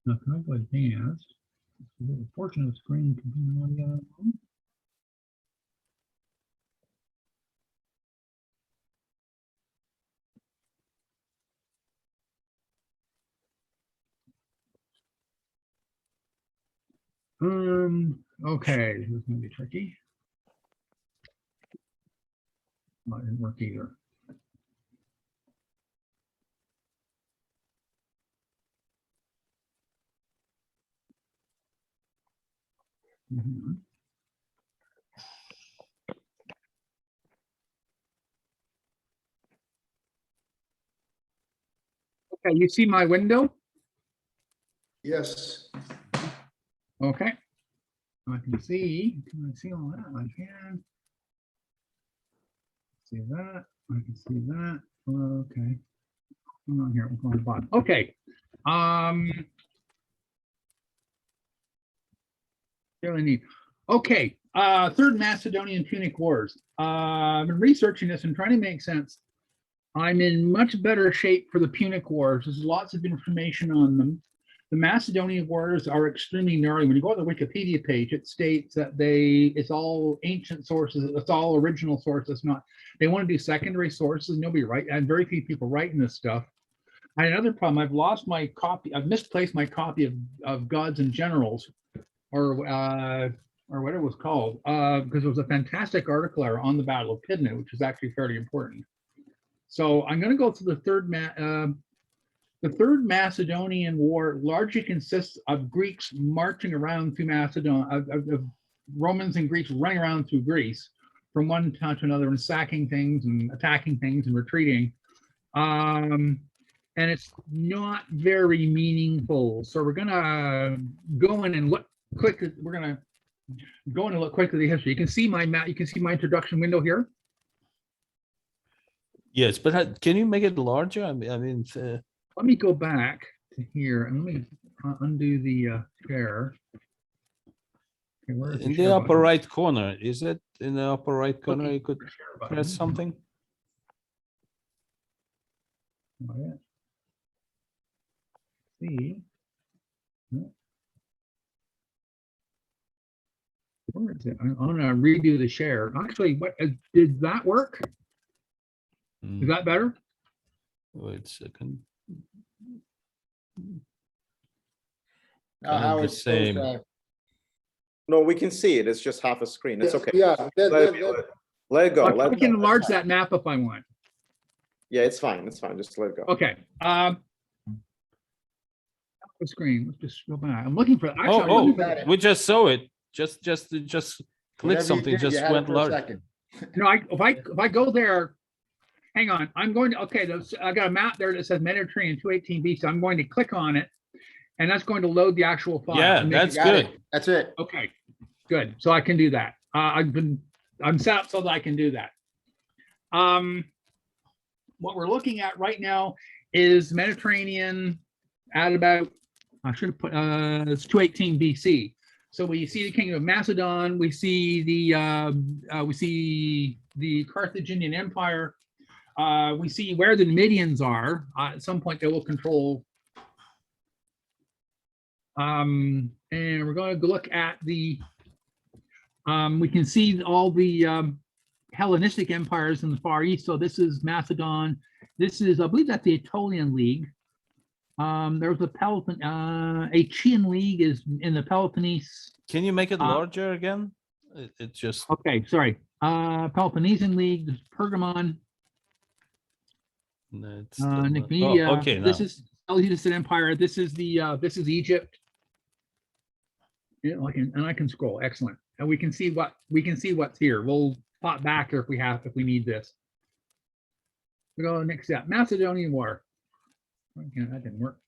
Now, can I go advanced? The portion of the screen can be on the other one. Okay, this is gonna be tricky. That didn't work either. Mhm. Okay, you see my window? Yes. Okay. I can see all that? I can. See that, I can see that. Okay. Come on here, we're going to the bottom. Okay. Really neat. Okay. Third Macedonian Punic Wars. I've been researching this and trying to make sense. I'm in much better shape for the Punic Wars. There's lots of information on them. The Macedonian Wars are extremely gnarly. When you go to the Wikipedia page, it states that it's all ancient sources. It's all original sources. Not, they want to do secondary sources. Nobody write, and very few people writing this stuff. I had another problem. I've lost my copy. I've misplaced my copy of Gods and Generals, or whatever it was called, because it was a fantastic article on the Battle of Pydna, which is actually fairly important. So I'm going to go through the Third Macedonian War largely consists of Greeks marching around through Macedonia, of Romans and Greeks running around through Greece from one town to another and sacking things and attacking things and retreating. And it's not very meaningful. So we're going to go in and look quickly. We're going to go in and look quickly at the history. You can see my map. You can see my introduction window here. Yes, but can you make it larger? I mean, let me go back to here and let me undo the share. Okay, in the upper right corner, is it in the upper right corner? Okay. You could press something. Oh, yeah. See. Where is it? I'm gonna redo the share. Actually, what did that work? Is that better? Wait a second. How the it's same. No, we can see it. It's just half a screen. It's okay. Yeah. Let it go. I can enlarge that map if I want. Yeah, it's fine. It's fine. Just let it go. Okay. The screen. Let's just go back. I'm looking for. Actually, I'm looking for We just saw it. Just click something. Just went large. no, if I go there, hang on. I'm going to. Okay, I got a map there that says Mediterranean 218 BC. I'm going to click on it, and that's going to load the actual file. Yeah, that's good. That's it. Okay, good. So I can do that. I'm set up so that I can do that. What we're looking at right now is Mediterranean at about, I should have put, it's 218 BC. So we see the Kingdom of Macedon, we see the Carthaginian Empire, we see where the Numidians are. At some point they will control. And we're going to look at the, we can see all the Hellenistic empires in the Far East. So this is Macedon. This is, I believe that's the Aetolian League. There was a Achaean League is in the Peloponnese. Can you make it larger again? It just. Okay, sorry. Peloponnesian League, Pergamon. Nicomedia. Oh, okay, this now. is Seleucid Empire. This is Egypt. Yeah, and I can scroll. Excellent. And we can see what's here. We'll pop back if we need this. We go next step. Macedonian War. Okay, that didn't work.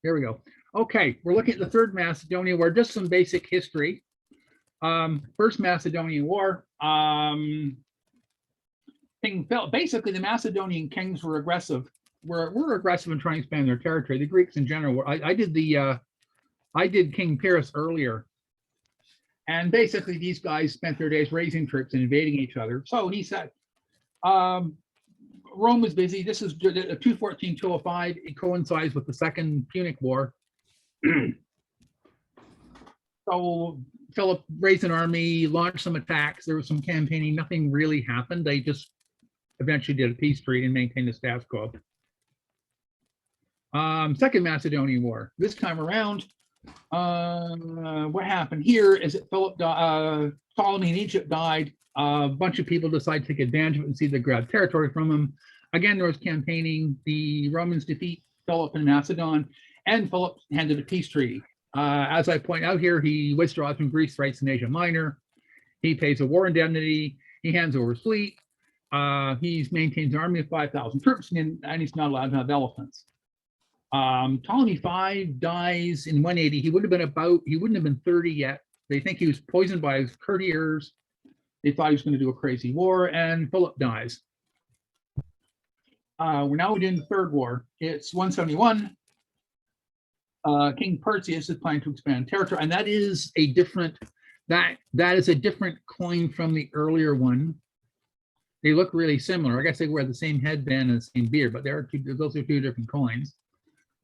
Here we go. Okay, we're looking at the Third Macedonian War. Just some basic history. First Macedonian War. Basically, the Macedonian kings were aggressive. Were aggressive in trying to expand their territory. The Greeks in general were. I did King Pyrrhus earlier. And basically, these guys spent their days raising troops and invading each other. So he said, Rome was busy. This is 214-205. It coincides with the Second Punic War. So Philip raised an army, launched some attacks. There was some campaigning. Nothing really happened. They just eventually did a peace treaty and maintained the status quo. Second Macedonian War. This time around, what happened here is that Ptolemy in Egypt died. A bunch of people decided to take advantage of it and see they grabbed territory from him. Again, there was campaigning. The Romans defeat Philip in Macedon, and Philip handed a peace treaty. As I point out here, he withdraws from Greece rights in Asia Minor. He pays a war indemnity. He hands over his fleet. He maintains an army of 5,000 troops, and he's not allowed to have elephants. Ptolemy V dies in 180. He wouldn't have been 30 yet. They think he was poisoned by his courtiers. They thought he was going to do a crazy war, and Philip dies. We're now doing the third war. It's 171. King Perseus is planning to expand territory, and that is a different coin from the earlier one. They look really similar. I guess they wear the same headband and the same beard, but those are two different coins.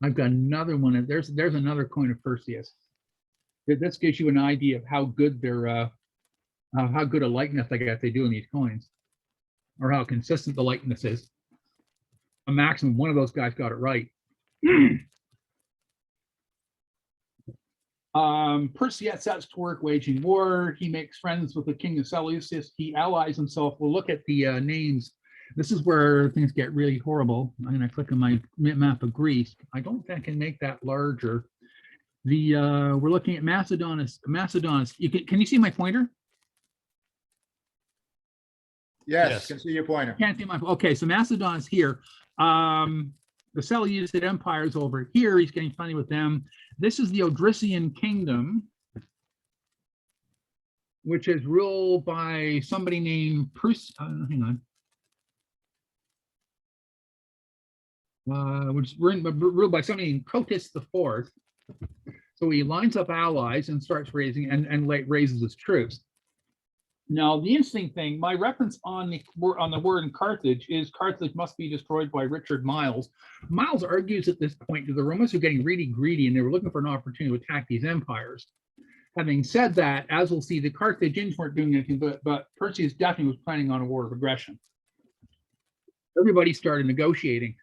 I've got another one. There's another coin of Perseus. This gives you an idea of how good how good a likeness I guess they do in these coins, or how consistent the likeness is. A maximum one of those guys got it right. Perseus sets to work waging war. He makes friends with the king of Seleucus. He allies himself. We'll look at the names. This is where things get really horrible. I'm going to click on my map of Greece. I don't think I can make that larger. We're looking at Macedonus. Can you see my pointer? Yes, can see your pointer. Can't see my. Okay, so Macedon's here. The Seleucid Empire is over here. He's getting funny with them. This is the Odyssian Kingdom, which is ruled by somebody named hang on. Which is ruled by somebody named Cotys IV. So he lines up allies and starts raising and raises his troops. Now, the interesting thing, my reference on the word in Carthage is Carthage must be destroyed by Richard Miles. Miles argues at this point that the Romans were getting really greedy and they were looking for an opportunity to attack these empires. Having said that, as we'll see, the Carthaginians weren't doing anything, but Perseus definitely was planning on a war of aggression. Everybody started negotiating.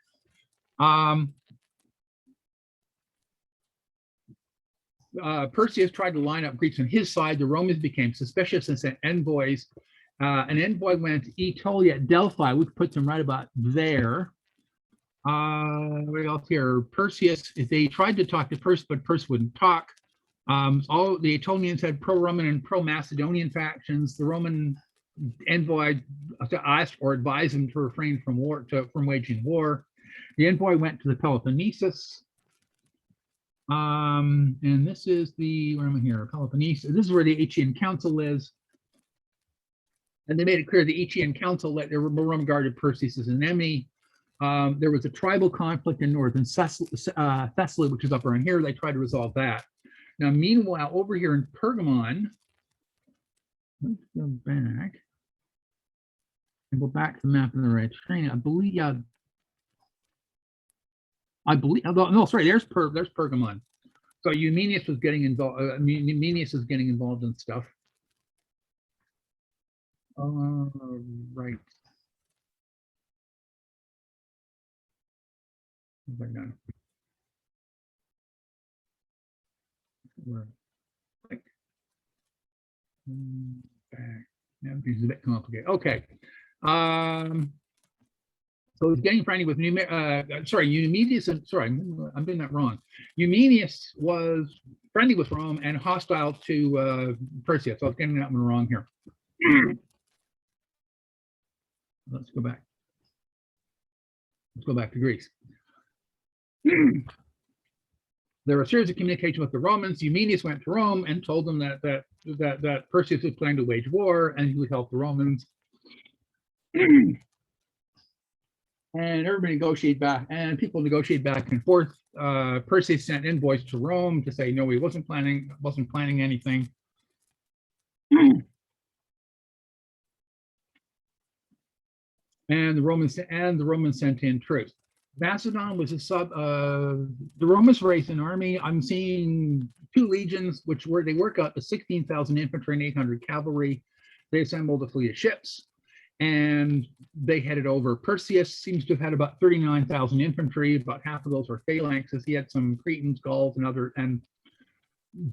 Perseus tried to line up Greeks on his side. The Romans became suspicious and sent envoys. An envoy went to Aetolia at Delphi, which puts him right about there. What else here? Perseus, they tried to talk to Perseus, but Perseus wouldn't talk. All the Aetolians had pro-Roman and pro-Macedonian factions. The Roman envoy asked or advised him to refrain from waging war. The envoy went to the Peloponnesus. And this is where am I here? Peloponnesus. This is where the Aegean Council is. And they made it clear the Aegean Council that they were regarded Perseus as an enemy. There was a tribal conflict in northern Thessaly, which is up around here. They tried to resolve that. Now, meanwhile, over here in Pergamon, let's go back and go back to the map in the right screen. I believe, no, sorry, there's Pergamon. So Eumenius was getting involved. Eumenius is getting involved in stuff. Right. What have I done? Right. Back. Now this is a bit complicated. Okay. So he's getting friendly with Eumenius. I'm doing that wrong. Eumenius was friendly with Rome and hostile to Perseus. So I was getting that one wrong here. Let's go back. Let's go back to Greece. There were a series of communication with the Romans. Eumenius went to Rome and told them that Perseus was planning to wage war and he would help the Romans. And everybody negotiated back, and people negotiated back and forth. Perseus sent envoys to Rome to say no, he wasn't planning anything. And the Romans sent in troops. Macedon was the Romans raised an army. I'm seeing 2 legions, they work out to 16,000 infantry and 800 cavalry. They assembled a fleet of ships and they headed over. Perseus seems to have had about 39,000 infantry. About half of those were phalanxes. He had some Cretans, Gauls, and a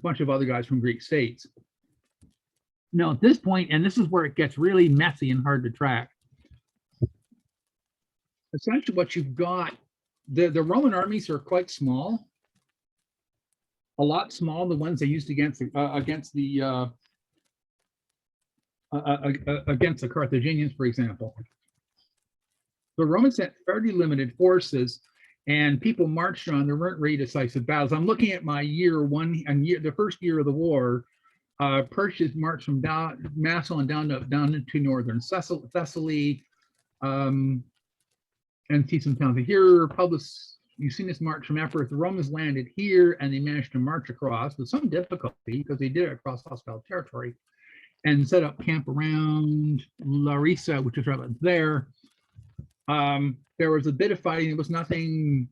bunch of other guys from Greek states. Now at this point, and this is where it gets really messy and hard to track. Essentially what you've got, the Roman armies are quite small, a lot smaller than the ones they used against the Carthaginians, for example. The Romans had fairly limited forces and people marched on. There weren't really decisive battles. I'm looking at my year one and the first year of the war. Perseus marched from Macedon down into northern Thessaly, and see some towns here. You've seen this march from Epirus. The Romans landed here and they managed to march across with some difficulty because they did it across hostile territory and set up camp around Larissa, which is right about there. There was a bit of fighting. There was nothing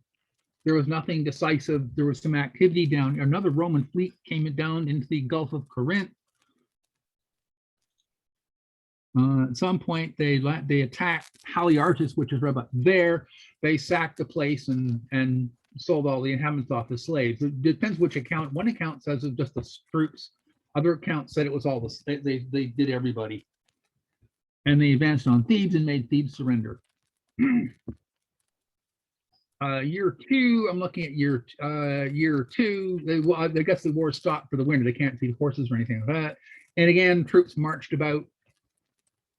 decisive. There was some activity down. Another Roman fleet came down into the Gulf of Corinth. At some point, they attacked Haliartus, which is right about there. They sacked the place and sold all the inhabitants off as slaves. It depends which account. One account says it was just the troops. Other accounts said it was all they did everybody. And they advanced on Thebes and made Thebes surrender. Year 2, I'm looking at year 2. I guess the war stopped for the winter. They can't see the horses or anything like that. And again, troops marched about.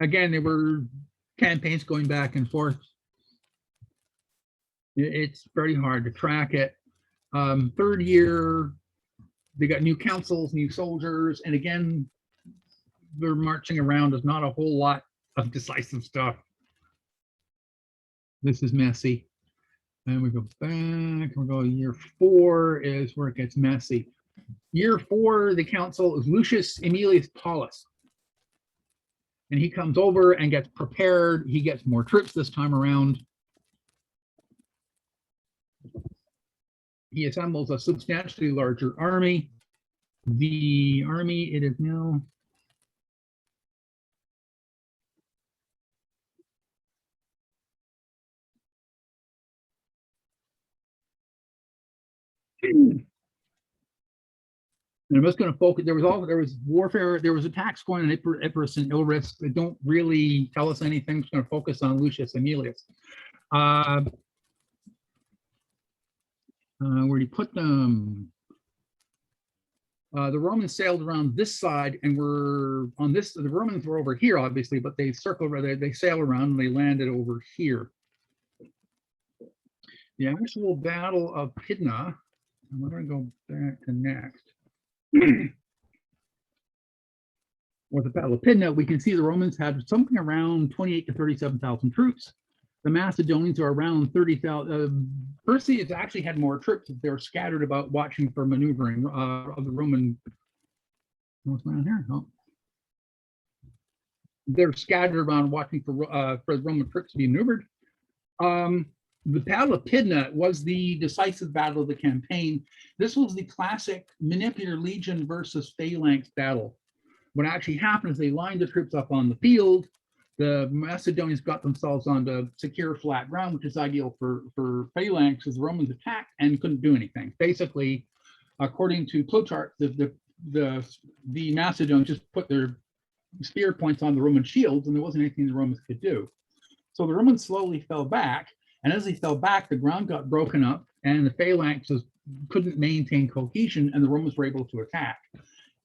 Again, there were campaigns going back and forth. It's very hard to track it. Third year, they got new councils, new soldiers, and again, they're marching around. There's not a whole lot of decisive stuff. This is messy. And we go back, we go year 4 is where it gets messy. Year 4, the council is Lucius Aemilius Paulus. And he comes over and gets prepared. He gets more troops this time around. He assembles a substantially larger army. The army, it is now and I'm just going to focus. There was warfare. There was attacks going on Epirus and Ilris. They don't really tell us anything. I'm just going to focus on Lucius Aemilius. Where do you put them? The Romans sailed around this side, and were on this. The Romans were over here, obviously, but they circled. They sail around and they landed over here. The actual Battle of Pydna. I'm going to go back to next. Or the Battle of Pydna, we can see the Romans had something around 28 to 37,000 troops. The Macedonians are around 30,000. Perseus actually had more troops. They were scattered about watching for maneuvering of the Roman. What's going on here? Oh. They're scattered around watching for the Roman troops to be maneuvered. The Battle of Pydna was the decisive battle of the campaign. This was the classic Manipular Legion versus Phalanx battle. What actually happened is they lined the troops up on the field. The Macedonians got themselves onto secure flat ground, which is ideal for Phalanx, as the Romans attacked and couldn't do anything. Basically, according to Plutarch, the Macedonians just put their spear points on the Roman shields, and there wasn't anything the Romans could do. So the Romans slowly fell back. And as they fell back, the ground got broken up and the phalanxes couldn't maintain cohesion and the Romans were able to attack.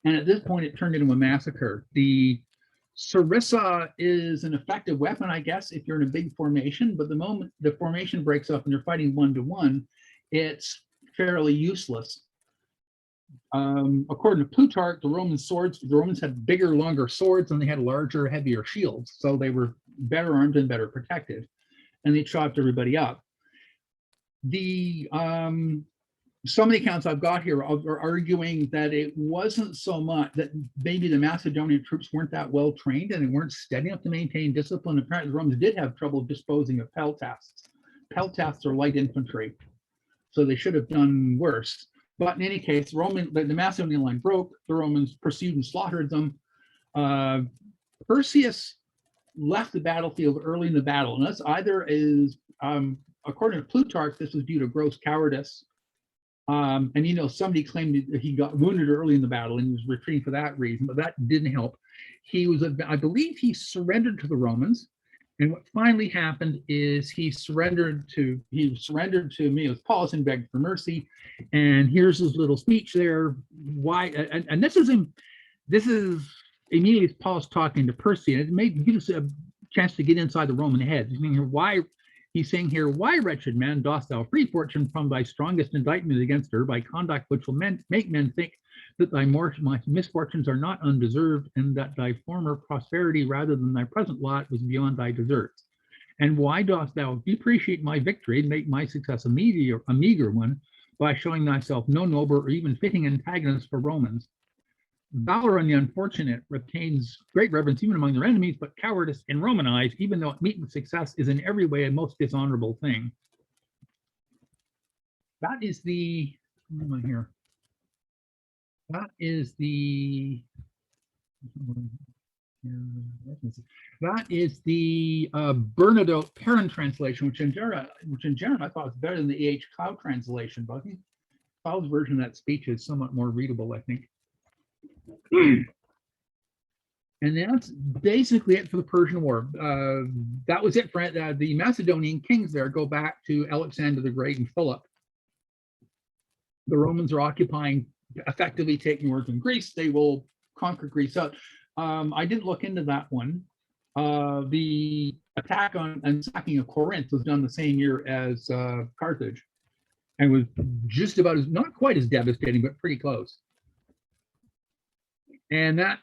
And at this point, it turned into a massacre. The Sarissa is an effective weapon, I guess, if you're in a big formation, but the moment the formation breaks up and you're fighting 1-to-1, it's fairly useless. According to Plutarch, the Romans had bigger, longer swords and they had larger, heavier shields. So they were better armed and better protected. And they chopped everybody up. Some of the accounts I've got here are arguing that it wasn't so much that maybe the Macedonian troops weren't that well trained and they weren't steady enough to maintain discipline. Apparently, the Romans did have trouble disposing of peltasts. peltasts are light infantry, so they should have done worse. But in any case, the Macedonian line broke. The Romans pursued and slaughtered them. Perseus left the battlefield early in the battle, and that's either is, according to Plutarch, this was due to gross cowardice. And somebody claimed that he got wounded early in the battle and was retreating for that reason, but that didn't help. I believe he surrendered to the Romans, and what finally happened is he surrendered to Aeneas Paulus and begged for mercy. And here's his little speech there. Why? And this is Aeneas Paulus talking to Percy, and it gives us a chance to get inside the Roman head. He's saying here, why, wretched man, dost thou free fortune from thy strongest indictment against her by conduct which will make men think that thy misfortunes are not undeserved, and that thy former prosperity rather than thy present lot was beyond thy deserts? And why dost thou depreciate my victory and make my success a meager one by showing thyself no noble or even fitting antagonist for Romans? Valor in the unfortunate retains great reverence even among their enemies, but cowardice in Roman eyes, even though it meet with success, is in every way a most dishonorable thing. That is the, where am I here? That is the Bernadotte Perrin translation, which in general I thought was better than the A.H. Cloud translation, but I think Cloud's version of that speech is somewhat more readable, I think. And that's basically it for the Persian War. That was it for the Macedonian kings there. Go back to Alexander the Great and Philip. The Romans are occupying, effectively taking northern Greece. They will conquer Greece out. I didn't look into that one. The attack on and sacking of Corinth was done the same year as Carthage, and was just about as, not quite as devastating, but pretty close. And that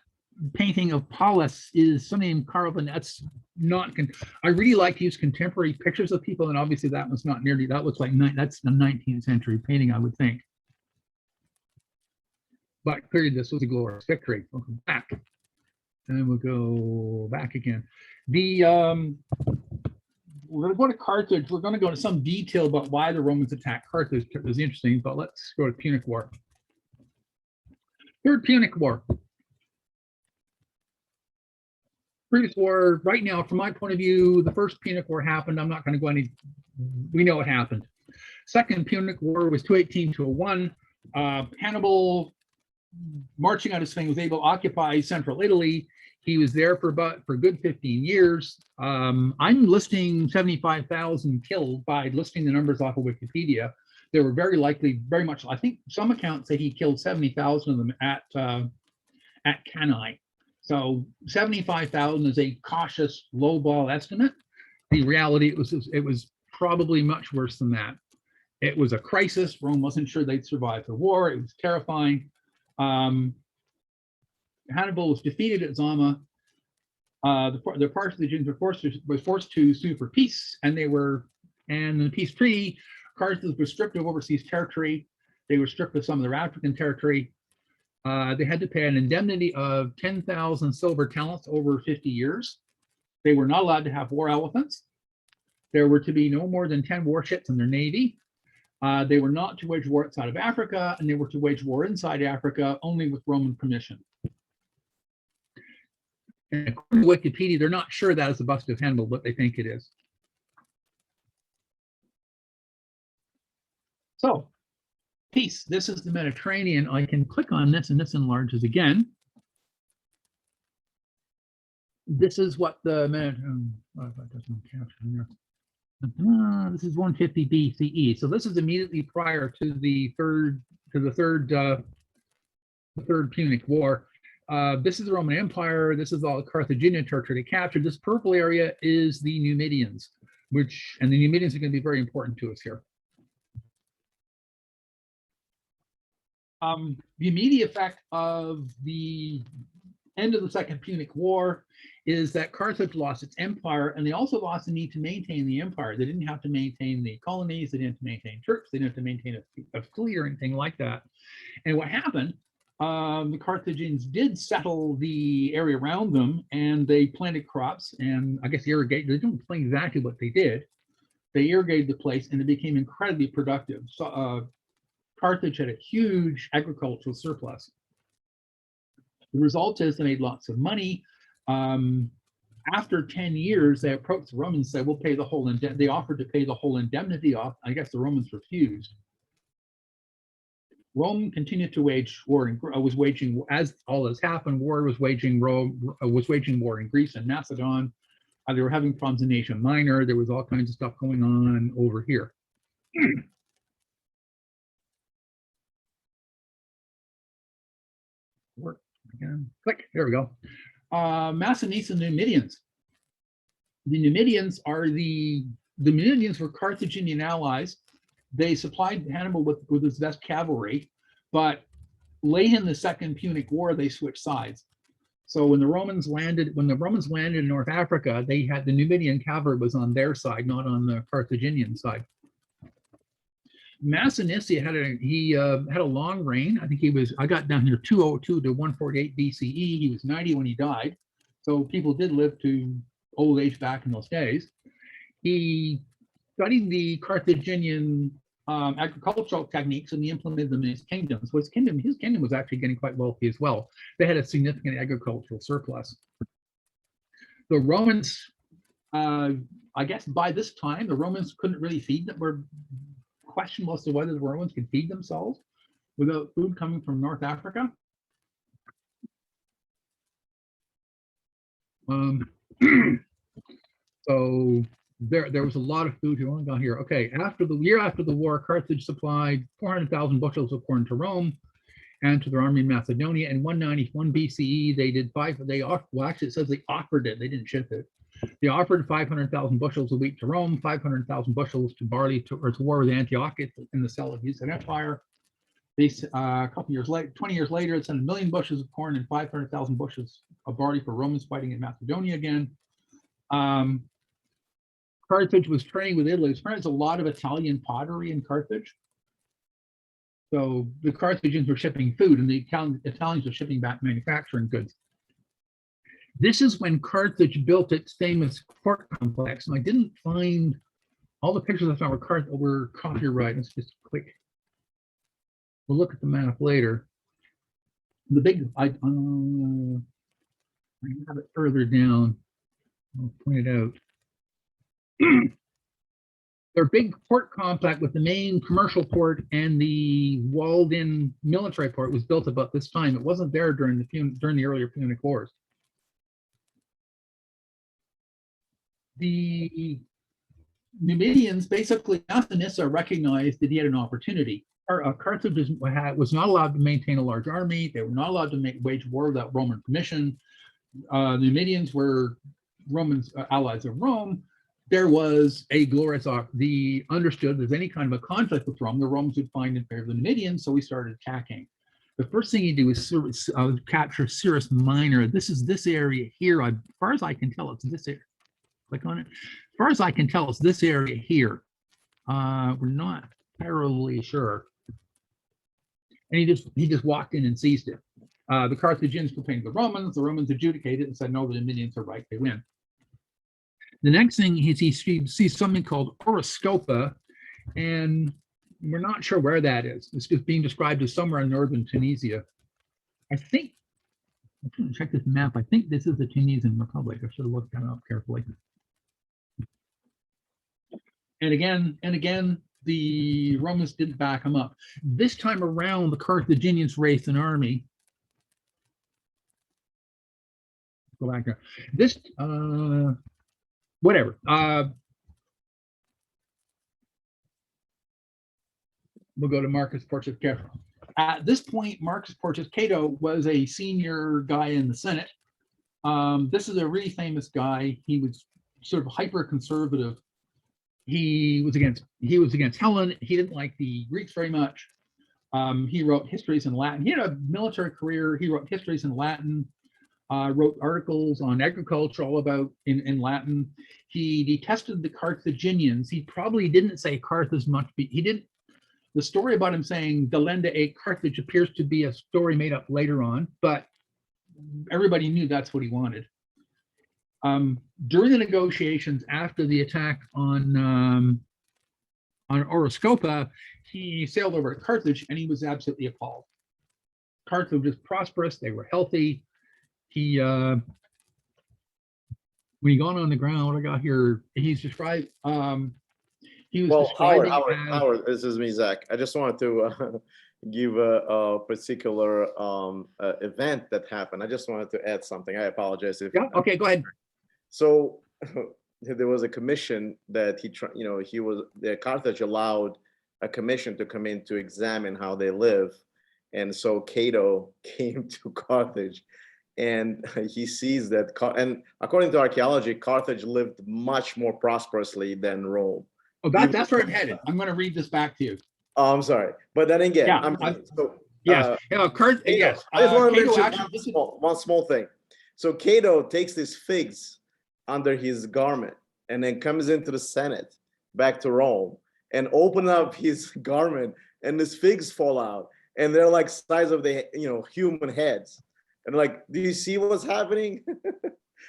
painting of Paulus is something in Carlton. That's not, I really like to use contemporary pictures of people, and obviously that was not nearly, that looks like, that's the 19th century painting, I would think. But clearly this was a glorious victory. We'll go back. And we'll go back again. We're going to go to Carthage. We're going to go into some detail about why the Romans attacked Carthage. It was interesting, but let's go to Punic War. Third Punic War. Previous war, right now, from my point of view, the first Punic War happened. I'm not going to go any, we know what happened. Second Punic War was 218-1. Hannibal, marching on his thing, was able to occupy central Italy. He was there for a good 15 years. I'm listing 75,000 killed by listing the numbers off of Wikipedia. They were very likely, very much, I think some accounts say he killed 70,000 of them at Cannae. So 75,000 is a cautious lowball estimate. The reality, it was probably much worse than that. It was a crisis. Rome wasn't sure they'd survive the war. It was terrifying. Hannibal was defeated at Zama. The Carthaginians were forced to sue for peace, and in the peace treaty, Carthage was stripped of overseas territory. They were stripped of some of their African territory. They had to pay an indemnity of 10,000 silver talents over 50 years. They were not allowed to have war elephants. There were to be no more than 10 warships in their navy. They were not to wage war outside of Africa, and they were to wage war inside Africa only with Roman permission. And according to Wikipedia, they're not sure that is a bust of Hannibal, but they think it is. So, peace. This is the Mediterranean. I can click on this, and this enlarges again. This is what the Mediterranean. This is 150 BCE. So this is immediately prior to the third Punic War. This is the Roman Empire. This is all the Carthaginian territory they captured. This purple area is the Numidians, and the Numidians are going to be very important to us here. The immediate effect of the end of the Second Punic War is that Carthage lost its empire, and they also lost the need to maintain the empire. They didn't have to maintain the colonies, they didn't have to maintain troops, they didn't have to maintain a fleet or anything like that. And what happened, the Carthaginians did settle the area around them, and they planted crops and I guess irrigate. They don't explain exactly what they did, They irrigated the place, and it became incredibly productive. So Carthage had a huge agricultural surplus. The result is they made lots of money. After 10 years, they approached the Romans and said, we'll pay the whole indemnity. They offered to pay the whole indemnity off. I guess the Romans refused. Rome continued to wage war and was waging, as all this happened, war was waging war in Greece and Macedon. They were having problems in Asia Minor. There was all kinds of stuff going on over here. Work again. Click. There we go. Macedonians and Numidians. The Numidians were Carthaginian allies. They supplied Hannibal with his best cavalry, but late in the Second Punic War, they switched sides. So when the Romans landed in North Africa, they had the Numidian cavalry was on their side, not on the Carthaginian side. Macedonius had a long reign. I think I got down here 202 to 148 BCE. He was 90 when he died. So people did live to old age back in those days. He studied the Carthaginian agricultural techniques, and he implemented them in his kingdom. So his kingdom was actually getting quite wealthy as well. They had a significant agricultural surplus. The Romans, I guess by this time, the Romans couldn't really feed them. Were questionable as to whether the Romans could feed themselves without food coming from North Africa. So there was a lot of food here. Down here. Okay, after the war, Carthage supplied 400,000 bushels of corn to Rome and to their army in Macedonia. In 191 BCE, they did actually it says they offered it. They didn't ship it. They offered 500,000 bushels of wheat to Rome, 500,000 bushels to barley to war with Antioch in the Seleucid Empire. A couple years later, 20 years later, it sent 1 million bushels of corn and 500,000 bushels of barley for Romans fighting in Macedonia again. Carthage was trading with Italy. There's a lot of Italian pottery in Carthage. So the Carthaginians were shipping food, and the Italians were shipping back manufacturing goods. This is when Carthage built its famous port complex. And I didn't find all the pictures I found were copyrighted. Let's just click. We'll look at the map later. The big, I have it further down. I'll point it out. Their big port complex with the main commercial port and the walled-in military port was built about this time. It wasn't there during the earlier Punic Wars. The Numidians, basically, Macedonius recognized that he had an opportunity. Carthage was not allowed to maintain a large army. They were not allowed to wage war without Roman permission. The Numidians were Romans, allies of Rome. There was a glorious the understood there's any kind of a conflict with Rome, the Romans would find in favor of the Numidians, so we started attacking. The first thing you do is capture Cirrus Minor. This is this area here. As far as I can tell, it's this area. Click on it. As far as I can tell, it's this area here. We're not terribly sure. And he just walked in and seized it. The Carthaginians complained to the Romans adjudicated and said, no, the Numidians are right, they win. The next thing is he sees something called Oroscopa, and we're not sure where that is. It's just being described as somewhere in northern Tunisia. I think, I'm trying to check this map. I think this is the Tunisian Republic. I should have looked that up carefully. And again, the Romans didn't back them up. This time around, the Carthaginians raised an army. Go back there. This, whatever. We'll go to Marcus Porcius Cato. At this point, Marcus Porcius Cato was a senior guy in the Senate. This is a really famous guy. He was sort of hyper conservative. He was against Helen. He didn't like the Greeks very much. He wrote histories in Latin. He had a military career. He wrote histories in Latin. Wrote articles on agriculture all about in Latin. He detested the Carthaginians. He probably didn't say Carthage much. He didn't. The story about him saying Delenda ate Carthage appears to be a story made up later on, but everybody knew that's what he wanted. During the negotiations after the attack on Oroscopa, he sailed over to Carthage and he was absolutely appalled. Carthage was prosperous, they were healthy. He when he got on the ground, what I got here, he's described he was describing Howard, this is me, Zach. I just wanted to give a particular event that happened. I just wanted to add something. I apologize if. Yeah. Okay. Go ahead. So there was a commission that Carthage allowed a commission to come in to examine how they live, and so Cato came to Carthage, and he sees that, and according to archaeology, Carthage lived much more prosperously than Rome. Oh, that's where I'm headed. I'm going to read this back to you. Oh, I'm sorry, but then again, Yeah, yes. Yes. I just want to Cato mention one small thing. So Cato takes these figs under his garment and then comes into the Senate back to Rome and open up his garment, and these figs fall out, and they're like size of the human heads. And like, do you see what's happening?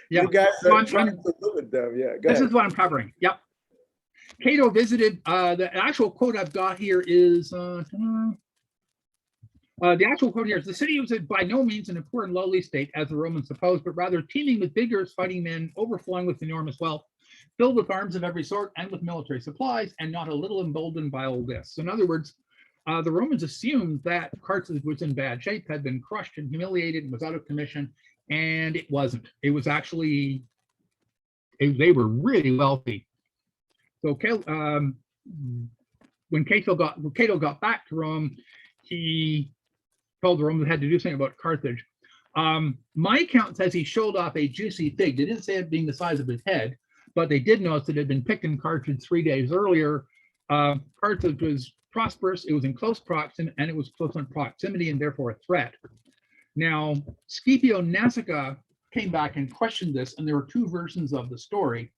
Yeah. You guys are trying to look at them. Yeah. This is what I'm covering. Yep. Cato visited, the actual quote I've got here is, the actual quote here is, the city was by no means in a poor and lowly state, as the Romans supposed, but rather teeming with vigorous fighting men, overflowing with enormous wealth, filled with arms of every sort and with military supplies, and not a little emboldened by all this. So in other words, the Romans assumed that Carthage was in bad shape, had been crushed and humiliated, and was out of commission, and it wasn't. It was actually, they were really wealthy. So when Cato got back to Rome, he told the Romans had to do something about Carthage. My account says he showed off a juicy fig. They didn't say it being the size of his head, but they did notice that it had been picked in Carthage 3 days earlier. Carthage was prosperous, it was in close proximity, and it was close in proximity and therefore a threat. Now, Scipio Nasica came back and questioned this, and there were two versions of the story.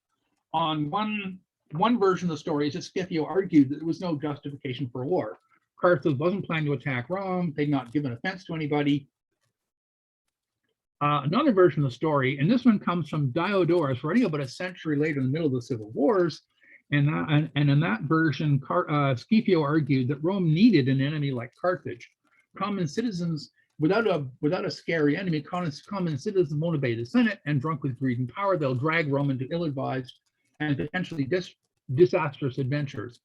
On one version of the story is that Scipio argued that there was no justification for a war. Carthage wasn't planning to attack Rome. They'd not given offense to anybody. Another version of the story, and this one comes from Diodorus, writing about a century later in the middle of the civil wars. And in that version, Scipio argued that Rome needed an enemy like Carthage. Common citizens, without a scary enemy, common citizens motivated the Senate, and drunk with greed and power, they'll drag Rome into ill-advised and potentially disastrous adventures.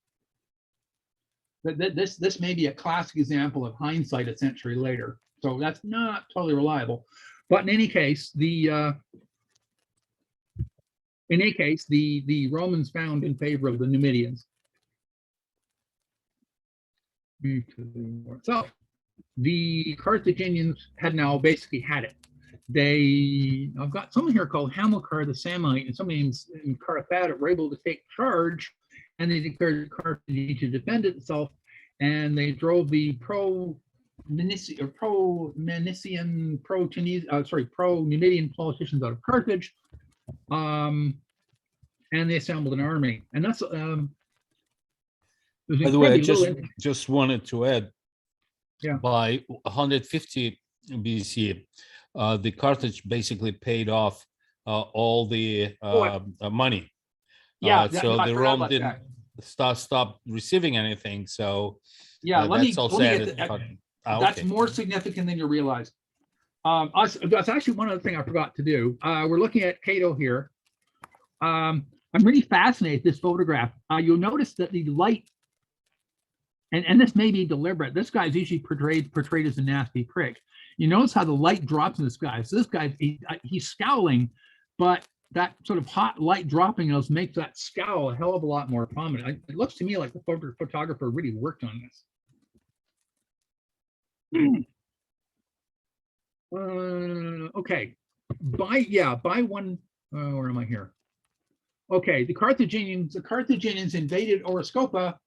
This may be a classic example of hindsight a century later, so that's not totally reliable. But in any case, the Romans found in favor of the Numidians. So the Carthaginians had now basically had it. I've got someone here called Hamilcar the Samnite, and somebody in Carthage were able to take charge, and they declared Carthage to defend itself, and they drove the pro-Numidian politicians out of Carthage, and they assembled an army. And that's by the way, I just wanted to add, by 150 BC, the Carthage basically paid off all the money. So the Rome didn't stop receiving anything. So that's more significant than you realize. That's actually one other thing I forgot to do. We're looking at Cato here. I'm really fascinated with this photograph. You'll notice that the light, and this may be deliberate, this guy's usually portrayed as a nasty prick. You notice how the light drops in this guy. So this guy, he's scowling, but that sort of hot light dropping us makes that scowl a hell of a lot more prominent. It looks to me like the photographer really worked on this. Okay, by one, where am I here? Okay, the Carthaginians invaded Oroscopa.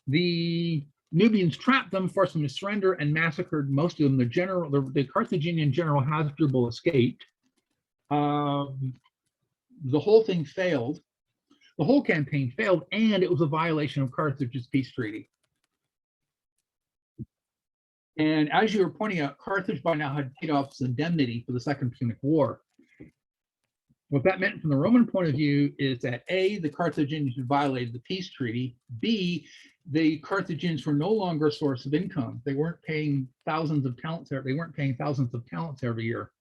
The Nubians trapped them, forced them to surrender, and massacred most of them. The Carthaginian general Hasdrubal escaped. The whole thing failed. The whole campaign failed, and it was a violation of Carthage's peace treaty. And as you were pointing out, Carthage by now had paid off its indemnity for the Second Punic War. What that meant from the Roman point of view is that A, the Carthaginians had violated the peace treaty. B, the Carthaginians were no longer a source of income. They weren't paying thousands of talents. They weren't paying thousands of talents every year.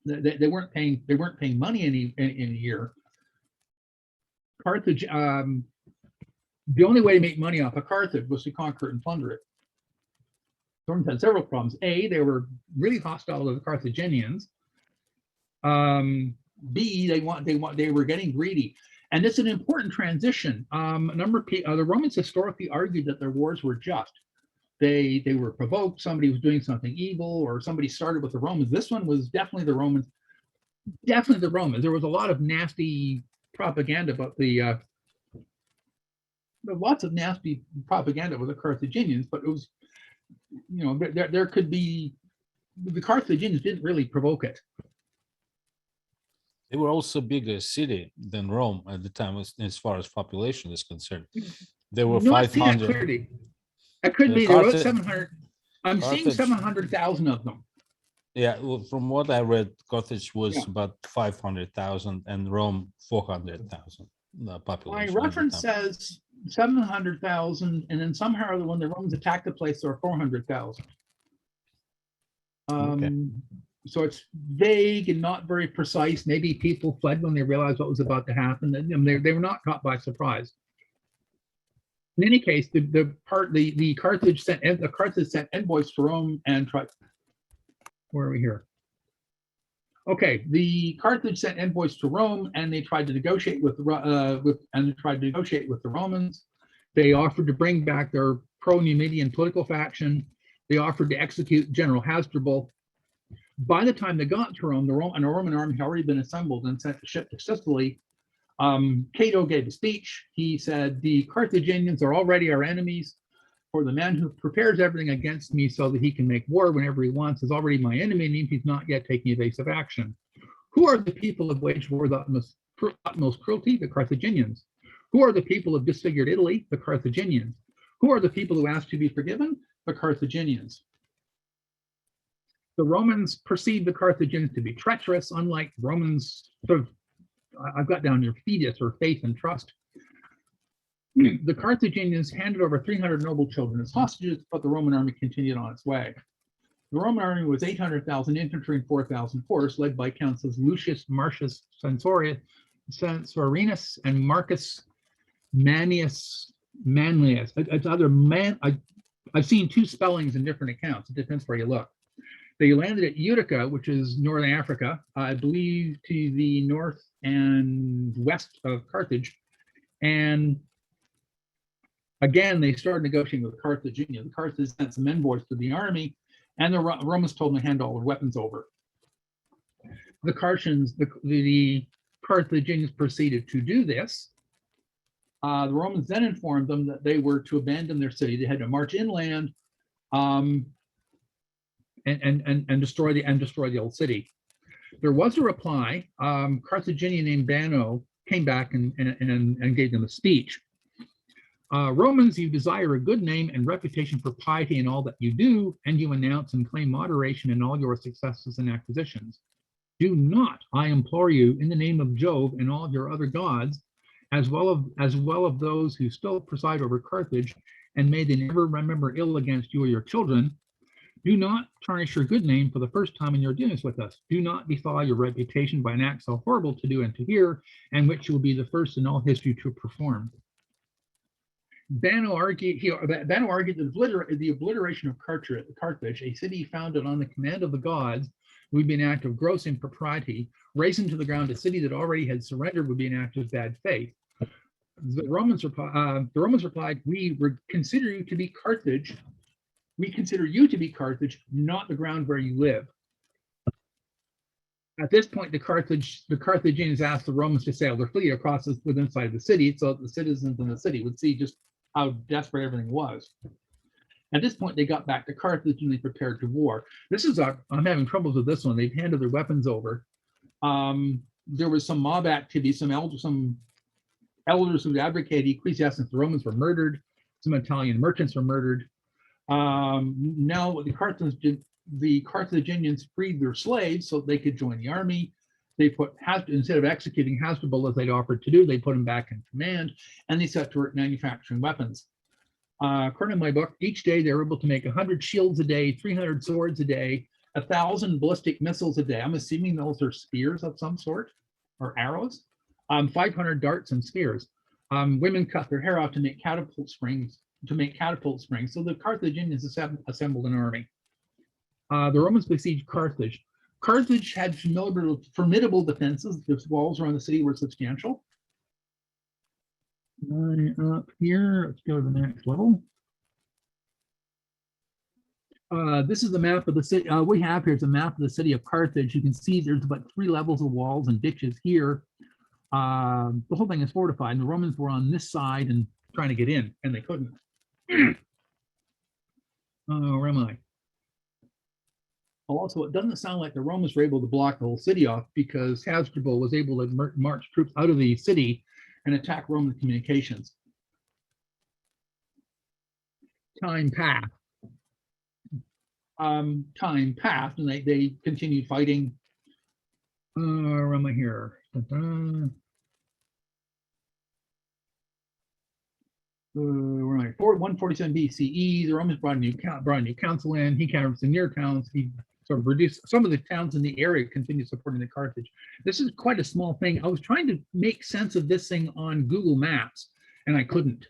They weren't paying money in a year. Carthage, the only way to make money off of Carthage was to conquer it and plunder it. The Romans had several problems. A, they were really hostile to the Carthaginians. B, they were getting greedy, and this is an important transition. A number of people, the Romans historically argued that their wars were just. They were provoked. Somebody was doing something evil, or somebody started with the Romans. This one was definitely the Romans. Definitely the Romans. There was a lot of nasty propaganda about lots of nasty propaganda with the Carthaginians, but it was, you know, there could be, the Carthaginians didn't really provoke it. They were also bigger city than Rome at the time, as far as population is concerned. They were Not seeing that 500. clearly. That could be, there was 700. I'm seeing Carthage- 700,000 of them. Yeah, well, from what I read, Carthage was Yeah. about 500,000 and Rome 400,000 My population. at the reference time. says 700,000, and then somehow when the Romans attacked the place, there were 400,000. So it's vague and not very precise. Maybe people fled when they realized what was about to happen, and they were not caught by surprise. In any case, the Carthage sent envoys to Rome and tried. Where are we here? Okay, the Carthage sent envoys to Rome, and they tried to negotiate with the Romans. They offered to bring back their pro-Numidian political faction. They offered to execute General Hasdrubal. By the time they got to Rome, the Roman army had already been assembled and sent to ship to Sicily. Cato gave a speech. He said, "The Carthaginians are already our enemies. For the man who prepares everything against me so that he can make war whenever he wants is already my enemy, and he's not yet taking evasive action. Who are the people of waged war with utmost cruelty? The Carthaginians. Who are the people of disfigured Italy? The Carthaginians. Who are the people who ask to be forgiven? The Carthaginians." The Romans perceived the Carthaginians to be treacherous, unlike Romans, sort of, I've got down here, fides, or faith and trust. The Carthaginians handed over 300 noble children as hostages, but the Roman army continued on its way. The Roman army was 800,000 infantry and 4,000 horse, led by Consuls Lucius Marcius Censorinus and Marcus Manlius. It's other man. I've seen two spellings in different accounts. It depends where you look. They landed at Utica, which is northern Africa, I believe to the north and west of Carthage. And again, they started negotiating with Carthaginians. The Carthaginians sent some envoys to the army, and the Romans told them to hand all their weapons over. The Carthaginians proceeded to do this. The Romans then informed them that they were to abandon their city. They had to march inland and destroy the old city. There was a reply. Carthaginian named Bano came back and gave them a speech. Romans, you desire a good name and reputation for piety in all that you do, and you announce and claim moderation in all your successes and acquisitions. Do not, I implore you, in the name of Jove and all your other gods, as well of those who still preside over Carthage, and may they never remember ill against you or your children, do not tarnish your good name for the first time in your dealings with us. Do not befoul your reputation by an act so horrible to do and to hear, and which you will be the first in all history to perform. Bano argued that the obliteration of Carthage, a city founded on the command of the gods, would be an act of gross impropriety. Razing to the ground a city that already had surrendered would be an act of bad faith. The Romans replied, "We consider you to be Carthage. We consider you to be Carthage, not the ground where you live." At this point, the Carthaginians asked the Romans to sail their fleet across within sight of the city, so that the citizens in the city would see just how desperate everything was. At this point, they got back to Carthage and they prepared to war. I'm having troubles with this one. They've handed their weapons over. There was some mob activity. Some elders who advocated ecclesiastics, the Romans were murdered. Some Italian merchants were murdered. Now the Carthaginians freed their slaves so they could join the army. they put instead of executing Hasdrubal as they'd offered to do, they put him back in command, and they set to work manufacturing weapons. According to my book, each day they were able to make 100 shields a day, 300 swords a day, 1,000 ballistic missiles a day. I'm assuming those are spears of some sort or arrows. 500 darts and spears. Women cut their hair off to make catapult springs. So the Carthaginians assembled an army. The Romans besieged Carthage. Carthage had formidable defenses. The walls around the city were substantial. Up here, let's go to the next level. This is the map of the city. We have here is a map of the city of Carthage. You can see there's about 3 levels of walls and ditches here. The whole thing is fortified, and the Romans were on this side and trying to get in, and they couldn't. Where am I? Also, it doesn't sound like the Romans were able to block the whole city off, because Hasdrubal was able to march troops out of the city and attack Roman communications. Time passed. And they continued fighting. Where am I here? 147 BCE, the Romans brought a new council in. He countered some near towns. He sort of reduced some of the towns in the area, continued supporting the Carthage. This is quite a small thing. I was trying to make sense of this thing on Google Maps, and I couldn't.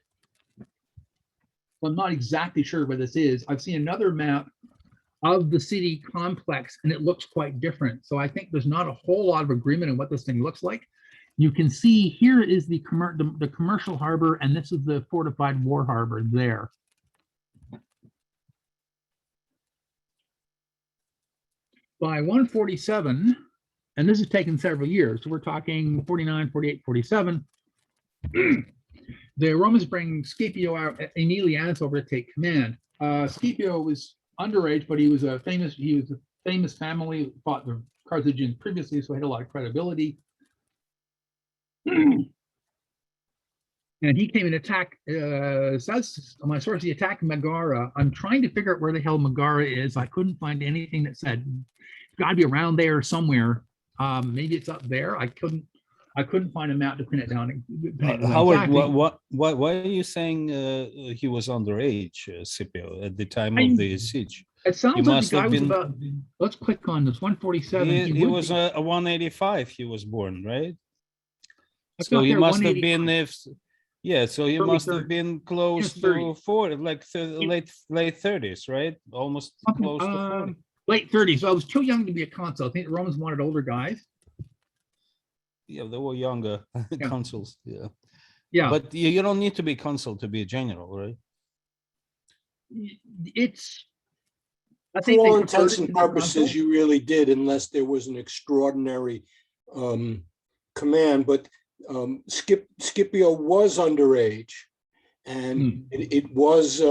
I'm not exactly sure what this is. I've seen another map of the city complex, and it looks quite different. So I think there's not a whole lot of agreement on what this thing looks like. You can see here is the commercial harbor, and this is the fortified war harbor there. By 147, and this has taken several years, so we're talking 49, 48, 47, the Romans bring Scipio Aemilianus over to take command. Scipio was underage, but he was a famous family, fought the Carthaginians previously, so he had a lot of credibility. And he came and attacked, says on my source, he attacked Megara. I'm trying to figure out where the hell Megara is. I couldn't find anything that said it's got to be around there somewhere. Maybe it's up there. I couldn't find a map to pin it down. Howard, why are you saying he was underage, Scipio, at the time of the siege? It sounds like the guy was about. Let's click on this 147. He was a 185. He was born, right? So he must have been so he must have been close to 40, like late 30s, right? Almost close to 40. Late 30s. So I was too young to be a consul. I think the Romans wanted older guys. Yeah, they were younger consuls. Yeah. But you don't need to be consul to be a general, right? I think for all intents and purposes, you really did, unless there was an extraordinary command. But Scipio was underage, and it was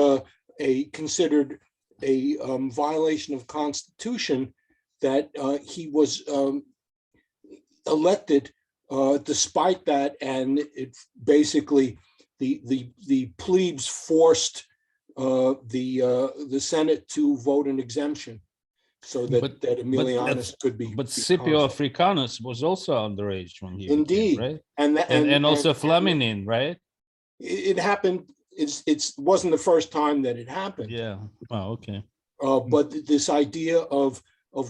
considered a violation of Constitution that he was elected despite that, and it basically the plebes forced the Senate to vote an exemption so that Aemilianus could be. But Scipio Africanus was also underage when he indeed became, right? And also Flaminin, right? It happened. It wasn't the first time that it happened. Yeah. Oh, okay. But this idea of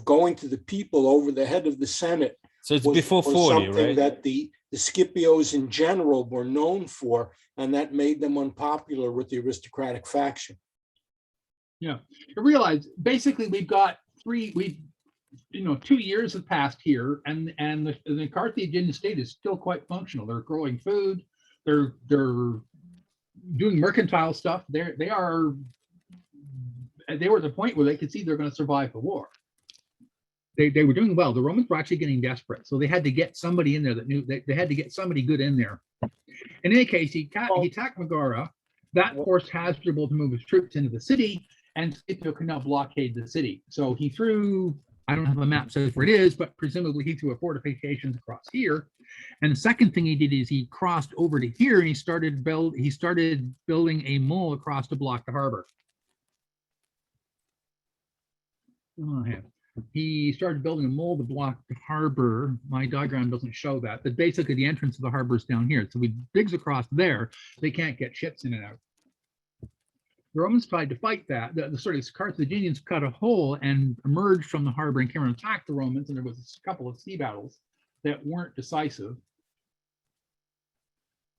going to the people over the head of the Senate. So it's before 40, right? That the Scipios in general were known for, and that made them unpopular with the aristocratic faction. Yeah, you realize basically we've got 2 years have passed here, and the Carthaginian state is still quite functional. They're growing food, they're doing mercantile stuff. They were at the point where they could see they're going to survive the war. They were doing well. The Romans were actually getting desperate, so they had to get somebody in there that knew. They had to get somebody good in there. In any case, he attacked Megara. That forced Hasdrubal to move his troops into the city, and Scipio could now blockade the city. So he threw, I don't have a map says where it is, but presumably he threw a fortifications across here. And the second thing he did is he crossed over to here, and he started building a mole across to block the harbor. He started building a mole to block the harbor. My diagram doesn't show that, but basically the entrance of the harbor is down here. So he digs across there. They can't get ships in and out. The Romans tried to fight that. The Carthaginians cut a hole and emerged from the harbor and came and attacked the Romans. And there was a couple of sea battles that weren't decisive.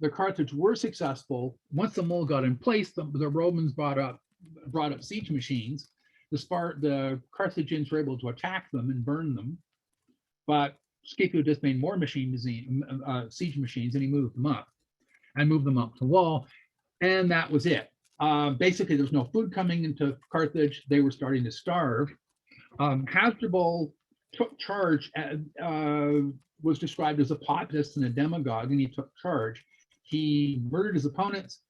The Carthage were successful. Once the mole got in place, the Romans brought up siege machines. The Carthaginians were able to attack them and burn them, but Scipio just made more siege machines, and he moved them up to the wall, and that was it. Basically, there was no food coming into Carthage. They were starting to starve. Hannibal took charge, was described as a populist and a demagogue, and he took charge. He murdered his opponents.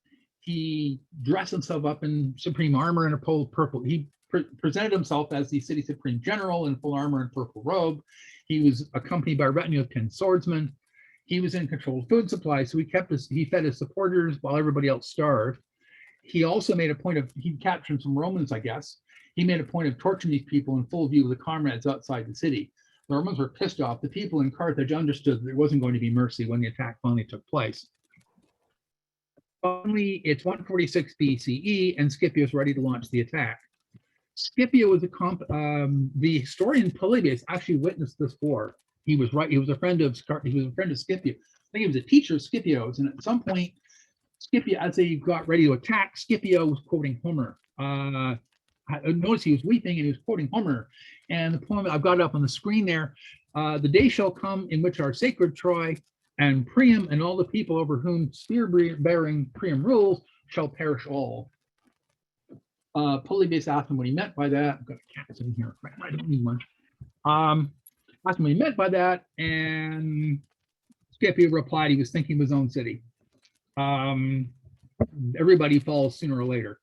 He dressed himself up in supreme armor and a purple. He presented himself as the city supreme general in full armor and purple robe. He was accompanied by a retinue of 10 swordsmen. He was in control of food supply, so he fed his supporters while everybody else starved. He also made a point of, he captured some Romans, I guess. He made a point of torturing these people in full view of the comrades outside the city. The Romans were pissed off. The people in Carthage understood that there wasn't going to be mercy when the attack finally took place. Finally, it's 146 BCE, and Scipio is ready to launch the attack. Scipio was the historian Polybius actually witnessed this war. He was right. He was a friend of Scipio. I think he was a teacher of Scipio's, and at some point, Scipio, as they got ready to attack, Scipio was quoting Homer. Notice he was weeping and he was quoting Homer. And the poem, I've got it up on the screen there. The day shall come in which our sacred Troy and Priam and all the people over whom spear-bearing Priam rules shall perish all. Polybius asked him what he meant by that. I've got a cat in here. I don't need one. Asked him what he meant by that, and Scipio replied he was thinking of his own city. Everybody falls sooner or later.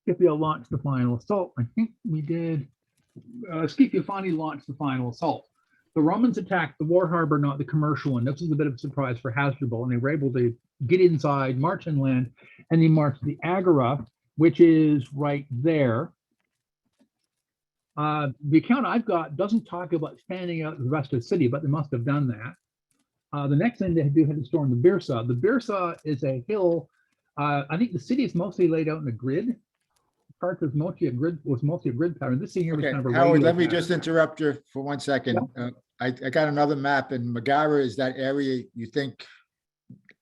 Scipio launched the final assault. I think we did. Scipio finally launched the final assault. The Romans attacked the war harbor, not the commercial one. This was a bit of a surprise for Hasdrubal, and they were able to get inside, march inland, and they marched the Agora, which is right there. The account I've got doesn't talk about fanning out the rest of the city, but they must have done that. The next thing they had to storm the Byrsa. The Byrsa is a hill. I think the city is mostly laid out in a grid. Carthage was mostly a grid pattern. This thing here was Okay, kind of a Howard, let me pattern. just interrupt you for 1 second. I got another map, and Megara is that area you think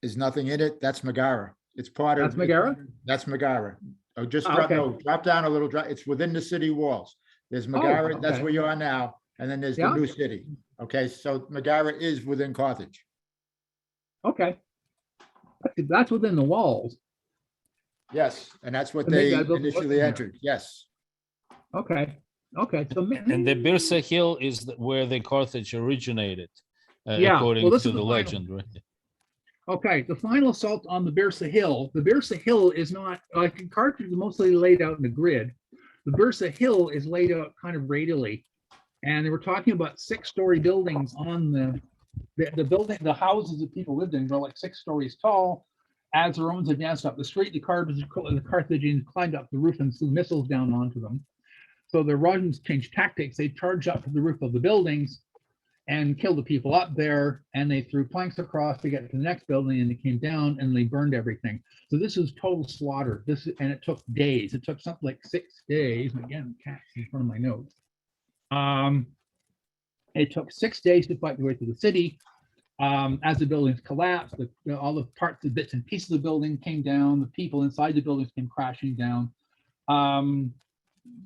is nothing in it. That's Megara. It's part of. That's Megara? That's Megara. Oh, just okay. drop down a little. It's within the city walls. There's Megara. Okay. That's where you are now, and then there's the new city. Okay, so Megara is within Carthage. Okay, that's within the walls. Yes, and that's what they initially entered. Yes. Okay. So and the Byrsa Hill is where the Carthage originated, Yeah, according well, this to is the the final- legend, right? Okay, the final assault on the Byrsa Hill. The Byrsa Hill is not like Carthage is mostly laid out in a grid. The Byrsa Hill is laid out kind of radially, and they were talking about 6-story buildings on the building. The houses that people lived in were like 6 stories tall. As the Romans advanced up the street, the Carthaginians climbed up the roof and threw missiles down onto them. So the Romans changed tactics. They charged up to the roof of the buildings and killed the people up there, and they threw planks across to get to the next building, and they came down and they burned everything. So this was total slaughter. And it took days. It took something like 6 days. And again, cats in front of my notes. It took 6 days to fight their way through the city. As the buildings collapsed, all the parts, the bits and pieces of the building came down. The people inside the buildings came crashing down.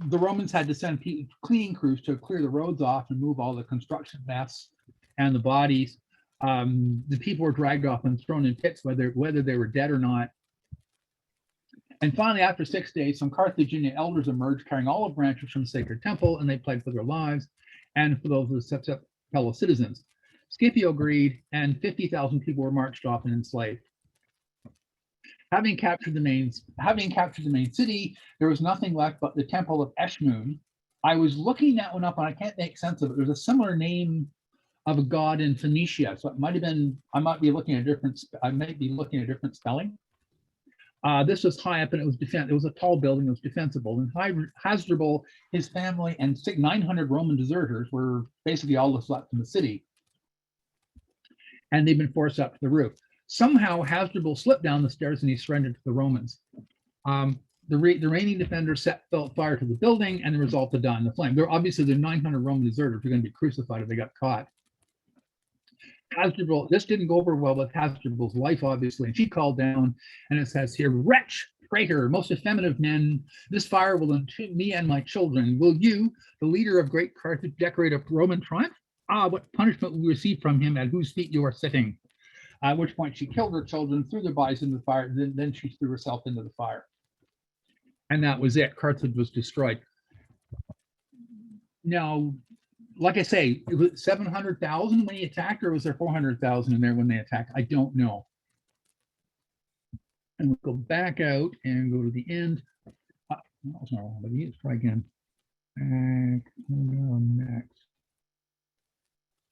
The Romans had to send cleaning crews to clear the roads off and move all the construction mess and the bodies. The people were dragged off and thrown in pits, whether they were dead or not. And finally, after 6 days, some Carthaginian elders emerged carrying olive branches from the sacred temple, and they pled for their lives and for those of the fellow citizens. Scipio agreed, and 50,000 people were marched off and enslaved. Having captured the main city, there was nothing left but the Temple of Eshmoon. I was looking that one up, and I can't make sense of it. There's a similar name of a god in Phoenicia, so it might have been. I might be looking at a different spelling. This was high up and it was it was a tall building, it was defensible. And Hasdrubal, his family, and 900 Roman deserters were basically all that's left in the city. And they've been forced up to the roof. Somehow Hasdrubal slipped down the stairs and he surrendered to the Romans. The reigning defenders set fire to the building and the result of dying in the flame. Obviously the 900 Roman deserters were going to be crucified if they got caught. Hasdrubal, this didn't go over well with Hasdrubal's wife, obviously, and she called down, and it says here, "Wretch, traitor, most effeminate of men, this fire will entomb me and my children. Will you, the leader of great Carthage, decorate a Roman triumph? Ah, what punishment will we receive from him at whose feet you are sitting?" At which point she killed her children, threw their bodies into the fire, then she threw herself into the fire. And that was it. Carthage was destroyed. Now, like I say, it was 700,000 when he attacked, or was there 400,000 in there when they attacked? I don't know. And we'll go back out and go to the end. That was not wrong, but let's try again.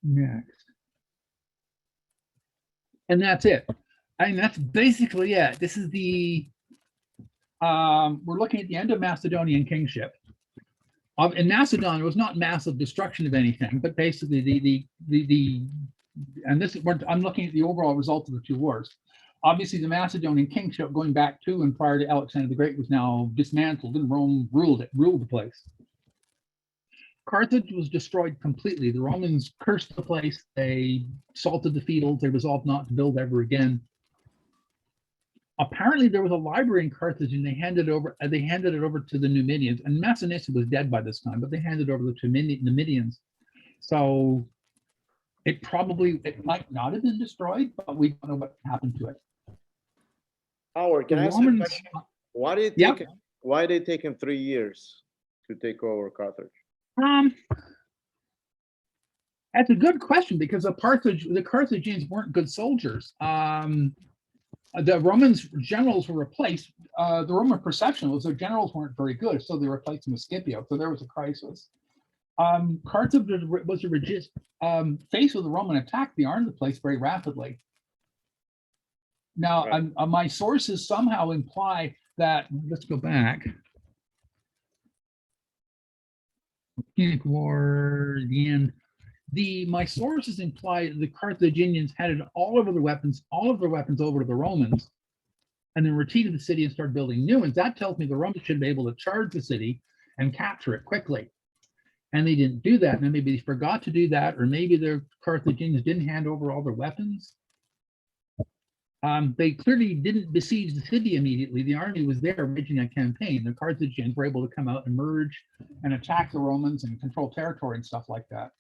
Next. And that's it. I mean, that's basically it. This is the, we're looking at the end of Macedonian Kingship. In Macedon, there was not massive destruction of anything, but basically and this is where I'm looking at the overall result of the two wars. Obviously, the Macedonian Kingship, going back to and prior to Alexander the Great, was now dismantled, and Rome ruled the place. Carthage was destroyed completely. The Romans cursed the place. They salted the fields. They resolved not to build ever again. Apparently, there was a library in Carthage, and they handed it over to the Numidians. And Massinissa was dead by this time, but they handed it over to the Numidians. So it might not have been destroyed, but we don't know what happened to it. Howard, can I ask you a question? Why did it take him 3 years to take over Carthage? That's a good question, because the Carthaginians weren't good soldiers. The Romans generals were replaced. The Roman perception was their generals weren't very good, so they replaced them with Scipio. So there was a crisis. Carthage was faced with the Roman attack. They armed the place very rapidly. Now, right. My sources somehow imply that. Let's go back. Punic War, the end. My sources imply the Carthaginians handed all of their weapons over to the Romans, and then retreated the city and started building new ones. That tells me the Romans should be able to charge the city and capture it quickly. And they didn't do that. And maybe they forgot to do that, or maybe the Carthaginians didn't hand over all their weapons. They clearly didn't besiege the city immediately. The army was there waging a campaign. The Carthaginians were able to come out and merge and attack the Romans and control territory and stuff like that.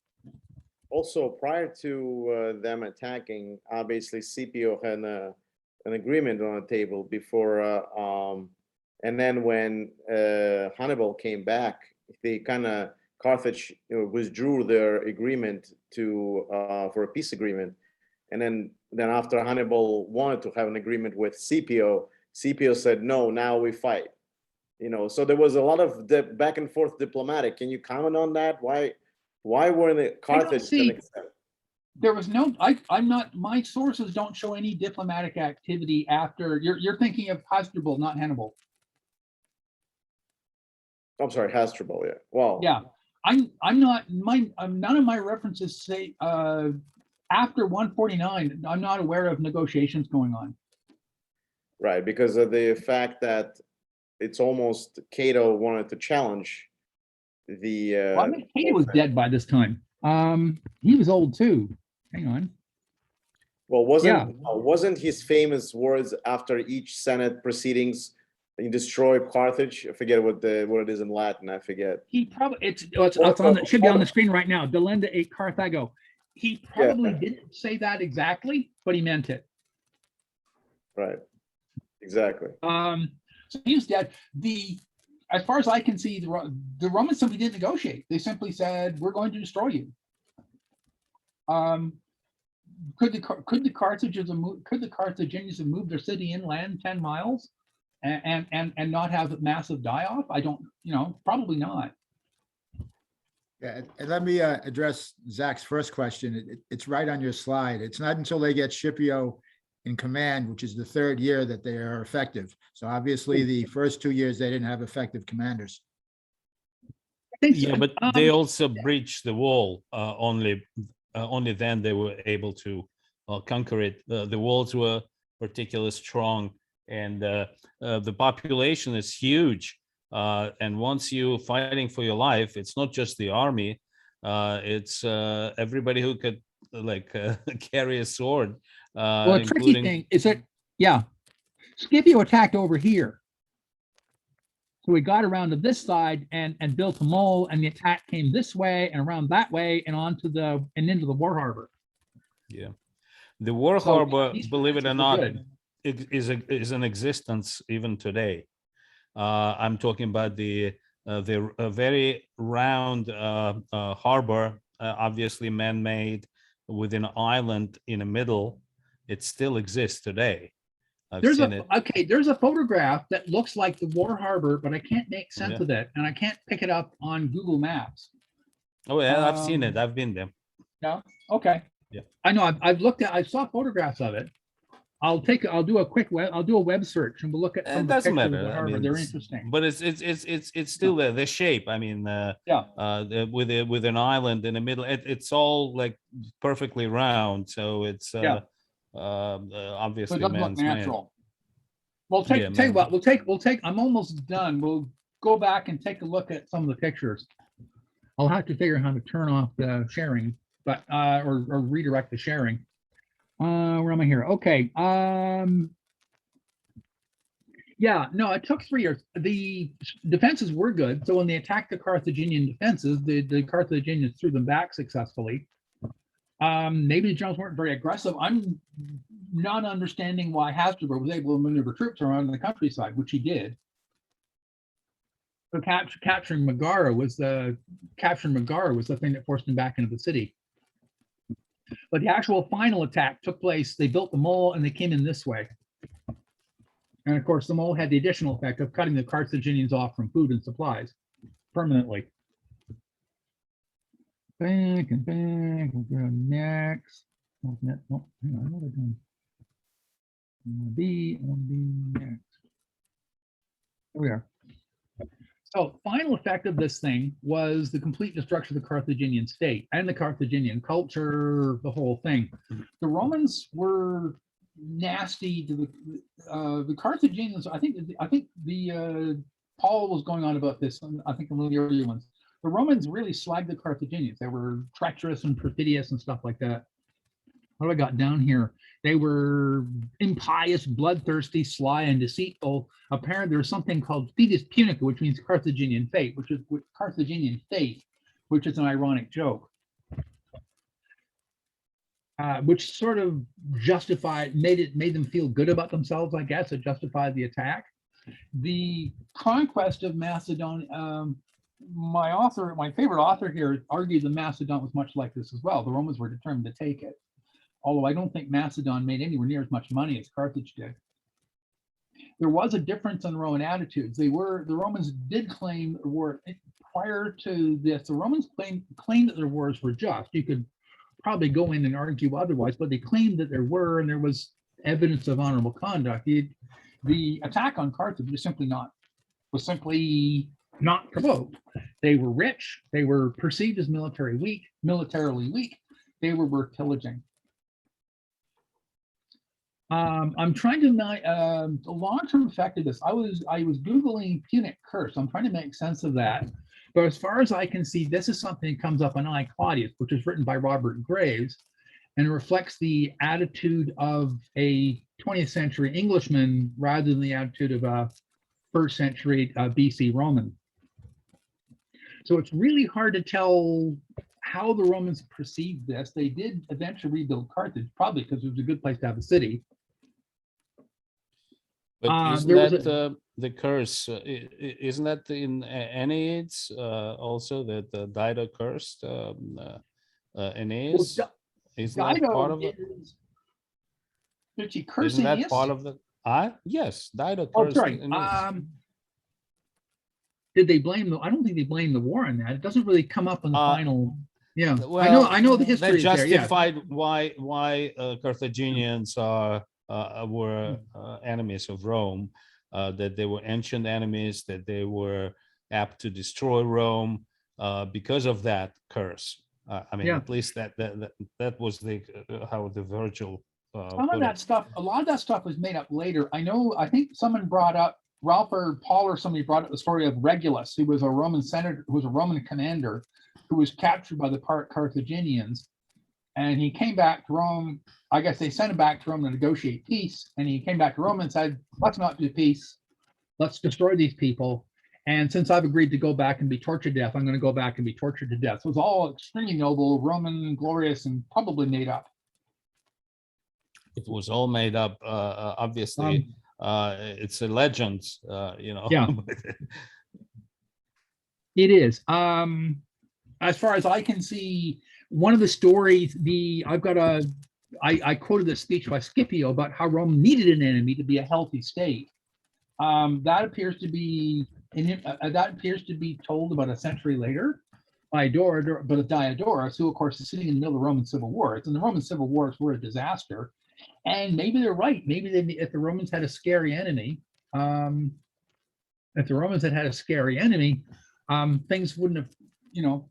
Also, prior to them attacking, obviously Scipio had an agreement on the table before, and then when Hannibal came back, they Carthage withdrew their agreement for a peace agreement, and then after Hannibal wanted to have an agreement with Scipio said no, now we fight. So there was a lot of back and forth diplomatic. Can you comment on that? Why were the Carthage? There was no. I'm not. My sources don't show any diplomatic activity after. You're thinking of Hasdrubal, not Hannibal. I'm sorry, Hasdrubal. Yeah. Well. Yeah, I'm not. None of my references say after 149. I'm not aware of negotiations going on. Right, because of the fact that it's almost Cato wanted to challenge the. Well, I think Cato was dead by this time. He was old too. Hang on. Well, wasn't his famous words after each Senate proceedings, "You destroy Carthage"? I forget what it is in Latin. I forget. He probably it should be on the screen right now. Delenda et Carthago. He probably didn't say that exactly, but he meant it. Right. Exactly. So he was dead. As far as I can see, the Romans simply didn't negotiate. They simply said, "We're going to destroy you." Could the Carthaginians have moved their city inland 10 miles and not have massive die-off? I don't, probably not. Yeah, and let me address Zach's first question. It's right on your slide. It's not until they get Scipio in command, which is the third year that they are effective. So obviously, the first 2 years, they didn't have effective commanders. I think so. Yeah, but they also breached the wall. Only then they were able to conquer it. The walls were particularly strong, and the population is huge. And once you're fighting for your life, it's not just the army; it's everybody who could carry a sword. Well, a tricky including thing is that, yeah, Scipio attacked over here. So we got around to this side and built a mole, and the attack came this way and around that way and into the war harbor. Yeah, the war So harbor, these believe it or defenses were not, good. is in existence even today. I'm talking about the very round harbor, obviously man-made, with an island in the middle. It still exists today. I've There's seen it. there's a photograph that looks like the war harbor, but I can't make sense Yeah. of it, and I can't pick it up on Google Maps. Oh yeah, I've seen it. Um, I've been there. Yeah. Okay. Yeah. I know. I've looked at. I saw photographs of it. I'll do a web search and we'll look at some It of the doesn't pictures of matter. the I harbor. mean, They're interesting. but it's still there. The shape. I mean, with an island in the middle. It's all like perfectly round. So it's Yeah. So obviously it doesn't look man's made. natural. Well, Yeah, tell you man. what, we'll take, I'm almost done. We'll go back and take a look at some of the pictures. I'll have to figure out how to turn off the sharing, but, or redirect the sharing. Where am I here? Okay. Yeah, no, it took 3 years. The defenses were good. So when they attacked the Carthaginian defenses, the Carthaginians threw them back successfully. Maybe the generals weren't very aggressive. I'm not understanding why Hasdrubal was able to maneuver troops around the countryside, which he did. So capturing Megara was the thing that forced him back into the city. But the actual final attack took place. They built the mole and they came in this way. And of course, the mole had the additional effect of cutting the Carthaginians off from food and supplies permanently. Back and back. We'll go next. Oh, hang on, what have I done? I want to be next. There we are. So, final effect of this thing was the complete destruction of the Carthaginian state and the Carthaginian culture, the whole thing. The Romans were nasty to the Carthaginians. I think the Paul was going on about this. I think one of the earlier ones. The Romans really slagged the Carthaginians. They were treacherous and perfidious and stuff like that. What have I got down here? They were impious, bloodthirsty, sly, and deceitful. Apparently, there's something called Fetus Punica, which means Carthaginian faith, which is an ironic joke. Which sort of made them feel good about themselves, I guess. It justified the attack. The conquest of Macedonia, my favorite author here argued that Macedon was much like this as well. The Romans were determined to take it. Although I don't think Macedon made anywhere near as much money as Carthage did. There was a difference in Roman attitudes. The Romans did claim war prior to this. The Romans claimed that their wars were just. You could probably go in and argue otherwise, but they claimed that there were, and there was evidence of honorable conduct. The attack on Carthage was simply not provoked. They were rich. They were perceived as militarily weak. They were worth pillaging. I'm trying to the long-term effect of this. I was Googling Punic curse. I'm trying to make sense of that. But as far as I can see, this is something that comes up in I, Claudius, which is written by Robert Graves, and reflects the attitude of a 20th century Englishman rather than the attitude of a first century BC Roman. So it's really hard to tell how the Romans perceived this. They did eventually rebuild Carthage, probably because it was a good place to have a city. But isn't that the curse? Isn't that in Aeneas also that Dido cursed Aeneas? Isn't that part of it? Did she curse Isn't that Aeneas? part of the? Yes, Dido cursed. Oh, sorry. Aeneas. Did they blame the? I don't think they blame the war on that. It doesn't really come up in the final. Yeah, well, I know the history. That is there, yeah. justified why Carthaginians are were enemies of Rome, that they were ancient enemies, that they were apt to destroy Rome because of that curse. I mean, Yeah. at least that was the how the Virgil. Some of that stuff, a lot of that stuff was made up later. I think someone brought up, Ralph or Paul or somebody brought up the story of Regulus, who was a Roman senator, who was a Roman commander, who was captured by the Carthaginians. And he came back to Rome. I guess they sent him back to Rome to negotiate peace. And he came back to Rome and said, let's not do peace. Let's destroy these people. And since I've agreed to go back and be tortured to death, I'm going to go back and be tortured to death. So it was all extremely noble, Roman, glorious, and probably made up. It was all made up. Obviously, it's a legend, you know. Yeah. It is. As far as I can see, one of the stories, I quoted a speech by Scipio about how Rome needed an enemy to be a healthy state. That appears to be told about a century later by Diodorus, who of course is sitting in the middle of the Roman Civil Wars, and the Roman Civil Wars were a disaster. And maybe they're right. Maybe if the Romans had a scary enemy, things wouldn't have, you know,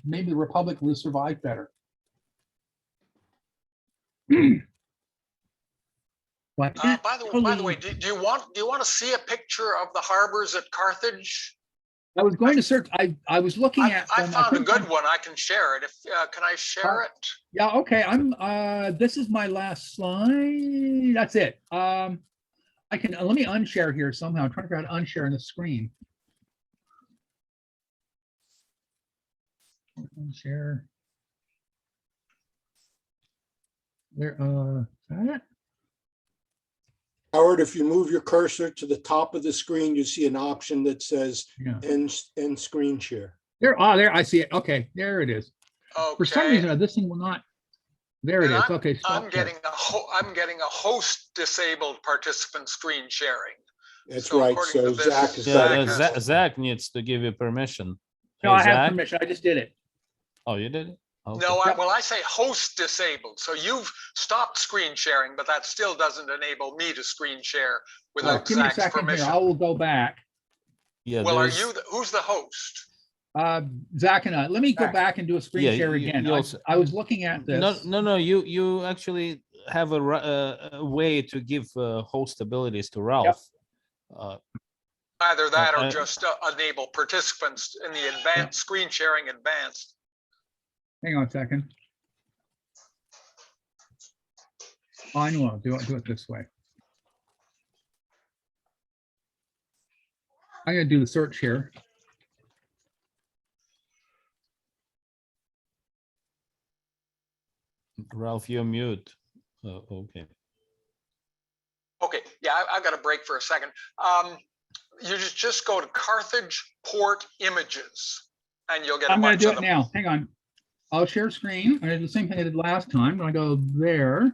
maybe the Republic would have survived better. By the way, do you want to see a picture of the harbors at Carthage? I was going to search. I was looking at. I found a good one. I can share it. If can I share it? Yeah. Okay. This is my last slide. That's it. I can let me unshare here somehow. I'm trying to figure out how to unshare on the screen. Unshare. There. That? Howard, if you move your cursor to the top of the screen, you see an option that says end screen share. There, there, I see it. Okay, there it is. Okay. For some reason, this thing will not. There it is. Okay, I'm getting a host disabled participant screen sharing. That's So right. according So to this, Zach has got it. Zach needs to give you permission. No, Hey, I have Zach? permission. I just did it. Oh, you did it? Okay. No, I say host disabled. So you've stopped screen sharing, but that still doesn't enable me to screen share without Give me a Zach's second permission. here. I will go back. Yeah. Well, there's- who's the host? Zach and I. Let me go back and do a screen Yeah, share you- again. you also- I was looking at this. No. You actually have a way to give host abilities to Ralph. Either that or I- just enable participants in the advanced screen sharing advanced. Hang on a second. Oh, I know. I'll do it this way. I'm going to do the search here. Ralph, you're mute. Oh, okay. Okay, yeah, I've got a break for a second. You just go to Carthage Port Images and you'll get a I'm going to bunch do of it them. now. Hang on. I'll share screen. I did the same thing I did last time. I go there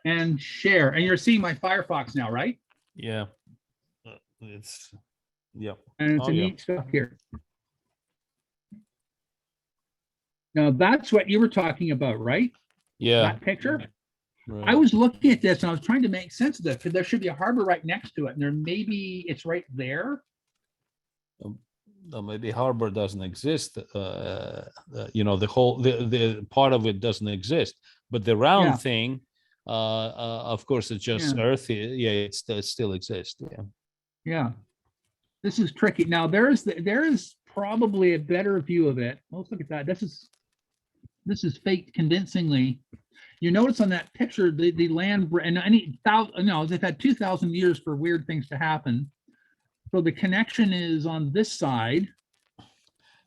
and share. And you're seeing my Firefox now, right? Yeah. It's yeah. And it's Oh, a yeah. neat stuff here. Now that's what you were talking about, right? Yeah. That picture. Right. I was looking at this and I was trying to make sense of this because there should be a harbor right next to it, and there maybe it's right there. No, maybe harbor doesn't exist. You know, the part of it doesn't exist, but the round Yeah. thing, of course, it's just Yeah. Earth. Yeah, it still exists. Yeah. Yeah, this is tricky. Now there is probably a better view of it. Let's look at that. This is faked convincingly. You notice on that picture the land and they've had 2,000 years for weird things to happen. So the connection is on this side.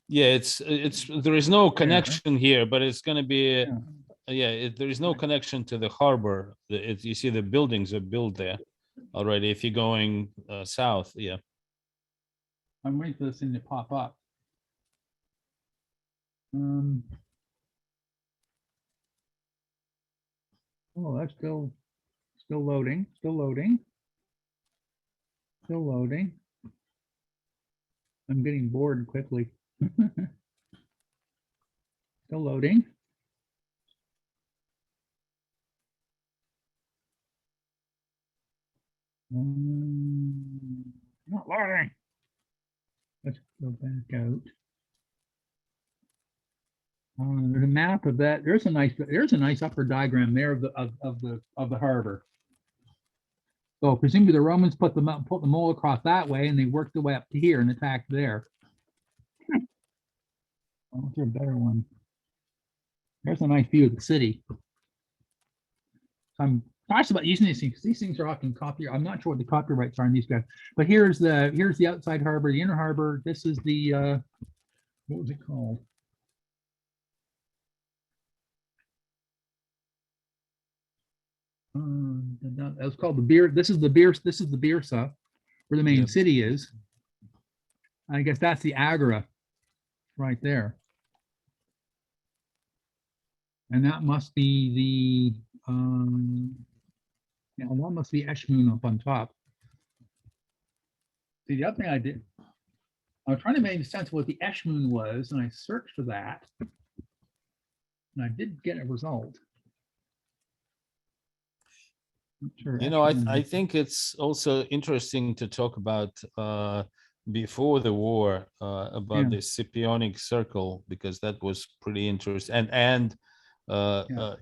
Yeah, it's there is no connection here, but it's going to be there is no connection to the harbor. You see the buildings are built there already. If you're going south, yeah. I'm waiting for this thing to pop up. Oh, that's still loading. Still loading. I'm getting bored quickly. Still loading. Not learning. Let's go back out. There's a map of that. There's a nice upper diagram there of the harbor. So presumably the Romans put them all across that way, and they worked their way up to here and attacked there. What's a better one? There's a nice view of the city. I'm cautious about using these things. These things are often copyright. I'm not sure what the copyrights are on these guys, but here's the outside harbor, the inner harbor. This is the what was it called? That was called the beer. This is the beer. This is the Birsa, where the main city is. I guess that's the Agora, right there. And that must be the yeah, that must be Eshmoon up on top. See, the other thing I did, I was trying to make sense of what the Eshmoon was, and I searched for that, and I did get a result. Sure, You know, I Eshmoon. think it's also interesting to talk about before the war about the Scipionic circle, because that was pretty interesting, and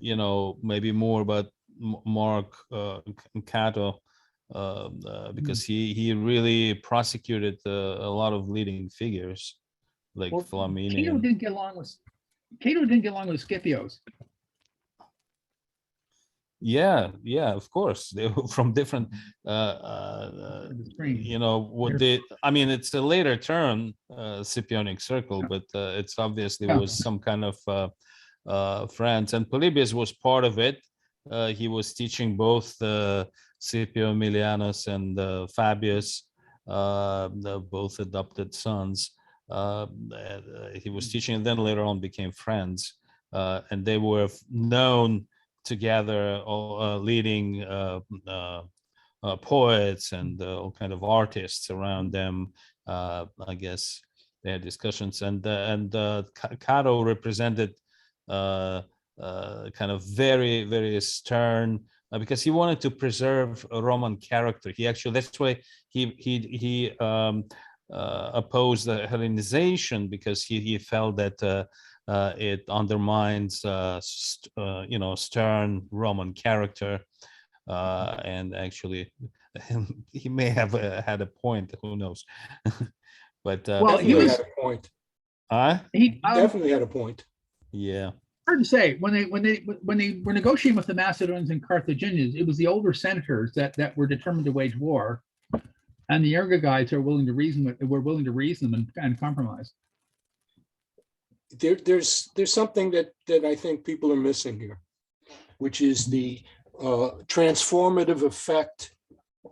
you know, maybe more about Mark Cato, because he really prosecuted a lot of leading figures like Flaminian. Cato didn't get along with Scipios. Yeah, of course, they were from different you know what they, I mean, it's a later term, Scipionic circle, but it's obviously was some kind of friends, and Polybius was part of it. He was teaching both Scipio Aemilianus and Fabius, both adopted sons. He was teaching, and then later on became friends, and they were known together, leading poets and all kind of artists around them. I guess they had discussions, and Cato represented kind of very stern, because he wanted to preserve a Roman character. He actually, that's why he opposed the Hellenization, because he felt that it undermines you know, stern Roman character, and actually he may have had a point, who knows. But well, he was had a point. he Definitely had a point. Yeah, hard to say. When they were negotiating with the Macedonians and Carthaginians, it was the older senators that were determined to wage war, and the younger guys were willing to reason and compromise. There's something that I think people are missing here, which is the transformative effect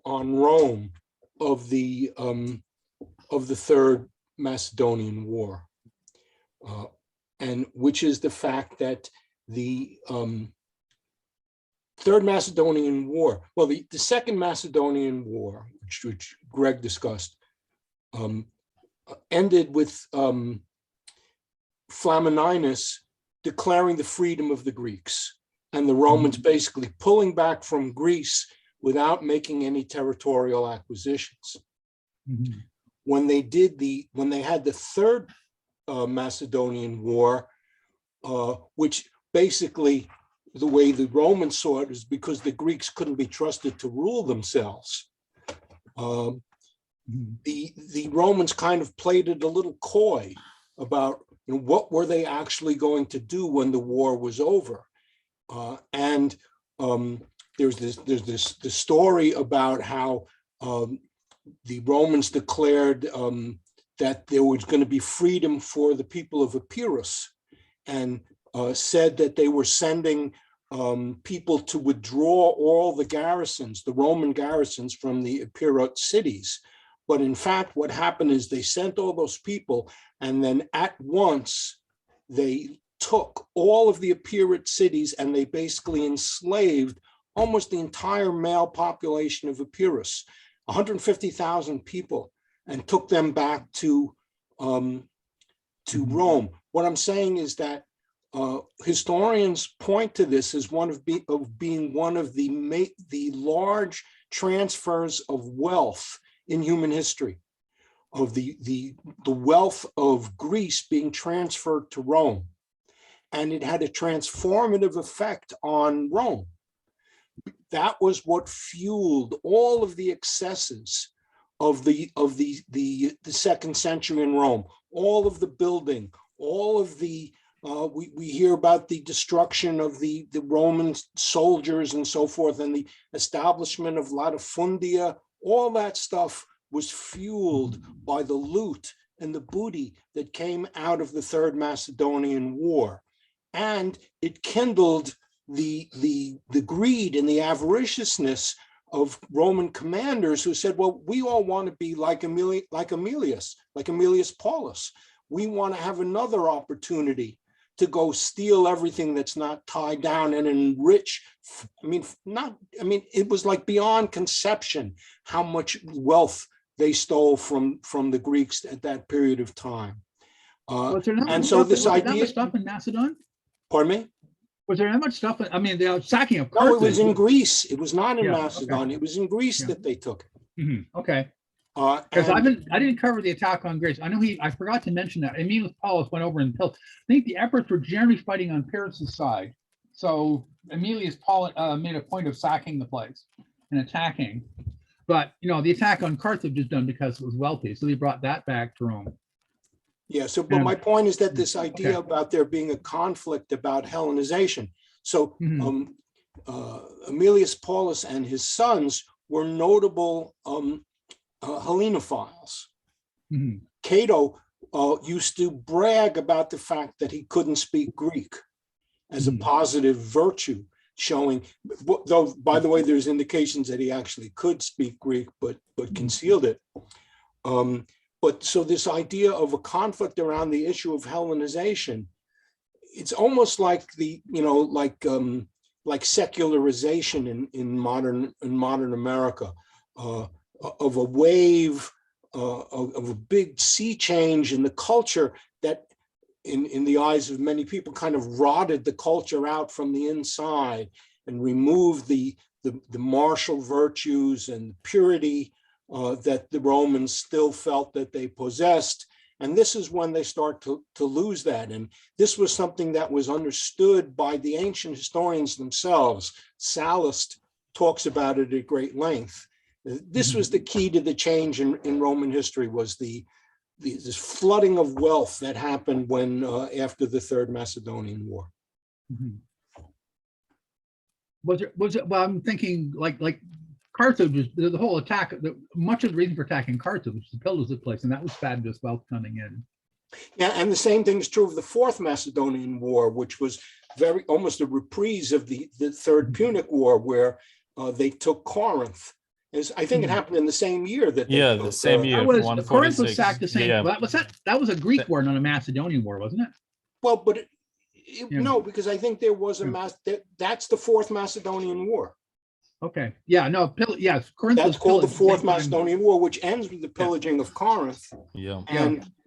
on Rome of the Third Macedonian War, and which is the fact that the Third Macedonian War, well, the Second Macedonian War, which Greg discussed, ended with Flamininus declaring the freedom of the Greeks, and the Romans basically pulling back from Greece without making any territorial acquisitions. When they had the Third Macedonian War, which basically, the way the Romans saw it is because the Greeks couldn't be trusted to rule themselves. The Romans kind of played it a little coy about, you know, what were they actually going to do when the war was over. And there's this story about how the Romans declared that there was going to be freedom for the people of Epirus, and said that they were sending people to withdraw all the garrisons, the Roman garrisons, from the Epirot cities. But in fact, what happened is they sent all those people, and then at once they took all of the Epirot cities and they basically enslaved almost the entire male population of Epirus, 150,000 people, and took them back to Rome. What I'm saying is that historians point to this as one of being one of the large transfers of wealth in human history, of the wealth of Greece being transferred to Rome. And it had a transformative effect on Rome. That was what fueled all of the excesses of the second century in Rome, all of the building, all of the we hear about the destruction of the Roman soldiers and so forth, and the establishment of latifundia. All that stuff was fueled by the loot and the booty that came out of the Third Macedonian War. And it kindled the greed and the avariciousness of Roman commanders who said, well, we all want to be like Emilius Paulus. We want to have another opportunity to go steal everything that's not tied down and enrich. It was like beyond conception how much wealth they stole from the Greeks at that period of time. And so this idea, stuff in Macedon? Pardon me? Was there that much stuff? The sacking of No, Carthage. it was in Greece. It was not in Macedon. Okay. It was in Greece that they took it. Okay. Because And- I didn't cover the attack on Greece. I know I forgot to mention that. Emilius Paulus went over and killed. I think the efforts were generally fighting on Pyrrhus' side. So Emilius Paulus made a point of sacking the place and attacking. But the attack on Carthage was done because it was wealthy. So they brought that back to Rome. Yeah, so but my point is that this idea Okay. about there being a conflict about Hellenization. So Mhm. Emilius Paulus and his sons were notable Hellenophiles. Mhm. Cato used to brag about the fact that he couldn't speak Greek as a positive virtue, showing, though, by the way, there's indications that he actually could speak Greek, but concealed it. But so this idea of a conflict around the issue of Hellenization, it's almost like like secularization in modern America, of a wave of a big sea change in the culture that in the eyes of many people kind of rotted the culture out from the inside and removed the martial virtues and purity that the Romans still felt that they possessed. And this is when they start to lose that. And this was something that was understood by the ancient historians themselves. Sallust talks about it at great length. This was the key to the change in Roman history, was this flooding of wealth that happened when after the Third Macedonian War. Mhm. Was it? Well, I'm thinking like Carthage was the whole attack. Much of the reason for attacking Carthage was to pillage the place, and that was fabulous wealth coming in. Yeah, and the same thing is true of the Fourth Macedonian War, which was almost a reprise of the Third Punic War, where they took Corinth. I think it happened in the same year that they took, the same year. That was 146. Corinth was sacked the same. Yeah. Well, that was a Greek war, not a Macedonian war, wasn't it? Well, but Yeah. no, because I think there was that's the Fourth Macedonian War. Okay. Yeah. No. Yes. Corinth. That's was called the pillaged Fourth same time. Macedonian War, which ends with the pillaging of Corinth Yeah.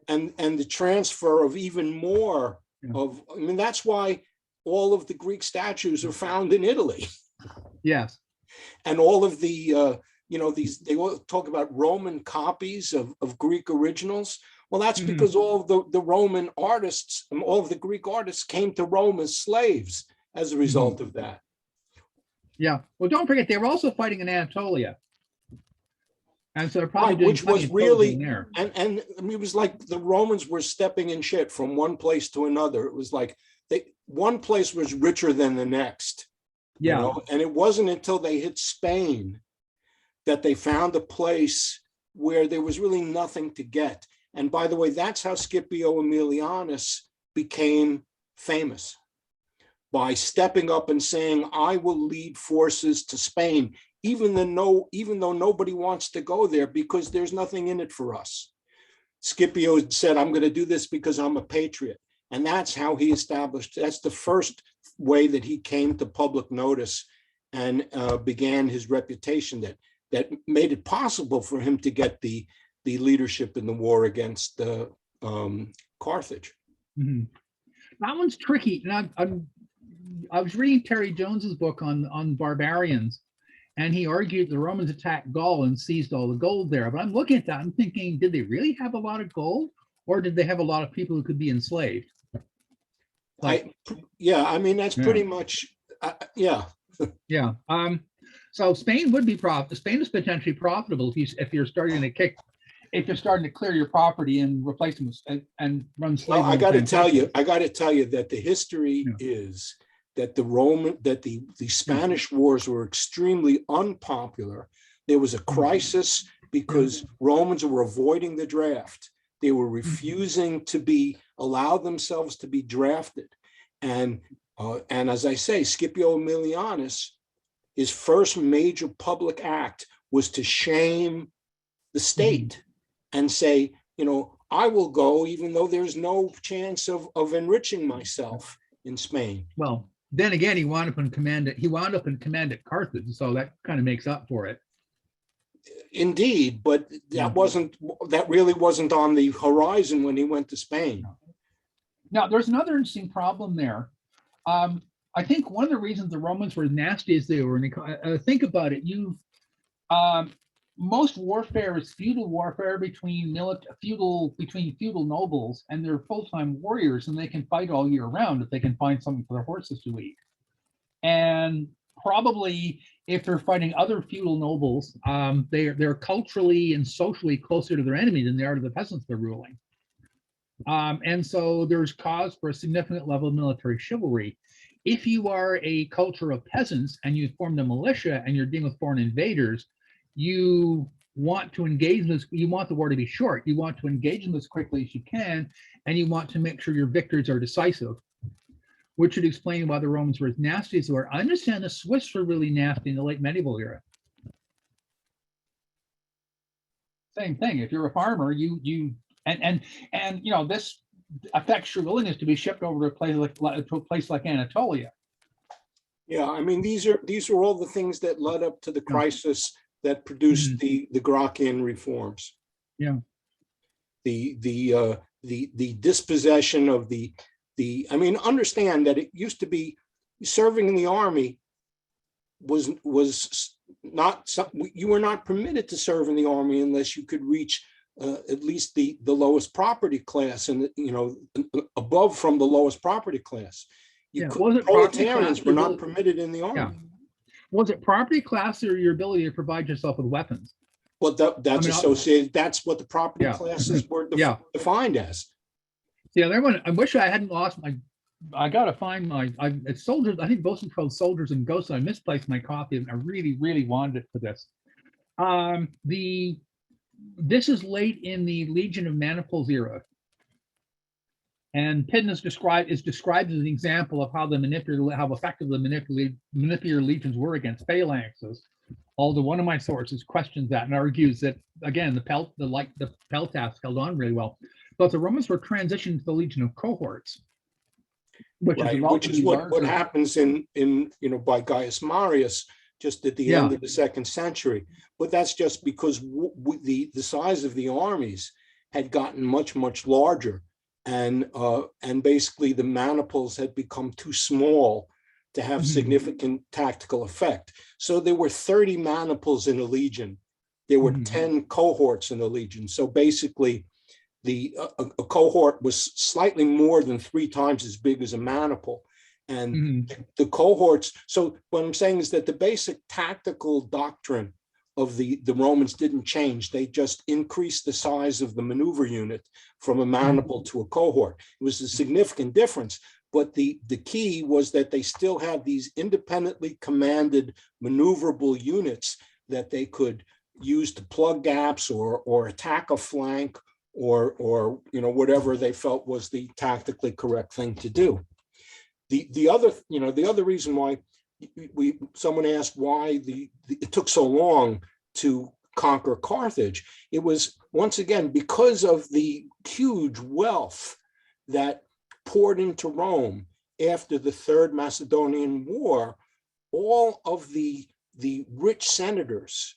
and the transfer of even more Yeah. of. I mean, that's why all of the Greek statues are found in Italy, Yes. and all of the they all talk about Roman copies of Greek originals. Well, that's Mhm. because all of the Roman artists and all of the Greek artists came to Rome as slaves as a result of that. Yeah. Well, don't forget they were also fighting in Anatolia, and so they're probably doing Which was plenty of really, pillaging there. and I mean, it was like the Romans were stepping in shit from one place to another. It was like one place was richer than the next. Yeah. And it wasn't until they hit Spain that they found a place where there was really nothing to get. And by the way, that's how Scipio Aemilianus became famous, by stepping up and saying, I will lead forces to Spain, even though nobody wants to go there because there's nothing in it for us. Scipio said, I'm going to do this because I'm a patriot. And that's how he established, that's the first way that he came to public notice and began his reputation that made it possible for him to get the leadership in the war against Carthage. Mhm. That one's tricky. And I was reading Terry Jones's book on barbarians, And he argued the Romans attacked Gaul and seized all the gold there. But I'm looking at that, I'm thinking, did they really have a lot of gold? Or did they have a lot of people who could be enslaved? Yeah, I mean, that's pretty much, yeah. Yeah. So Spain would be profitable. Spain is potentially profitable if you're starting to clear your property and replace them and run slavery. Well, I got to tell you that the history is that the Spanish wars were extremely unpopular. There was a crisis because Romans were avoiding the draft. They were refusing to allow themselves to be drafted. And as I say, Scipio Aemilianus, his first major public act was to shame the state and say, I will go even though there's no chance of enriching myself in Spain. Well, then again, he wound up in command at Carthage, so that kind of makes up for it. Indeed, but that really wasn't on the horizon when he went to Spain. Now, there's another interesting problem there. I think one of the reasons the Romans were as nasty as they were, and think about it, most warfare is feudal warfare between feudal nobles, and they're full-time warriors, and they can fight all year round if they can find something for their horses to eat. And probably if they're fighting other feudal nobles, they're culturally and socially closer to their enemy than they are to the peasants they're ruling. And so there's cause for a significant level of military chivalry. If you are a culture of peasants and you form a militia and you're dealing with foreign invaders, you want to engage this, you want the war to be short. You want to engage them as quickly as you can, and you want to make sure your victories are decisive, which would explain why the Romans were as nasty as they were. I understand the Swiss were really nasty in the late medieval era. Same thing. If you're a farmer, this affects your willingness to be shipped over to a place like Anatolia. Yeah, I mean, these are all the things that led up to the crisis that produced the Gracchian reforms. Yeah. The dispossession of I mean, understand that it used to be serving in the army was not something, you were not permitted to serve in the army unless you could reach at least the lowest property class, and above from the lowest property class. Proletarians were not permitted in the army. Yeah. Was it property class or your ability to provide yourself with weapons? Well, that's associated. That's what the property classes were defined as. Yeah, I wish I hadn't lost my. I gotta find it's soldiers. I think both called Soldiers and Ghosts. I misplaced my copy, and I really, really wanted it for this. This is late in the Legion of Maniples era, and Pydna is described as an example of how effective the manipulator legions were against phalanxes. Although one of my sources questions that and argues that again the peltasts held on really well, but the Romans were transitioned to the Legion of Cohorts, which is what happens in by Gaius Marius just at the end of the 2nd century. But that's just because the size of the armies had gotten much, much larger, and basically the maniples had become too small to have significant tactical effect. So there were 30 maniples in a legion. There were 10 cohorts in a legion. So basically a cohort was slightly more than 3 times as big as a maniple. And the cohorts, so what I'm saying is that the basic tactical doctrine of the Romans didn't change. They just increased the size of the maneuver unit from a maniple to a cohort. It was a significant difference, but the key was that they still had these independently commanded maneuverable units that they could use to plug gaps or attack a flank or whatever they felt was the tactically correct thing to do. The other reason why someone asked why it took so long to conquer Carthage, it was once again because of the huge wealth that poured into Rome after the Third Macedonian War. All of the rich senators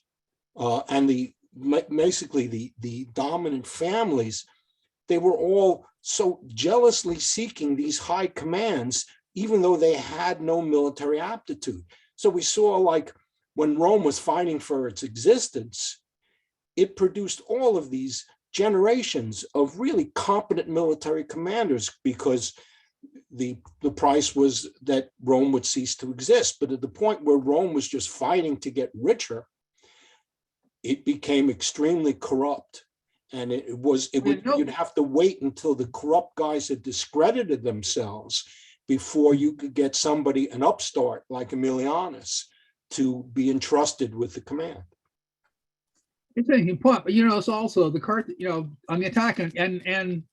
and basically the dominant families, they were all so jealously seeking these high commands, even though they had no military aptitude. So we saw like when Rome was fighting for its existence, it produced all of these generations of really competent military commanders, because the price was that Rome would cease to exist. But at the point where Rome was just fighting to get richer, it became extremely corrupt. And you'd have to wait until the corrupt guys had discredited themselves before you could get somebody, an upstart like Aemilianus, to be entrusted with the command. It's an important point, but it's also the Carthage, on the attack and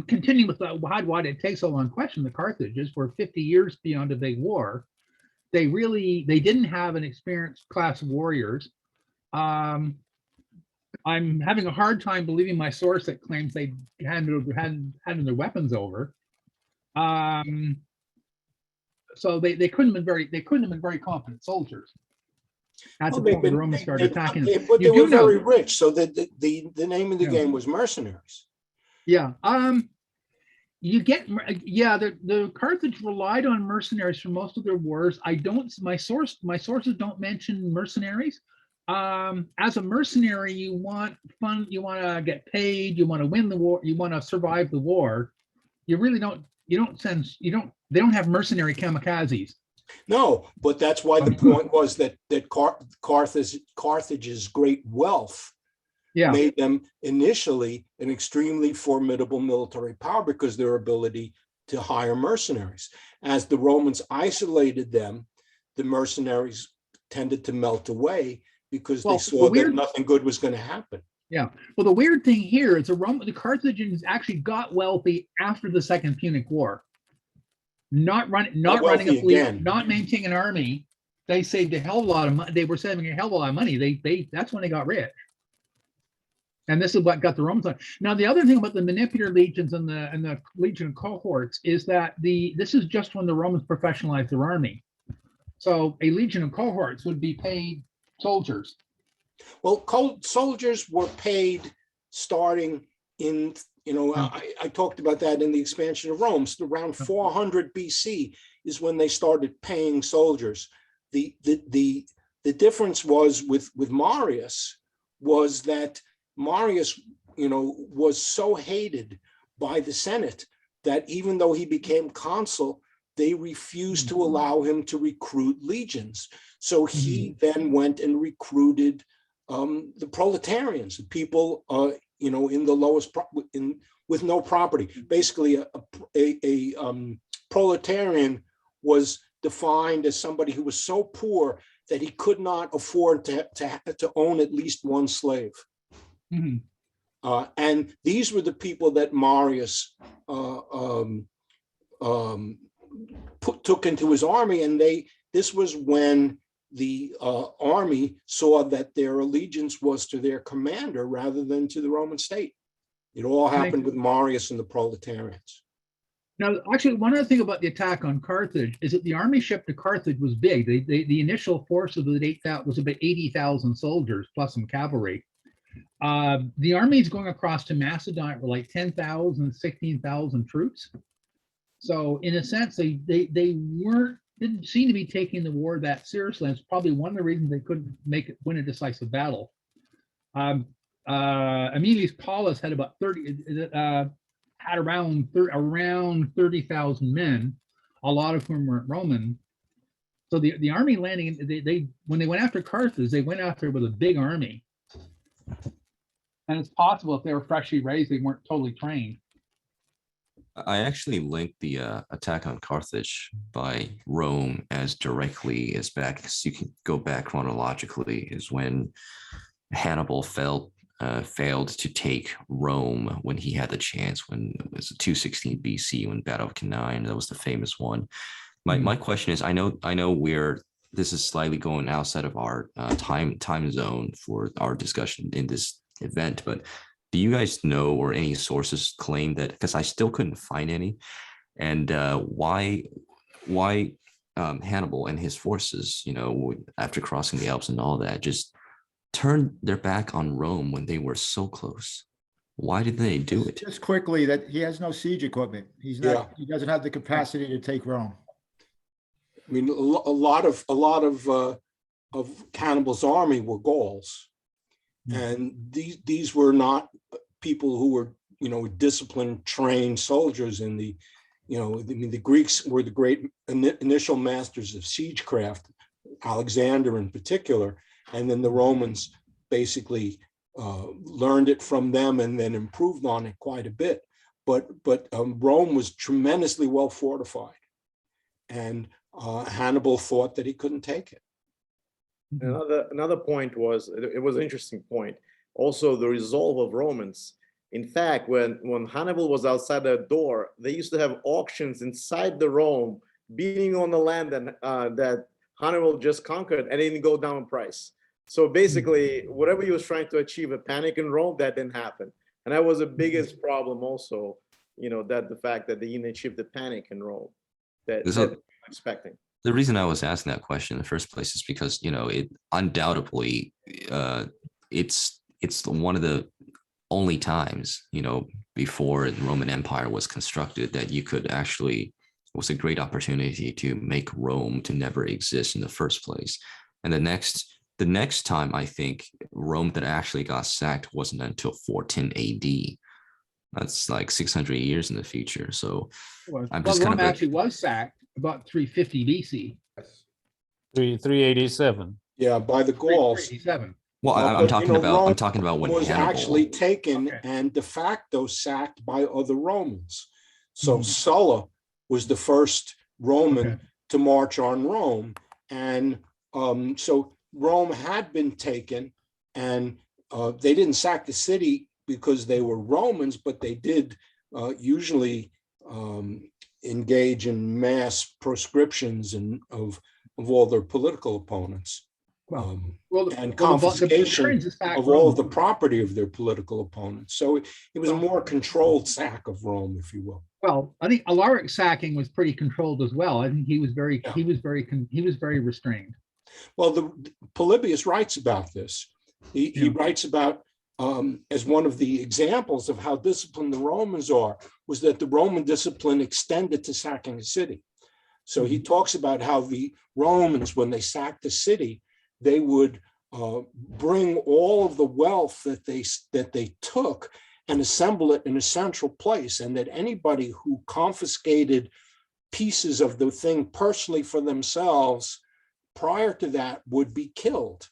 continuing with why did it take so long question, the Carthages were 50 years beyond a big war. They didn't have an experienced class of warriors. I'm having a hard time believing my source that claims they hadn't their weapons over. So they couldn't have been very competent soldiers. That's the point where the Romans started attacking. But they were very rich, so the name of the game was mercenaries. Yeah. The Carthage relied on mercenaries for most of their wars. My sources don't mention mercenaries. As a mercenary, you want fun, you want to get paid, you want to win the war, you want to survive the war. You really don't, they don't have mercenary kamikazes. No, but that's why the point was that Carthage's great wealth made them initially an extremely formidable military power because of their ability to hire mercenaries. As the Romans isolated them, the mercenaries tended to melt away because they saw that nothing good was going to happen. Yeah. Well, the weird thing here is the Carthaginians actually got wealthy after the Second Punic War. Not running a fleet, again. Not maintaining an army. They saved a hell of a lot of money. They were saving a hell of a lot of money. That's when they got rich. And this is what got the Romans on. Now, the other thing about the manipular legions and the legion of cohorts is that this is just when the Romans professionalized their army. So a legion of cohorts would be paid soldiers. Well, soldiers were paid starting in, I talked about that in the expansion of Rome. So around 400 BC is when they started paying soldiers. The difference was with Marius was that Marius, was so hated by the Senate that even though he became consul, they refused to allow him to recruit legions. So he then went and recruited the proletarians, the people, in the lowest, with no property. Basically, a proletarian was defined as somebody who was so poor that he could not afford to own at least one slave. And these were the people that Marius took into his army, and this was when the army saw that their allegiance was to their commander rather than to the Roman state. It all happened with Marius and the proletarians. Now, actually, one other thing about the attack on Carthage is that the army ship to Carthage was big. The initial force of the 8,000 was about 80,000 soldiers plus some cavalry. The armies going across to Macedon were like 10,000, 16,000 troops. So in a sense, they didn't seem to be taking the war that seriously. It's probably one of the reasons they couldn't win a decisive battle. Aemilius Paulus had about around 30,000 men, a lot of whom weren't Roman. So the army landing, when they went after Carthage, they went after with a big army. And it's possible if they were freshly raised, they weren't totally trained. I actually linked the attack on Carthage by Rome as directly as back, so you can go back chronologically, is when Hannibal failed to take Rome when he had the chance, when it was 216 BC, when Battle of Cannae, that was the famous one. My question is, I know this is slightly going outside of our time zone for our discussion in this event, but do you guys know, or any sources claim that, because I still couldn't find any, and why Hannibal and his forces, after crossing the Alps and all that, just turned their back on Rome when they were so close? Why did they do it? Just quickly, that he has no siege equipment. He doesn't have the capacity to take Rome. I mean, a lot of of Hannibal's army were Gauls. And these were not people who were, disciplined, trained soldiers in the, the Greeks were the great initial masters of siegecraft, Alexander in particular, and then the Romans basically learned it from them and then improved on it quite a bit. But Rome was tremendously well fortified, and Hannibal thought that he couldn't take it. Another point was, it was an interesting point. Also, the resolve of Romans. In fact, when Hannibal was outside the door, they used to have auctions inside the Rome, beating on the land that Hannibal just conquered, and it didn't go down in price. So basically, whatever he was trying to achieve, a panic in Rome, that didn't happen. And that was the biggest problem also, that the fact that they didn't achieve the panic in Rome that they were expecting. The reason I was asking that question in the first place is because, it undoubtedly, it's one of the only times, before the Roman Empire was constructed that you could actually, it was a great opportunity to make Rome to never exist in the first place. And the next time I think Rome that actually got sacked wasn't until 410 AD. That's like 600 years in the future. So I'm just Rome actually was sacked about 350 BC. 387. Yeah, by the Gauls. 387. Well, I'm talking about when was Hannibal actually taken and de facto sacked by other Romans. So Sulla was the first Roman to march on Rome, and so Rome had been taken, and they didn't sack the city because they were Romans, but they did usually engage in mass proscriptions of all their political opponents. And confiscation of all of the property of their political opponents. So it was a more controlled sack of Rome, if you will. Well, I think Alaric's sacking was pretty controlled as well. I think he was very restrained. Well, Polybius writes about this. He writes about as one of the examples of how disciplined the Romans are was that the Roman discipline extended to sacking a city. So he talks about how the Romans, when they sacked the city, they would bring all of the wealth that they took and assemble it in a central place, and that anybody who confiscated pieces of the thing personally for themselves prior to that would be killed,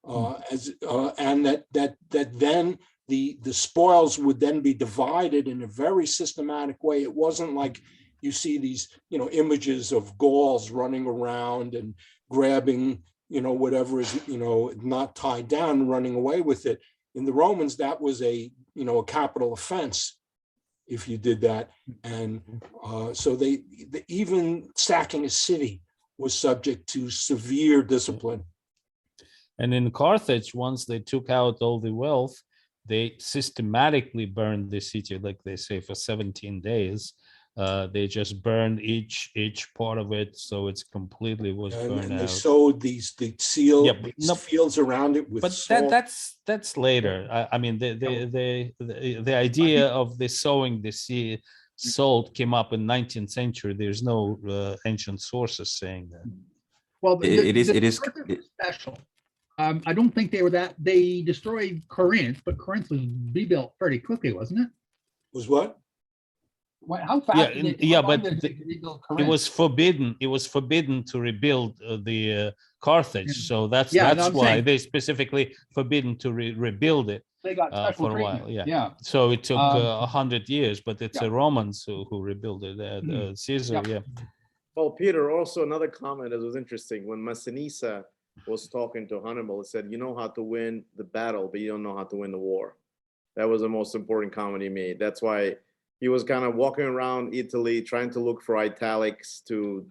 and that then the spoils would then be divided in a very systematic way. It wasn't like you see these images of Gauls running around and grabbing whatever is, not tied down and running away with it. In the Romans, that was a capital offense if you did that. And so even sacking a city was subject to severe discipline. And in Carthage, once they took out all the wealth, they systematically burned the city, like they say, for 17 days. They just burned each part of it, so it's completely was burned and out. they sowed the fields around it with salt. That's later. I mean, the idea of the sowing the sea salt came up in 19th century. There's no ancient sources saying that. Well, it is special. I don't think they were that. They destroyed Corinth, but Corinth was rebuilt pretty quickly, wasn't it? Was what? How fast? But it was forbidden. It was forbidden to rebuild the Carthage, so that's why they specifically forbidden to rebuild it. They got for a while. Yeah. So it took 100 years, but it's the Romans who rebuilt it. Caesar. Yeah. Well, Peter, also another comment that was interesting when Massinissa was talking to Hannibal. He said, "You know how to win the battle, but you don't know how to win the war." That was the most important comment he made. That's why he was kind of walking around Italy trying to look for italics to,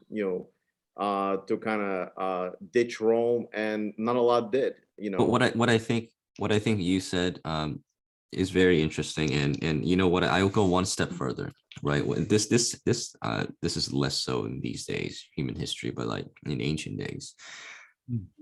kind of ditch Rome, and not a lot did. But what I think you said is very interesting, and you know what? I'll go one step further. Right. This is less so in these days, human history, but like in ancient days,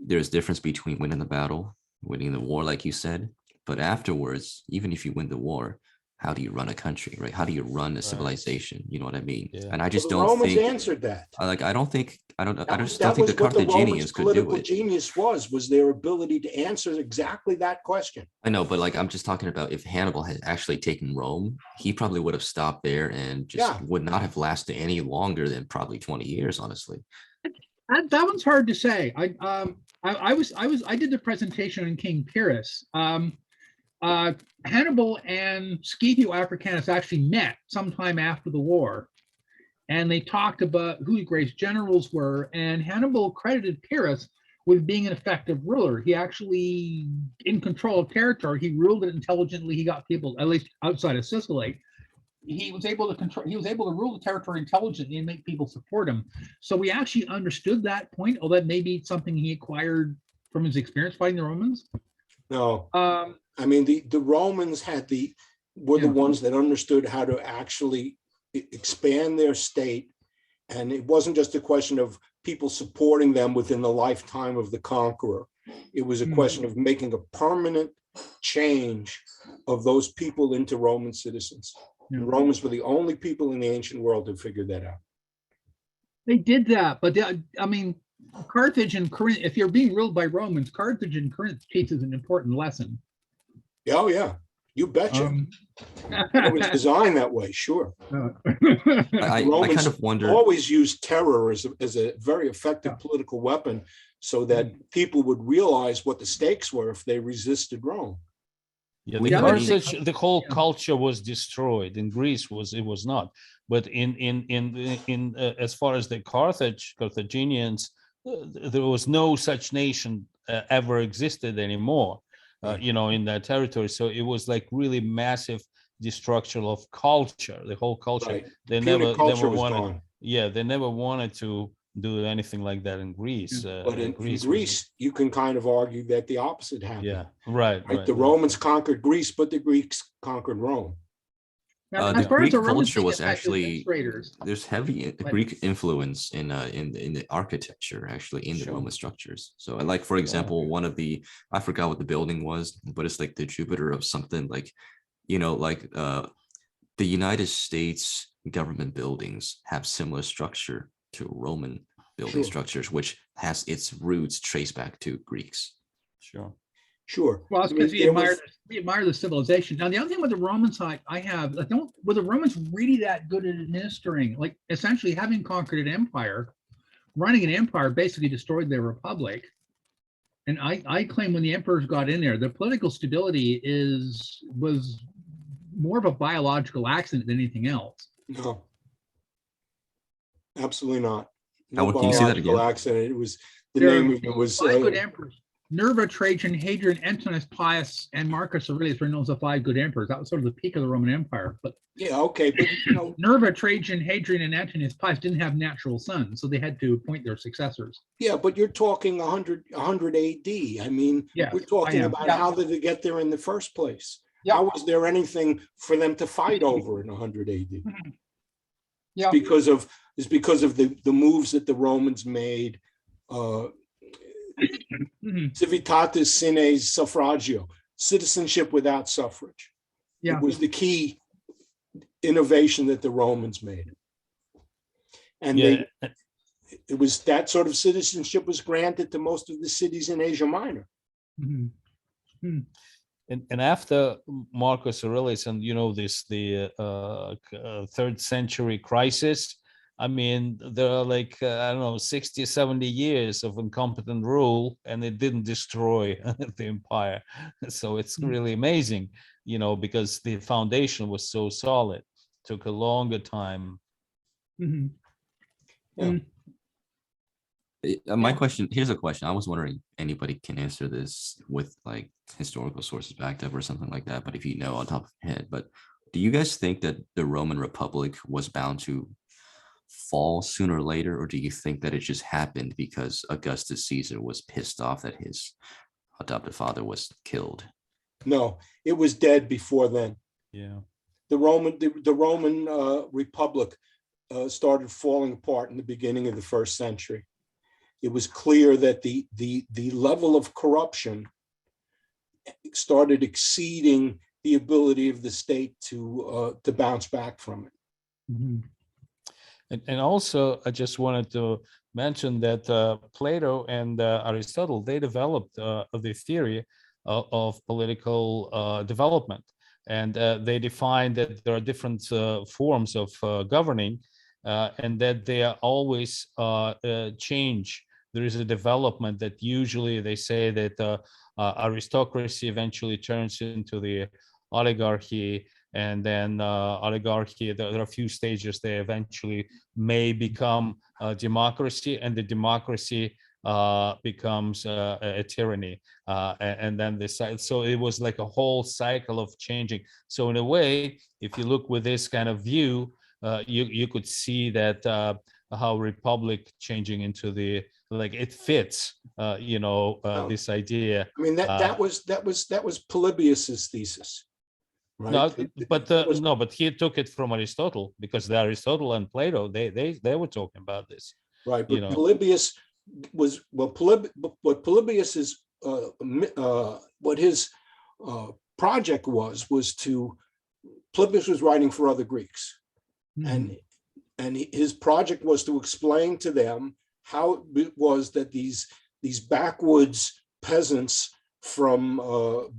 there's difference between winning the battle, winning the war, like you said. But afterwards, even if you win the war, how do you run a country, right? How do you run a civilization? You know what I mean? Yeah. And I just The don't Romans think, answered that. I don't think, I just That don't think was the what the Romans' Carthaginians could do political it. genius was their ability to answer exactly that question. I know, but like I'm just talking about if Hannibal had actually taken Rome, he probably would have stopped there and just Yeah. would not have lasted any longer than probably 20 years, honestly. That one's hard to say. I did the presentation on King Pyrrhus. Hannibal and Scipio Africanus actually met sometime after the war, and they talked about who the greatest generals were. And Hannibal credited Pyrrhus with being an effective ruler. He actually, in control of territory, he ruled it intelligently. He got people, at least outside of Sicily, he was able to rule the territory intelligently and make people support him. So we actually understood that point, although that may be something he acquired from his experience fighting the Romans. No, I mean, the Romans were the ones that understood how to actually expand their state. And it wasn't just a question of people supporting them within the lifetime of the conqueror. It was a question of making a permanent change of those people into Roman citizens. The Romans were the only people in the ancient world who figured that out. They did that, but I mean, Carthage and Corinth, if you're being ruled by Romans, Carthage and Corinth teaches an important lesson. Oh, yeah, you betcha. It was designed that way, sure. I kind of wonder. Always used terror as a very effective political weapon so that people would realize what the stakes were if they resisted Rome. Yeah, the whole culture was destroyed. In Greece it was not, but in as far as the Carthaginians, there was no such nation ever existed anymore, in that territory. So it was like really massive destruction of culture, the whole culture. Right. They Punic never culture was wanted. gone. Yeah, they never wanted to do anything like that in Greece. But in Greece, you can kind of argue that the opposite happened. Yeah, right. The Romans conquered Greece, but the Greeks conquered Rome. The Greek culture was actually, there's heavy Greek influence in the architecture, actually, in the Roman structures. So like, for example, one of the, I forgot what the building was, but it's like the Jupiter of something, like, the United States government buildings have similar structure to Roman building structures, which has its roots traced back to Greeks. Sure. Well, it's because we admire the civilization. Now, the other thing with the Roman side, were the Romans really that good at administering? Like, essentially, having conquered an empire, running an empire basically destroyed their republic. And I claim when the emperors got in there, the political stability was more of a biological accident than anything else. No, absolutely not. No, can you say that again? Accident. It was the name of it was five good emperors. Nerva, Trajan, Hadrian, Antoninus Pius, and Marcus Aurelius were known as the five good emperors. That was sort of the peak of the Roman Empire. But yeah, okay, but Nerva, Trajan, Hadrian, and Antoninus Pius didn't have natural sons, so they had to appoint their successors. Yeah, but you're talking 100 AD. I mean, we're talking about how did they get there in the first place? How was there anything for them to fight over in 100 AD? Yeah, it's because of the moves that the Romans made. Civitatis sine suffragio, citizenship without suffrage. It was the key innovation that the Romans made. And it was that sort of citizenship was granted to most of the cities in Asia Minor. And after Marcus Aurelius and the 3rd century crisis, I mean, there are like, 60, 70 years of incompetent rule, and it didn't destroy the empire. So it's really amazing, because the foundation was so solid. It took a longer time. My question, here's a question. I was wondering, anybody can answer this with like historical sources backed up or something like that, but if you know on top of your head, but do you guys think that the Roman Republic was bound to fall sooner or later, or do you think that it just happened because Augustus Caesar was pissed off that his adopted father was killed? No, it was dead before then. Yeah, the Roman Republic started falling apart in the beginning of the 1st century. It was clear that the level of corruption started exceeding the ability of the state to bounce back from it. Mhm. And also, I just wanted to mention that Plato and Aristotle, they developed the theory of political development. And they defined that there are different forms of governing, and that they are always change. There is a development that usually they say that aristocracy eventually turns into the oligarchy, and then oligarchy, there are a few stages, they eventually may become a democracy, and the democracy becomes a tyranny, and then this. So it was like a whole cycle of changing. So in a way, if you look with this kind of view, you could see that how republic changing into the, like, it fits, this idea. I mean, that was Polybius's thesis, right? No, but he took it from Aristotle, because the Aristotle and Plato, they were talking about this. Right, but Polybius was, what Polybius's what his project was to, Polybius was writing for other Greeks, and his project was to explain to them how it was that these backwoods peasants from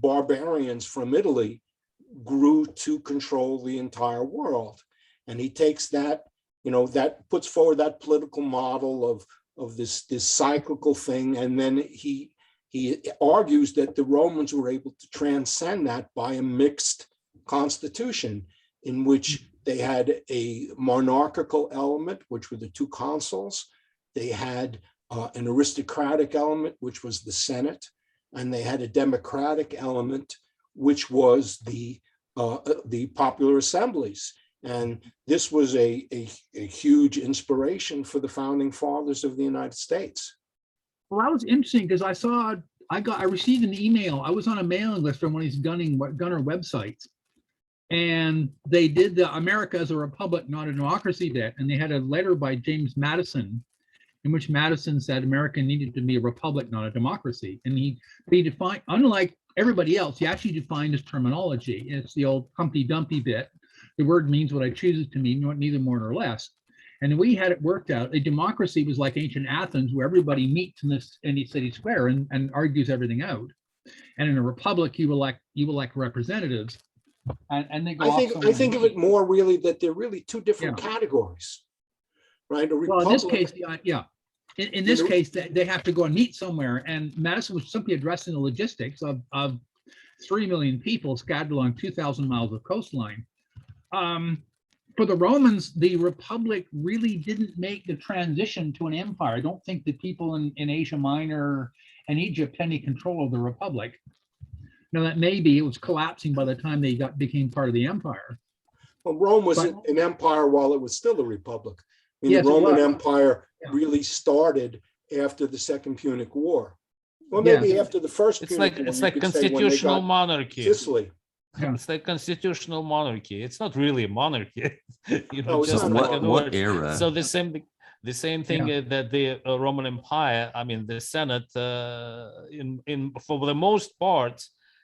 barbarians from Italy grew to control the entire world. And he takes that, that puts forward that political model of this cyclical thing, and then he argues that the Romans were able to transcend that by a mixed constitution in which they had a monarchical element, which were the two consuls. They had an aristocratic element, which was the Senate, and they had a democratic element, which was the popular assemblies. And this was a huge inspiration for the founding fathers of the United States. Well, that was interesting because I received an email. I was on a mailing list from one of these gunner websites, and they did the America as a Republic, not a Democracy bit. And they had a letter by James Madison, in which Madison said America needed to be a republic, not a democracy. And he defined, unlike everybody else, he actually defined his terminology. It's the old Humpty Dumpty bit. The word means what I choose it to mean, neither more nor less. And we had it worked out. A democracy was like ancient Athens, where everybody meets in any city square and argues everything out. And in a republic, you elect representatives, and they go. I think of it more really that they're really two different categories, right? Well, in this case, in this case, they have to go and meet somewhere. And Madison was simply addressing the logistics of 3 million people scattered along 2,000 miles of coastline. For the Romans, the Republic really didn't make the transition to an empire. I don't think the people in Asia Minor and Egypt had any control of the Republic. Now, that maybe it was collapsing by the time they became part of the empire. Well, Rome was an empire while it was still a republic. I mean, the Roman Empire really started after the Second Punic War. Well, maybe after the First Punic War. It's like constitutional monarchy. Sicily. It's like constitutional monarchy. It's not really a monarchy. Just what era? So the same thing that the Roman Empire. I mean, the Senate, for the most part,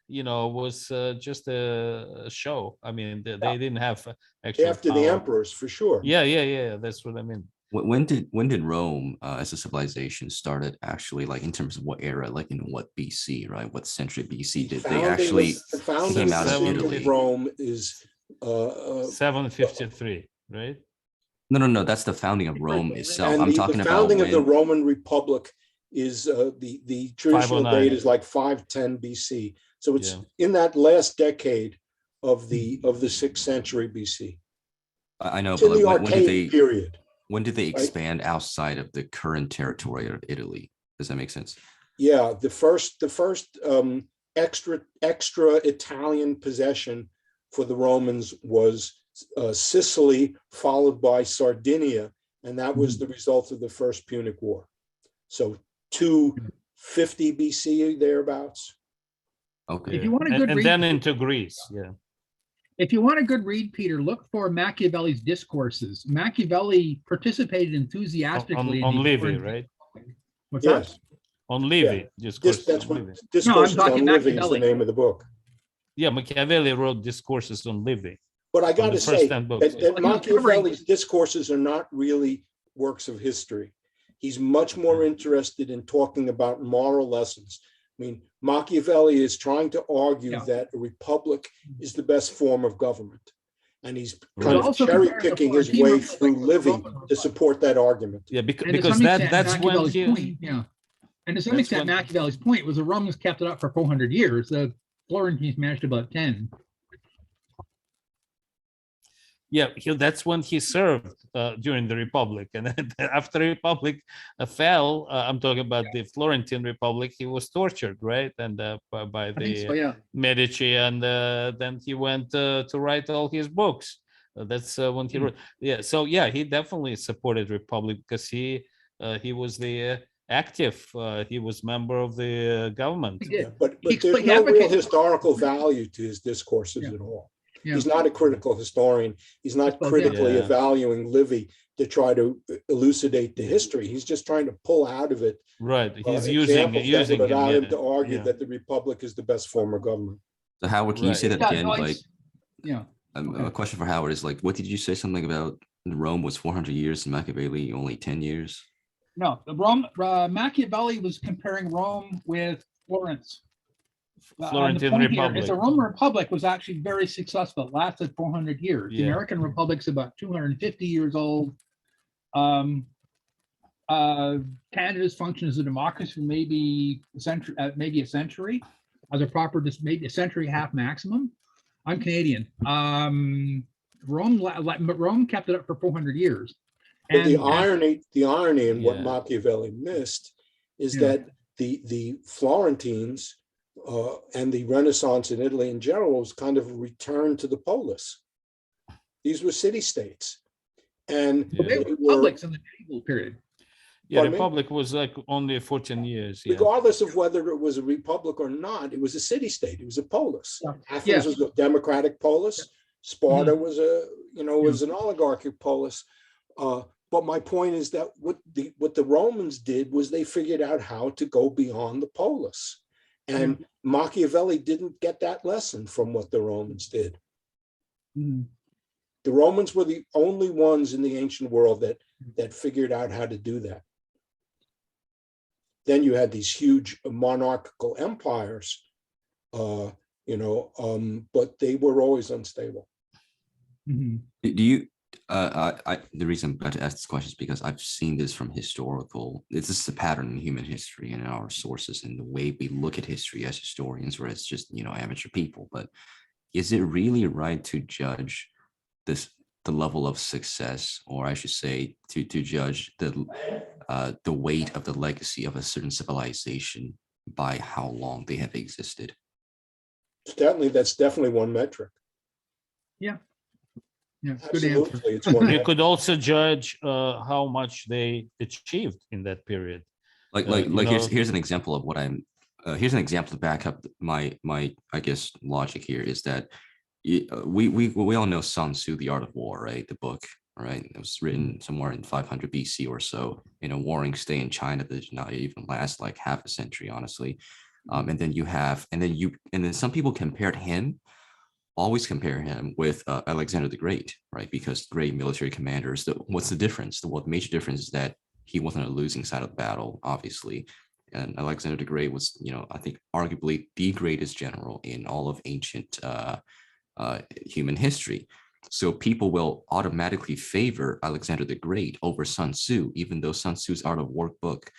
was just a show. I mean, they didn't have actual after power. The emperors, for sure. Yeah. That's what I mean. When did Rome as a civilization started actually, like in terms of what era, like in what BC, right? What century BC did they actually came out of Italy? Rome is 753, right? No, that's the founding of Rome itself. I'm talking about the founding of the Roman Republic is the traditional date is like 510 BC. So it's in that last decade of the 6th century BC. I know, it's but in the archaic period. When did they expand outside of the current territory of Italy? Does that make sense? Yeah, the first extra Italian possession for the Romans was Sicily, followed by Sardinia, and that was the result of the First Punic War. So 250 BC thereabouts. Okay. If you want a good and read, then into Greece, If you want a good read, Peter, look for Machiavelli's discourses. Machiavelli participated enthusiastically on Livy, right? What's that? On Livy. That's what Discourses on Livy is the name of the book. Yeah, Machiavelli wrote discourses on living. But I got to the first say 10 books. that Machiavelli's discourses are not really works of history. He's much more interested in talking about moral lessons. I mean, Machiavelli is trying to argue that a republic is the best form of government. And he's kind of cherry picking his way through living to support that argument. Yeah, because that's when he, point, and to some extent, Machiavelli's point was the Romans kept it up for 400 years. The Florentines managed about 10. Yeah, that's when he served during the Republic, and then after the Republic fell, I'm talking about the Florentine Republic. He was tortured, right, and by the Medici, and then he went to write all his books. That's when he wrote. Yeah, so yeah, he definitely supported Republic because he was the active. He was member of the government. Yeah, but there's no real historical value to his discourses at all. Yeah. He's not a critical historian. He's not critically evaluating Livy to try to elucidate the history. He's just trying to pull out of it. Right. He's using it without him to argue that the Republic is the best form of government. So Howard, can you say that again? Like, a question for Howard is like, what did you say? Something about Rome was 400 years and Machiavelli only 10 years? No, Machiavelli was comparing Rome with Florence. Florentine Republic. The Roman Republic was actually very successful. It lasted 400 years. The American Republic's about 250 years old. Canada's function as a democracy for maybe a century, as a proper, maybe a century and a half maximum. I'm Canadian. Rome kept it up for 400 years. But the irony in what Machiavelli missed is that the Florentines and the Renaissance in Italy in general was kind of a return to the polis. These were city-states. And they were republics in the medieval period. Yeah, the republic was like only 14 years. Regardless of whether it was a republic or not, it was a city-state. It was a polis. Athens was a democratic polis. Sparta was was an oligarchic polis. But my point is that what the Romans did was they figured out how to go beyond the polis. And Machiavelli didn't get that lesson from what the Romans did. The Romans were the only ones in the ancient world that figured out how to do that. Then you had these huge monarchical empires, but they were always unstable. Do you? The reason I'm about to ask this question is because I've seen this from historical. This is a pattern in human history and in our sources and the way we look at history as historians, where it's just amateur people. But is it really right to judge the level of success, or I should say, to judge the weight of the legacy of a certain civilization by how long they have existed? That's definitely one metric. Yeah. Yeah, absolutely. You could also judge how much they achieved in that period. Here's an example of what I'm. Here's an example to back up my I guess logic here is that we all know Sun Tzu, The Art of War, right? The book, right? It was written somewhere in 500 BC or so in a warring state in China that did not even last like half a century, honestly. And then some people always compare him with Alexander the Great, right? Because great military commanders. What's the difference? The major difference is that he wasn't on the losing side of the battle, obviously. And Alexander the Great was, I think, arguably the greatest general in all of ancient human history. So people will automatically favor Alexander the Great over Sun Tzu, even though Sun Tzu's Art of War book,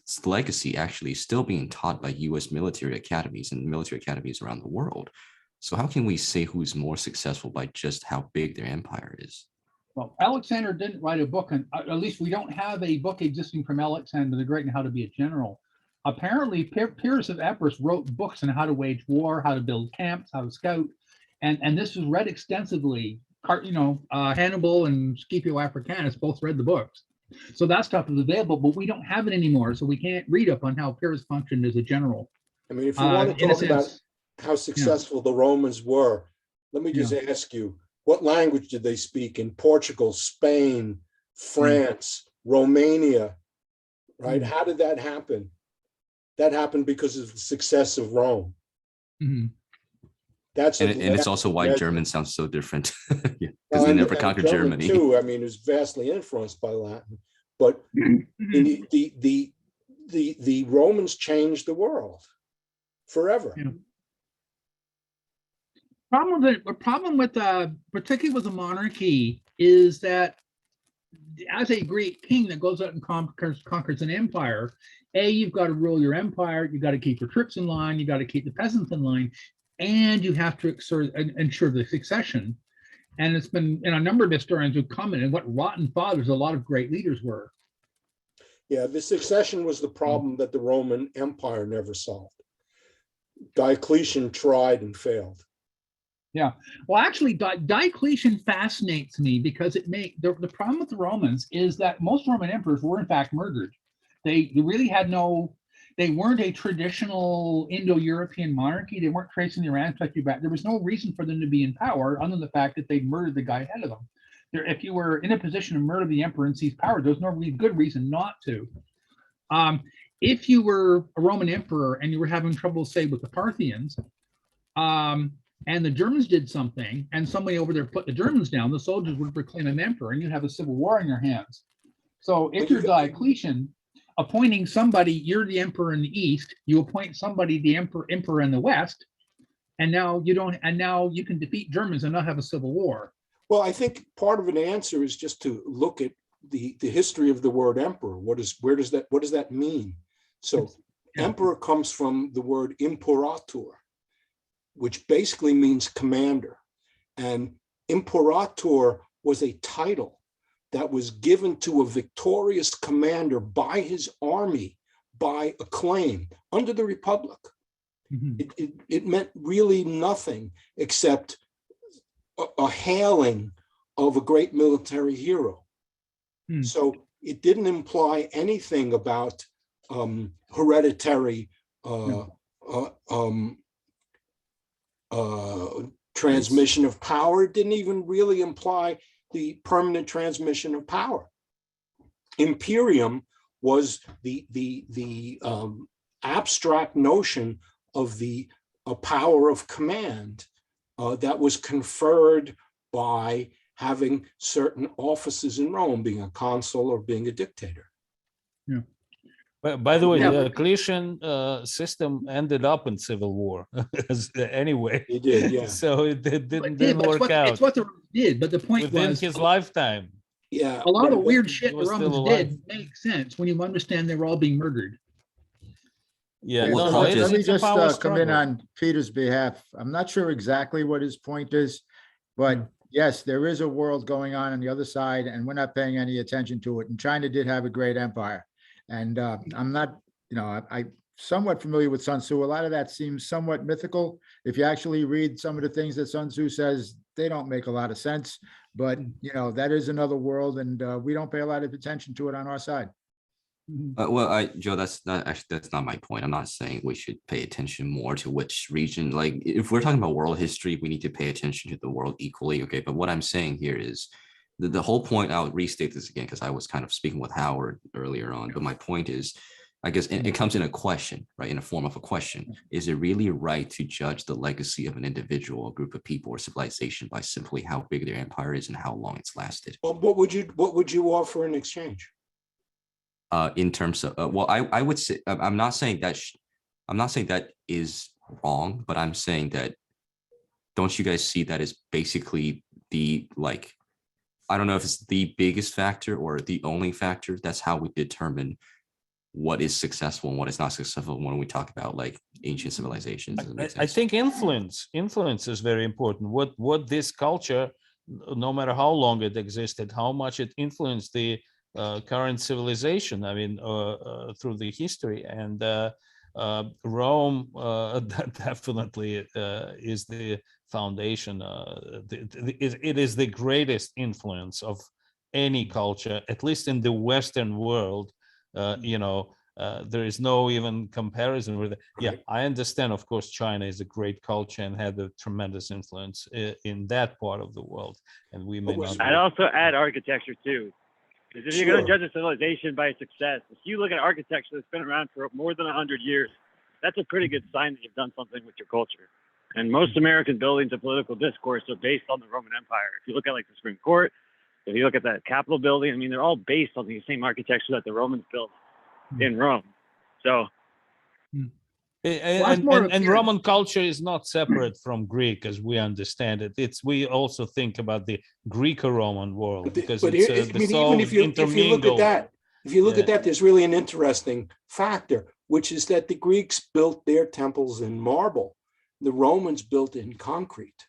its legacy actually is still being taught by U.S. military academies and military academies around the world. So how can we say who's more successful by just how big their empire is? Well, Alexander didn't write a book, and at least we don't have a book existing from Alexander the Great on how to be a general. Apparently, peers of Epirus wrote books on how to wage war, how to build camps, how to scout, and this was read extensively. Hannibal and Scipio Africanus both read the books. So that stuff is available, but we don't have it anymore, so we can't read up on how Pyrrhus functioned as a general. I mean, if you want to talk about how successful the Romans were, let me just ask you, what language did they speak in Portugal, Spain, France, Romania, right? How did that happen? That happened because of the success of Rome. That's And it's also why that- German sounds so different. Yeah, well, because they and- never and conquered German Germany. too. I mean, it's vastly influenced by Latin, but the Romans changed the world forever. Yeah. The problem with particularly with the monarchy is that as a great king that goes out and conquers an empire, you've got to rule your empire, you've got to keep your troops in line, you got to keep the peasants in line, and you have to ensure the succession. And it's been, a number of historians have commented what rotten fathers a lot of great leaders were. Yeah, the succession was the problem that the Roman Empire never solved. Diocletian tried and failed. Yeah, well, actually, Diocletian fascinates me because the problem with the Romans is that most Roman emperors were in fact murdered. They really had they weren't a traditional Indo-European monarchy. They weren't tracing their ancestry back. There was no reason for them to be in power other than the fact that they murdered the guy ahead of them. If you were in a position to murder the emperor and seize power, there's no really good reason not to. If you were a Roman emperor and you were having trouble, say, with the Parthians, and the Germans did something, and somebody over there put the Germans down, the soldiers would proclaim him emperor, and you'd have a civil war in your hands. So if you're Diocletian, appointing somebody, you're the emperor in the east, you appoint somebody the emperor in the west, and now you can defeat Germans and not have a civil war. Well, I think part of an answer is just to look at the history of the word emperor. What does that mean? So emperor comes from the word imperator, which basically means commander. And imperator was a title that was given to a victorious commander by his army by acclaim under the Republic. Mm-hmm. It meant really nothing except a hailing of a great military hero. So it didn't imply anything about hereditary transmission of power. It didn't even really imply the permanent transmission of power. Imperium was the abstract notion of the power of command that was conferred by having certain offices in Rome, being a consul or being a dictator. Yeah. But by the way, the Diocletian system ended up in civil war anyway. It did, yeah. So it didn't work out. It's what the Romans did, but the point within was his lifetime. Yeah, a lot of the weird shit the Romans alive. did makes sense when you understand they were all being murdered. Yeah, Well, no, let Let me it's a just power come in struggle. on Peter's behalf. I'm not sure exactly what his point is, but yes, there is a world going on the other side, and we're not paying any attention to it. And China did have a great empire. And I'm not, I'm somewhat familiar with Sun Tzu. A lot of that seems somewhat mythical. If you actually read some of the things that Sun Tzu says, they don't make a lot of sense. But, that is another world, and we don't pay a lot of attention to it on our side. Well, Joe, that's not my point. I'm not saying we should pay attention more to which region. Like, if we're talking about world history, we need to pay attention to the world equally. Okay, but what I'm saying here is the whole point. I'll restate this again because I was kind of speaking with Howard earlier on. But my point is, I guess it comes in a question, right? In a form of a question: is it really right to judge the legacy of an individual, a group of people, or civilization by simply how big their empire is and how long it's lasted? Well, what would you offer in exchange? In terms of well, I would say I'm not saying that is wrong, but I'm saying that don't you guys see that as basically the I don't know if it's the biggest factor or the only factor. That's how we determine what is successful and what is not successful when we talk about like ancient civilizations. I think influence is very important. What this culture, no matter how long it existed, how much it influenced the current civilization, I mean, through the history, and Rome definitely is the foundation. It is the greatest influence of any culture, at least in the Western world. There is no even comparison with it. Yeah, I understand, of course, China is a great culture and had a tremendous influence in that part of the world, and we may not. I'd also add architecture too. Because if you're going to judge a civilization by its success, if you look at architecture that's been around for more than 100 years, that's a pretty good sign that you've done something with your culture. And most American buildings and political discourse are based on the Roman Empire. If you look at like the Supreme Court, if you look at that Capitol building, I mean, they're all based on the same architecture that the Romans built in Rome. So, and Roman culture is not separate from Greek as we understand it. We also think about the Greco-Roman world because it's even if you look at that, there's really an interesting factor, which is that the Greeks built their temples in marble. The Romans built in concrete.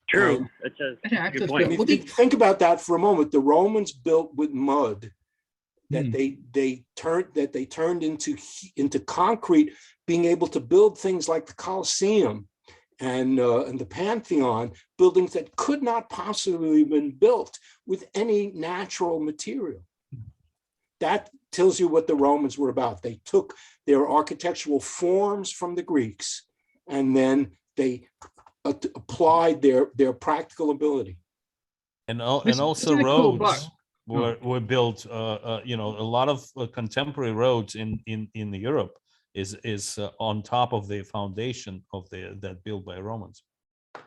True. That's a good point. Think about that for a moment. The Romans built with mud that they turned into concrete, being able to build things like the Colosseum and the Pantheon, buildings that could not possibly have been built with any natural material. That tells you what the Romans were about. They took their architectural forms from the Greeks, and then they applied their practical ability. And also roads were built. A lot of contemporary roads in Europe is on top of the foundation of that built by Romans.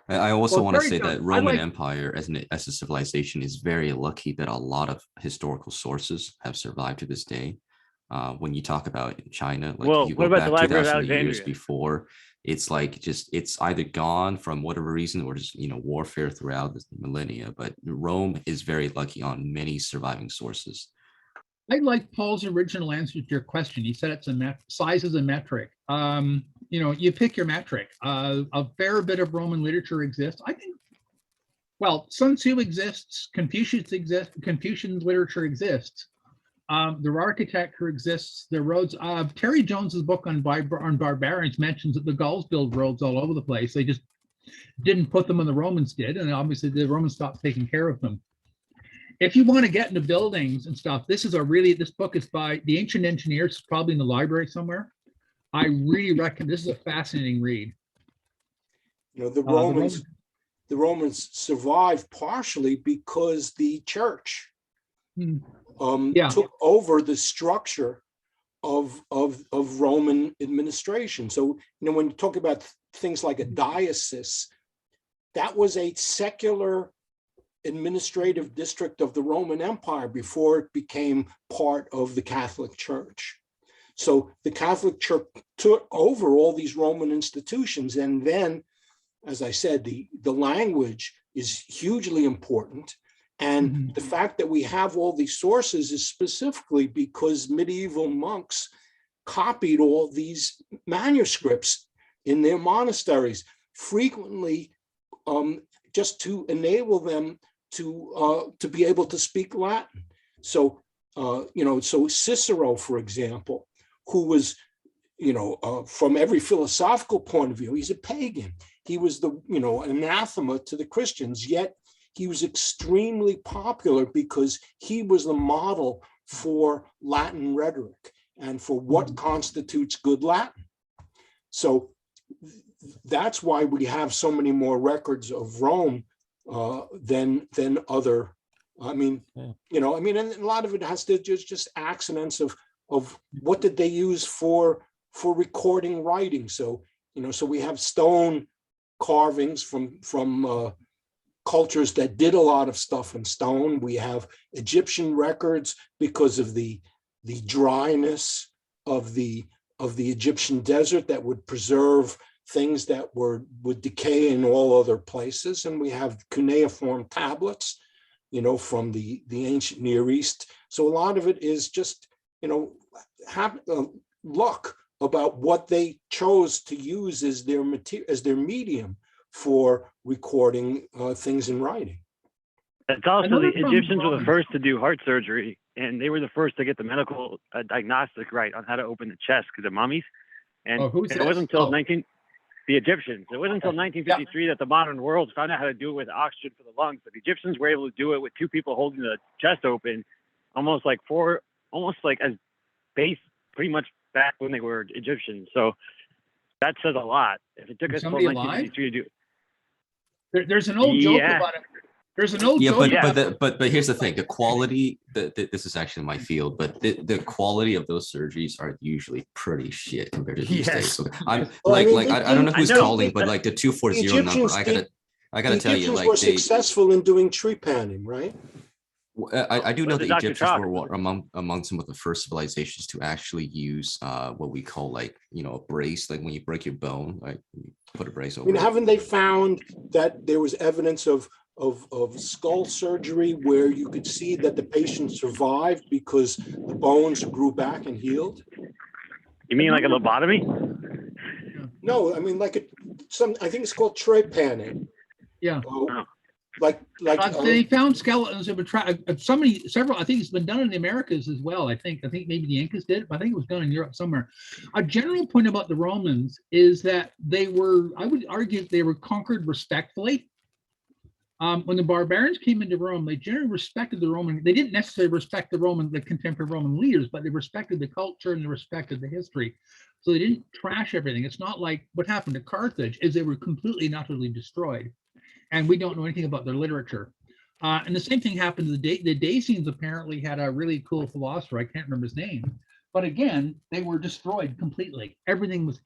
I also want to say that Roman Empire as a civilization is very lucky that a lot of historical sources have survived to this day. When you talk about China, like you go back 2,000 years before, it's like it's either gone from whatever reason or just warfare throughout the millennia. But Rome is very lucky on many surviving sources. I like Paul's original answer to your question. He said it's size is a metric. You pick your metric. A fair bit of Roman literature exists. I think, Sun Tzu exists, Confucius exists, Confucian literature exists. Their architecture exists, their roads. Terry Jones's book on barbarians mentions that the Gauls build roads all over the place. They just didn't put them when the Romans did, and obviously the Romans stopped taking care of them. If you want to get into buildings and stuff, this book is by the Ancient Engineers. It's probably in the library somewhere. I really reckon this is a fascinating read. The Romans survived partially because the church took over the structure of Roman administration. So, when you talk about things like a diocese, that was a secular administrative district of the Roman Empire before it became part of the Catholic Church. So the Catholic Church took over all these Roman institutions. And then, as I said, the language is hugely important. And the fact that we have all these sources is specifically because medieval monks copied all these manuscripts in their monasteries, frequently just to enable them to be able to speak Latin. So, so Cicero, for example, who was, from every philosophical point of view, he's a pagan. He was the, anathema to the Christians, yet he was extremely popular because he was the model for Latin rhetoric and for what constitutes good Latin. So that's why we have so many more records of Rome than other. And a lot of it has to just accidents of what did they use for recording writing. So so we have stone carvings from cultures that did a lot of stuff in stone. We have Egyptian records because of the dryness of the Egyptian desert that would preserve things that would decay in all other places. And we have cuneiform tablets, from the ancient Near East. So a lot of it is just, luck about what they chose to use as their medium for recording things in writing. It's also the Egyptians were the first to do heart surgery, and they were the first to get the medical diagnostic right on how to open the chest because of mummies. And it wasn't until the Egyptians. It wasn't until 1953 that the modern world found out how to do it with oxygen for the lungs. But the Egyptians were able to do it with two people holding the chest open, almost like as base, pretty much back when they were Egyptians. So that says a lot. If it took us until 1953 to do it. There's an old joke about it. There's an old Yeah, joke. but here's the thing: the quality. This is actually my field, but the quality of those surgeries are usually pretty shit compared to these days. So I'm Well, I mean, I don't know who's I know. calling, but like the 240 number, Egyptians I gotta tell you, Egyptians like were successful in doing tree panning, right? I do know the the Dr. Egyptians Talk. were among some of the first civilizations to actually use what we call like, you know, a brace, like when you break your bone, like you put a brace I over mean, it. haven't they found that there was evidence of skull surgery where you could see that the patient survived because the bones grew back and healed? You mean like a lobotomy? No, I mean like I think it's called tray panning. Yeah. They found skeletons of several. I think it's been done in the Americas as well. I think maybe the Incas did, but I think it was done in Europe somewhere. A general point about the Romans is that I would argue, they were conquered respectfully. When the barbarians came into Rome, they generally respected the Roman. They didn't necessarily respect the contemporary Roman leaders, but they respected the culture and they respected the history. So they didn't trash everything. It's not like what happened to Carthage, is they were completely and utterly destroyed. And we don't know anything about their literature. And the same thing happened to the Dacians. Apparently had a really cool philosopher. I can't remember his name, but again, they were destroyed completely. Everything was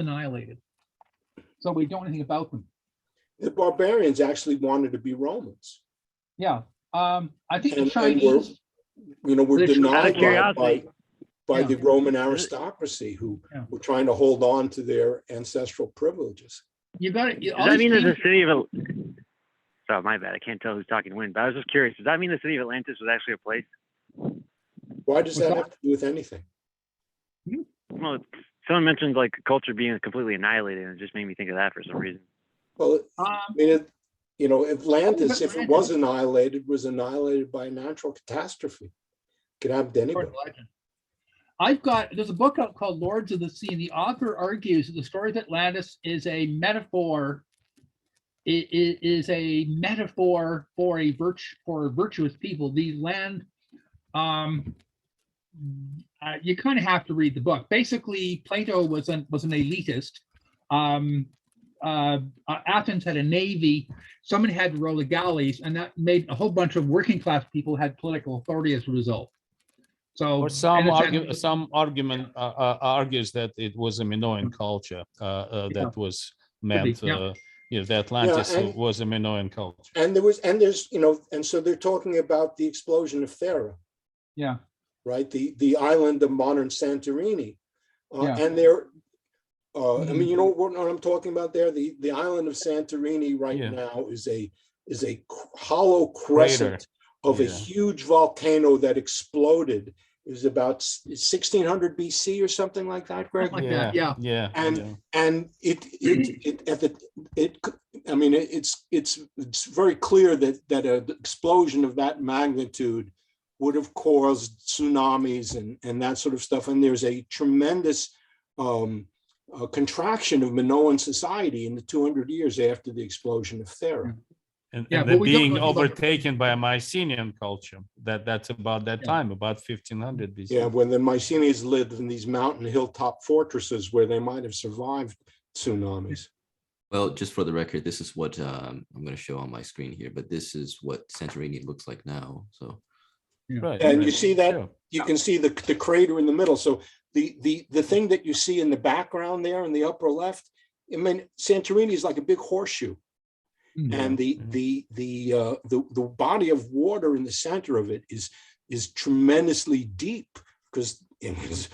annihilated. So we don't know anything about them. The barbarians actually wanted to be Romans. Yeah, I think the And Chinese, were denied by Yeah. the Roman aristocracy who were trying to hold on to their ancestral privileges. you got it. Does that mean that the city of Oh, my bad. I can't tell who's talking when, but I was just curious. Does that mean the city of Atlantis was actually a place? Why does that have to do with anything? Well, someone mentioned like culture being completely annihilated, and it just made me think of that for some reason. Well, I mean, Atlantis, if it was annihilated by a natural catastrophe. Could happen to anybody. There's a book out called Lords of the Sea, and the author argues that the story of Atlantis is a metaphor. It is a metaphor for virtuous people. The land, you kind of have to read the book. Basically, Plato was an elitist. Athens had a navy. Somebody had to row the galleys, and that made a whole bunch of working class people had political authority as a result. So, or some argument argues that it was a Minoan culture that was meant. The Atlantis was a Minoan culture. And so they're talking about the explosion of Thera. Yeah. Right. The island of modern Santorini, and they're. I mean, you know what I'm talking about there. The island of Santorini now is a hollow crescent of a huge volcano that exploded. It was about 1600 BC or something like that, Greg. Like that, yeah. And it's very clear that an explosion of that magnitude would have caused tsunamis and that sort of stuff. And there's a tremendous contraction of Minoan society in the 200 years after the explosion of Thera. And they're being overtaken by a Mycenaean culture. That's about that time, about 1500 BC. Yeah, when the Mycenaeans lived in these mountain hilltop fortresses where they might have survived tsunamis. Well, just for the record, this is what I'm going to show on my screen here, but this is what Santorini looks like now. So, and you see that you can see the crater in the middle. So the thing that you see in the background there in the upper left, I mean, Santorini is like a big horseshoe. And the body of water in the center of it is tremendously deep because it was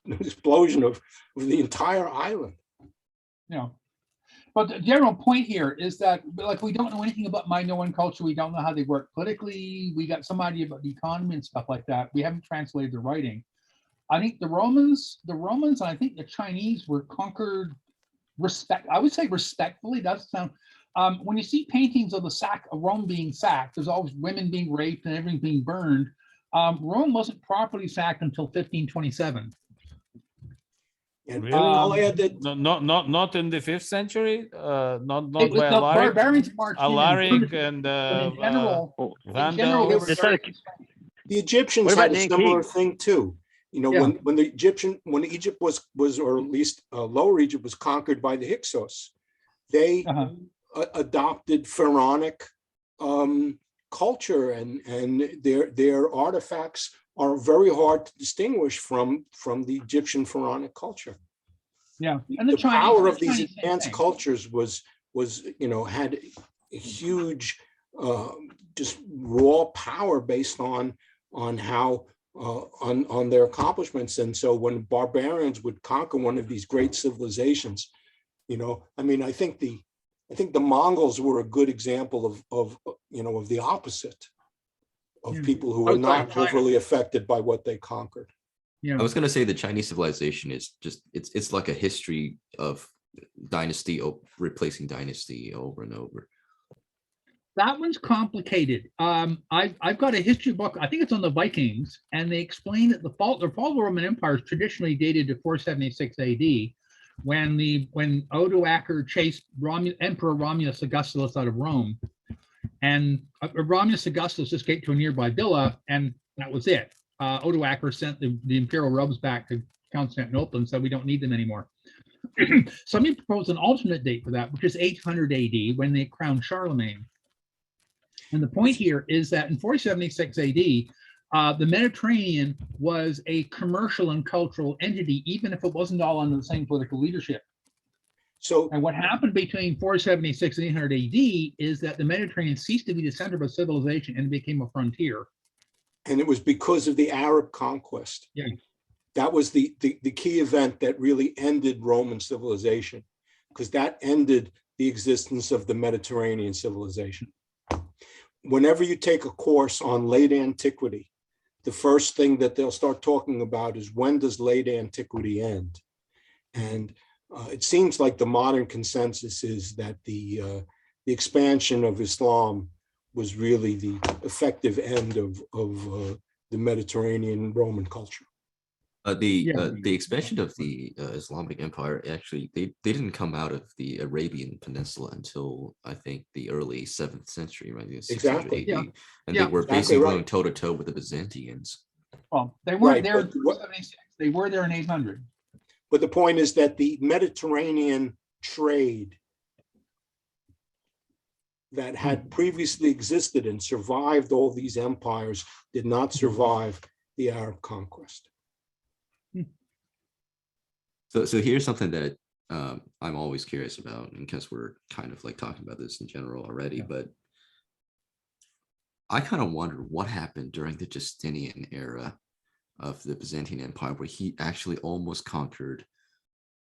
an explosion of the entire island. Yeah, but the general point here is that we don't know anything about Minoan culture. We don't know how they work politically. We got some idea about the economy and stuff like that. We haven't translated the writing. I think the Romans, and I think the Chinese were conquered. I would say respectfully. That's sound. When you see paintings of Rome being sacked, there's always women being raped and everything being burned. Rome wasn't properly sacked until 1527. And really? I'll add that not in the 5th century. Not by the barbarians marched Alaric in Vandal. The Egyptians had a similar thing too. When Egypt was, or at least Lower Egypt was conquered by the Hyksos, they adopted pharaonic culture, and their artifacts are very hard to distinguish from the Egyptian pharaonic culture. Yeah, and the power of these Chinese advanced cultures was had a huge just raw power based on how on their accomplishments. And so when barbarians would conquer one of these great civilizations, I mean, I think the Mongols were a good example of the opposite of people who were not overly affected by what they conquered. Yeah. I was going to say the Chinese civilization is just, it's like a history of dynasty replacing dynasty over and over. That one's complicated. I've got a history book, I think it's on the Vikings, and they explain that the fall of the Roman Empire is traditionally dated to 476 AD, when Odoacer chased Emperor Romulus Augustulus out of Rome. And Romulus Augustus escaped to a nearby villa, and that was it. Odoacer sent the imperial robes back to Constantinople and said, we don't need them anymore. Somebody proposed an alternate date for that, which is 800 AD, when they crowned Charlemagne. And the point here is that in 476 AD, the Mediterranean was a commercial and cultural entity, even if it wasn't all under the same political leadership. And what happened between 476 and 800 AD is that the Mediterranean ceased to be the center of a civilization and became a frontier. And it was because of the Arab conquest. Yeah. That was the key event that really ended Roman civilization, because that ended the existence of the Mediterranean civilization. Whenever you take a course on late antiquity, the first thing that they'll start talking about is, when does late antiquity end? And it seems like the modern consensus is that the expansion of Islam was really the effective end of the Mediterranean Roman culture. The expansion of the Islamic Empire, actually, they didn't come out of the Arabian Peninsula until, I think, the early 7th century, right? Exactly. AD. And they were basically going toe-to-toe with the Byzantines. Well, they weren't there in 476. They were there in 800. But the point is that the Mediterranean trade that had previously existed and survived all these empires did not survive the Arab conquest. So here's something that I'm always curious about, in case we're kind of like talking about this in general already, but I kind of wonder what happened during the Justinian era of the Byzantine Empire, where he actually almost conquered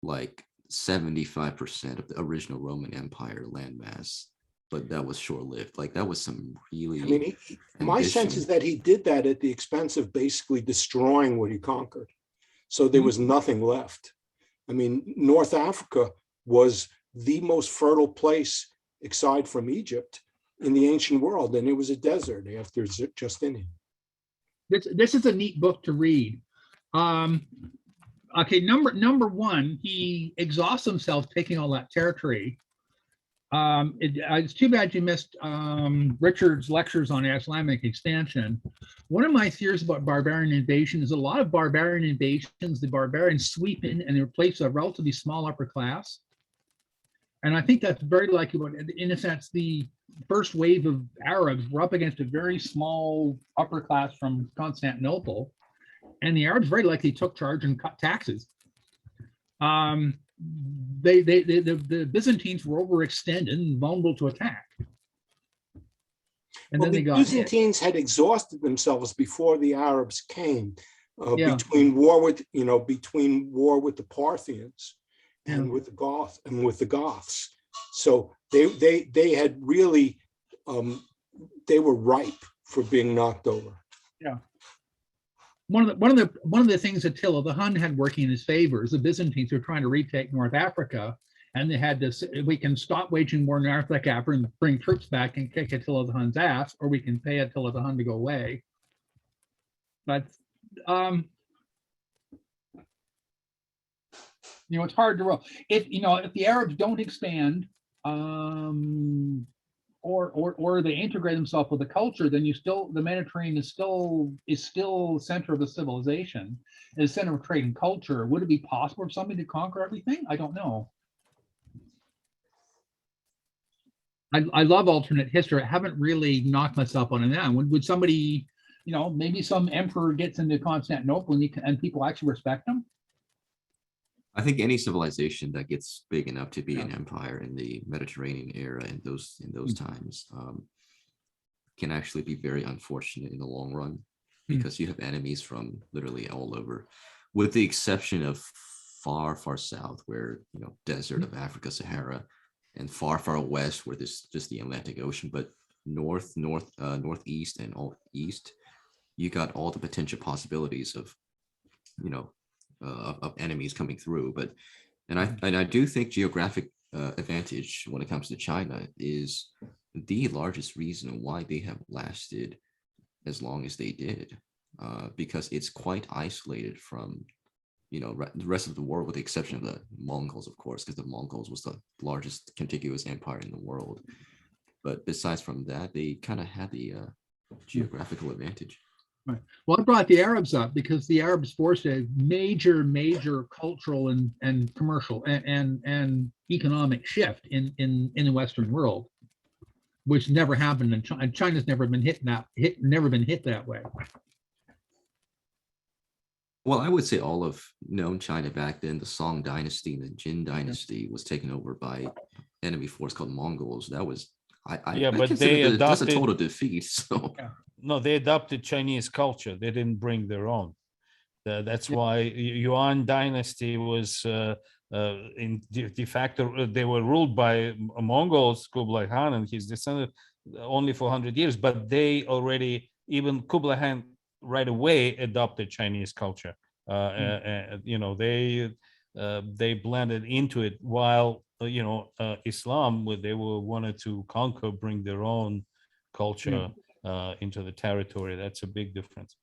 like 75% of the original Roman Empire landmass, but that was short-lived. Like, that was some really, I mean, my sense is that he did that at the expense of basically destroying what he conquered. So there was nothing left. I mean, North Africa was the most fertile place, aside from Egypt, in the ancient world, and it was a desert after Justinian. This is a neat book to read. Okay, number one, he exhausts himself taking all that territory. It's too bad you missed Richard's lectures on Islamic expansion. One of my theories about barbarian invasion is a lot of barbarian invasions, the barbarians sweep in and they replace a relatively small upper class. And I think that's very likely what, in a sense, the first wave of Arabs were up against a very small upper class from Constantinople. And the Arabs very likely took charge and cut taxes. The Byzantines were overextended and vulnerable to attack. And well, then the Byzantines had exhausted themselves before the Arabs came, between war with the Parthians and with the Goths. So they had really they were ripe for being knocked over. Yeah. One of the things Attila the Hun had working in his favor is the Byzantines were trying to retake North Africa, and they had to, we can stop waging war in North Africa and bring troops back and kick Attila the Hun's ass, or we can pay Attila the Hun to go away. But it's hard to roll. If the Arabs don't expand, or they integrate themselves with the culture, then the Mediterranean is still the center of the civilization, is center of trade and culture. Would it be possible for somebody to conquer everything? I don't know. I love alternate history. I haven't really knocked myself on that. Would somebody, maybe some emperor gets into Constantinople and people actually respect him? I think any civilization that gets big enough to be an empire in the Mediterranean era in those times can actually be very unfortunate in the long run, because you have enemies from literally all over, with the exception of far, far south, where desert of Africa, Sahara, and far, far west, where there's just the Atlantic Ocean. But northeast and all east, you got all the potential possibilities of of enemies coming through. But I do think geographic advantage when it comes to China is the largest reason why they have lasted as long as they did, because it's quite isolated from the rest of the world, with the exception of the Mongols, of course, because the Mongols was the largest contiguous empire in the world. But besides from that, they kind of had the geographical advantage. Right. Well, I brought the Arabs up because the Arabs forced a major cultural and commercial and economic shift in the Western world, which never happened in China. China's never been hit that way. Well, I would say all of known China back then, the Song Dynasty and the Jin Dynasty, was taken over by enemy force called Mongols. That was but they adopted, that's a total defeat. So no, they adopted Chinese culture. They didn't bring their own. That's why Yuan Dynasty was in de facto. They were ruled by Mongols, Kublai Khan and his descendants, only for 100 years. But they already, even Kublai Khan, right away adopted Chinese culture. They blended into it, while Islam, they wanted to conquer, bring their own culture into the territory. That's a big difference.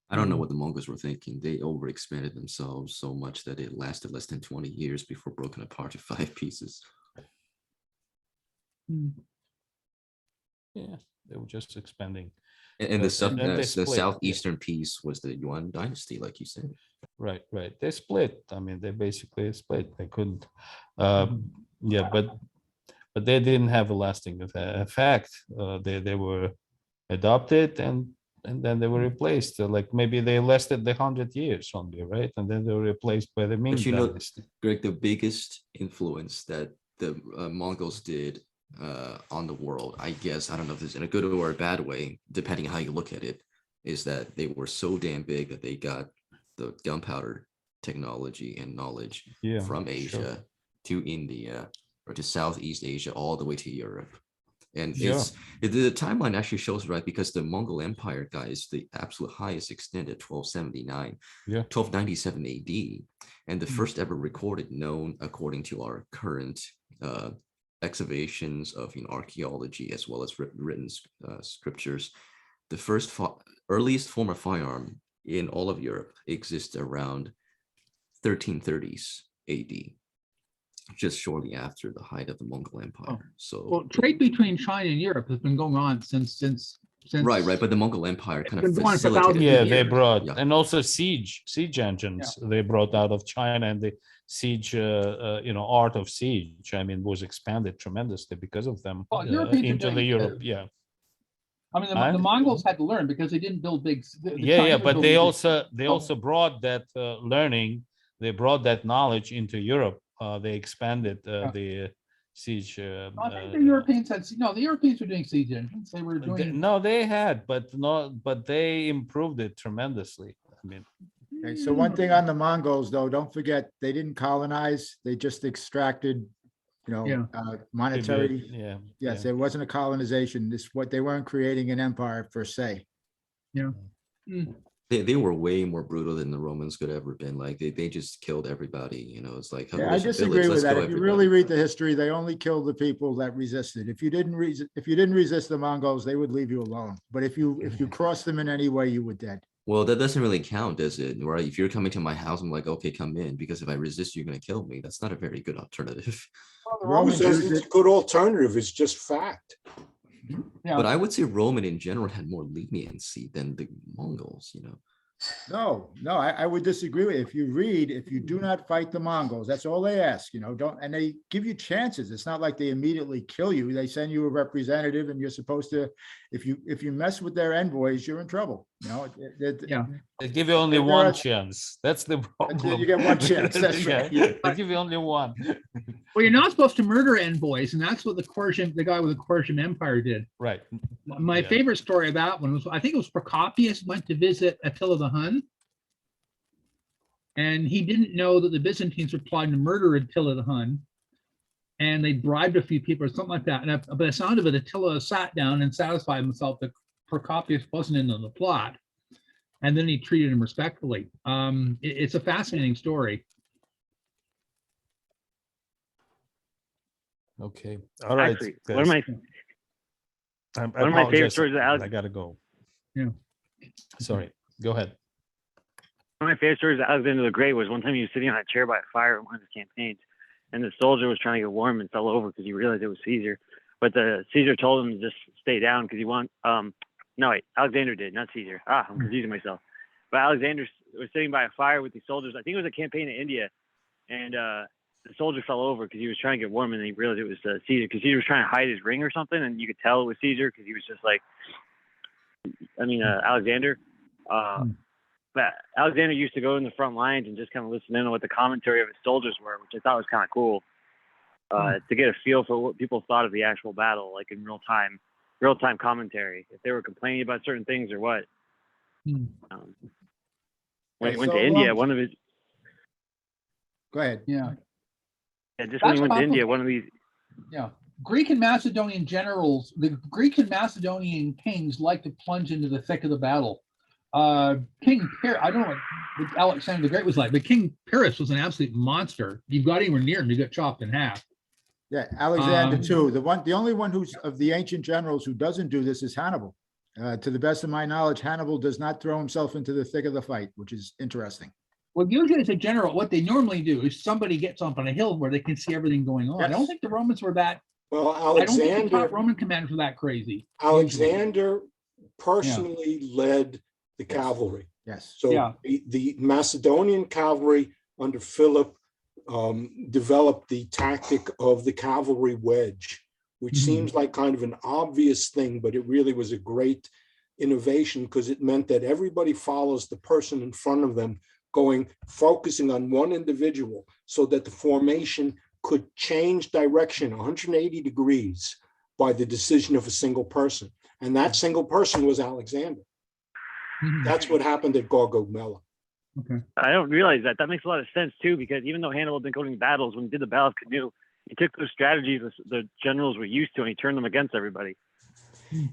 I don't know what the Mongols were thinking. They overexpanded themselves so much that it lasted less than 20 years before broken apart to 5 pieces. Yeah, they were just expanding. And the southeastern piece was the Yuan Dynasty, like you said. Right. They split. I mean, they basically split. They couldn't. But they didn't have a lasting effect. They were adopted and then they were replaced. Like maybe they lasted 100 years only, right? And then they were replaced by the Ming Dynasty. Greg, the biggest influence that the Mongols did on the world, I guess, I don't know if it's in a good or a bad way, depending on how you look at it, is that they were so damn big that they got the gunpowder technology and knowledge from Asia to India, or to Southeast Asia, all the way to Europe. And the timeline actually shows right, because the Mongol Empire, guys, the absolute highest extent at 1279, 1297 AD, and the first ever recorded known, according to our current excavations of archaeology as well as written scriptures, the earliest form of firearm in all of Europe exists around 1330s AD, just shortly after the height of the Mongol Empire. Trade between China and Europe has been going on since right, but the Mongol Empire kind of facilitated. They brought and also siege engines they brought out of China, and the siege art of siege, I mean, was expanded tremendously because of them into the Europe. I mean, the Mongols had to learn because they didn't build big. But they also brought that learning. They brought that knowledge into Europe. They expanded the siege. I think the Europeans had the Europeans were doing siege engines. They were doing but they improved it tremendously. I mean. Okay, so one thing on the Mongols, though, don't forget they didn't colonize; they just extracted, monetary. It wasn't a colonization. They weren't creating an empire per se. They were way more brutal than the Romans could ever been. Like they just killed everybody. It's like I disagree with that. If you really read the history, they only killed the people that resisted. If you didn't resist the Mongols, they would leave you alone. But if you crossed them in any way, you were dead. Well, that doesn't really count, does it? Right? If you're coming to my house, I'm like, okay, come in, because if I resist, you're going to kill me. That's not a very good alternative. It's a good alternative. It's just fact. But I would say Roman in general had more leniency than the Mongols. No, I would disagree with you. If you read, if you do not fight the Mongols, that's all they ask, don't, and they give you chances. It's not like they immediately kill you. They send you a representative and you're supposed to, if you mess with their envoys, you're in trouble, Yeah. They give you only one chance. That's the problem. You get one chance, that's right. They give you only one. Well, you're not supposed to murder envoys, and that's what the guy with the Khorezm Empire did. Right. My favorite story of that one was, I think it was Procopius went to visit Attila the Hun, and he didn't know that the Byzantines were plotting to murder Attila the Hun, and they bribed a few people or something like that. And by the sound of it, Attila sat down and satisfied himself that Procopius wasn't in on the plot, and then he treated him respectfully. It's a fascinating story. Okay. All right. Actually, one of my favorite stories of I gotta go. Yeah. Sorry. Go ahead. One of my favorite stories of Alexander the Great was one time he was sitting on a chair by a fire in one of his campaigns, and the soldier was trying to get warm and fell over because he realized it was Caesar. But the Caesar told him to just stay down because he wanted. No, wait, Alexander did, not Caesar. I'm confusing myself. But Alexander was sitting by a fire with the soldiers. I think it was a campaign in India, and the soldier fell over because he was trying to get warm, and he realized it was Caesar because Caesar was trying to hide his ring or something, and you could tell it was Caesar because he was just like, Alexander. But Alexander used to go in the front lines and just kind of listen in on what the commentary of his soldiers were, which I thought was kind of cool, to get a feel for what people thought of the actual battle, like in real time commentary, if they were complaining about certain things or what. When he went to India, one of his. Go ahead. Yeah. Yeah, just when he went to India, one of these. Yeah. Greek and Macedonian generals, the Greek and Macedonian kings like to plunge into the thick of the battle. King Pyrrhus, I don't know what Alexander the Great was like, but King Pyrrhus was an absolute monster. You got anywhere near him, you got chopped in half. Yeah, Alexander too. The only one who's of the ancient generals who doesn't do this is Hannibal. To the best of my knowledge, Hannibal does not throw himself into the thick of the fight, which is interesting. Well, usually as a general, what they normally do is somebody gets up on a hill where they can see everything going on. Yes. I don't think the Romans were that. Well, I don't think the top Roman commanders were that crazy. Alexander personally led the cavalry. Yes. So the Macedonian cavalry under Philip developed the tactic of the cavalry wedge, which seems like kind of an obvious thing, but it really was a great innovation because it meant that everybody follows the person in front of them, focusing on one individual so that the formation could change direction 180 degrees by the decision of a single person. And that single person was Alexander. That's what happened at Gaugamela. Okay. I don't realize that. That makes a lot of sense too, because even though Hannibal didn't go to any battles, when he did the Battle of Canoe, he took those strategies the generals were used to and he turned them against everybody.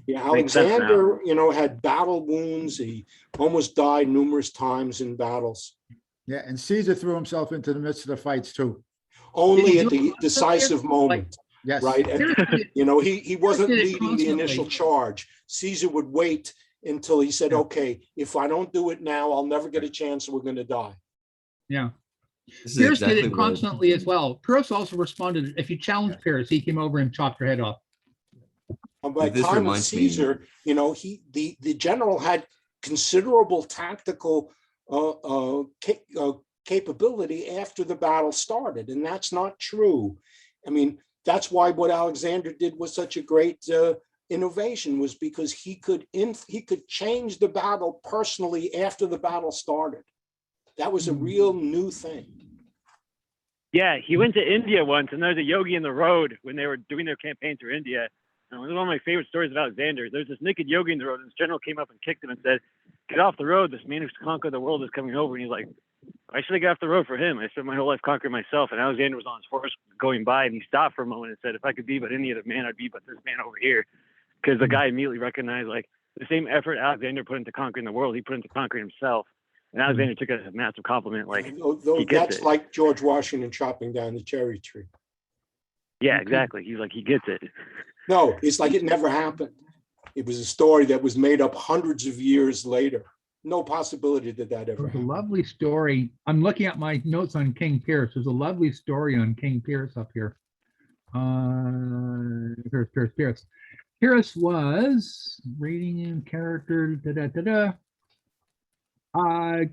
Yeah, Alexander, had battle wounds. He almost died numerous times in battles. Yeah, and Caesar threw himself into the midst of the fights too. Only at the decisive moment. Yes. Right. He wasn't leading the initial charge. Caesar would wait until he said, okay, if I don't do it now, I'll never get a chance. We're going to die. Yeah. Pyrrhus did it constantly as well. Pyrrhus also responded. If you challenged Pyrrhus, he came over and chopped your head off. By the time of Caesar, the general had considerable tactical capability after the battle started, and that's not true. I mean, that's why what Alexander did was such a great innovation, was because he could change the battle personally after the battle started. That was a real new thing. Yeah, he went to India once, and there was a yogi in the road when they were doing their campaign through India. And it was one of my favorite stories of Alexander. There's this naked yogi in the road, and this general came up and kicked him and said, "Get off the road. This man who's conquered the world is coming over." And he's like, "Why should I get off the road for him? I spent my whole life conquering myself." And Alexander was on his horse going by, and he stopped for a moment and said, "If I could be but any other man, I'd be but this man over here." Because the guy immediately recognized, like, the same effort Alexander put into conquering the world, he put into conquering himself. And Alexander took it as a massive compliment. Like, he gets that's like George Washington chopping down the cherry tree. Yeah, exactly. He's like, he gets it. No, it's like it never happened. It was a story that was made up hundreds of years later. No possibility that ever happened. A lovely story. I'm looking at my notes on King Pyrrhus. There's a lovely story on King Pyrrhus up here. Pyrrhus. Pyrrhus was reading in character.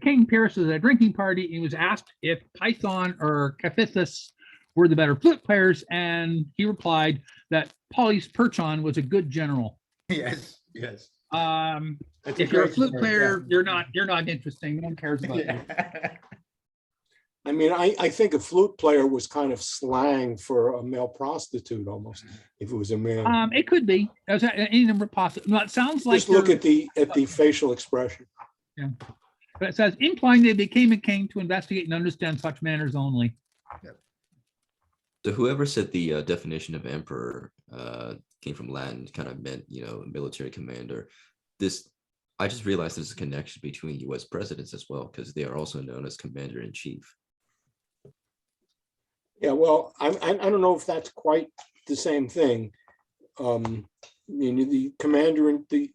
King Pyrrhus was at a drinking party. He was asked if Python or Capithus were the better flute players, and he replied that Polys Perchon was a good general. Yes, yes. If you're a flute player, you're not interesting. No one cares about you. I mean, I think a flute player was kind of slang for a male prostitute almost, if it was a man. It could be. There's any number of possible. No, it sounds like Just look at the facial expression. Yeah. But it says, implying they became a king to investigate and understand such matters only. So whoever said the definition of emperor came from Latin, kind of meant, military commander. I just realized there's a connection between U.S. presidents as well, because they are also known as commander-in-chief. Yeah, well, I don't know if that's quite the same thing. The commander and the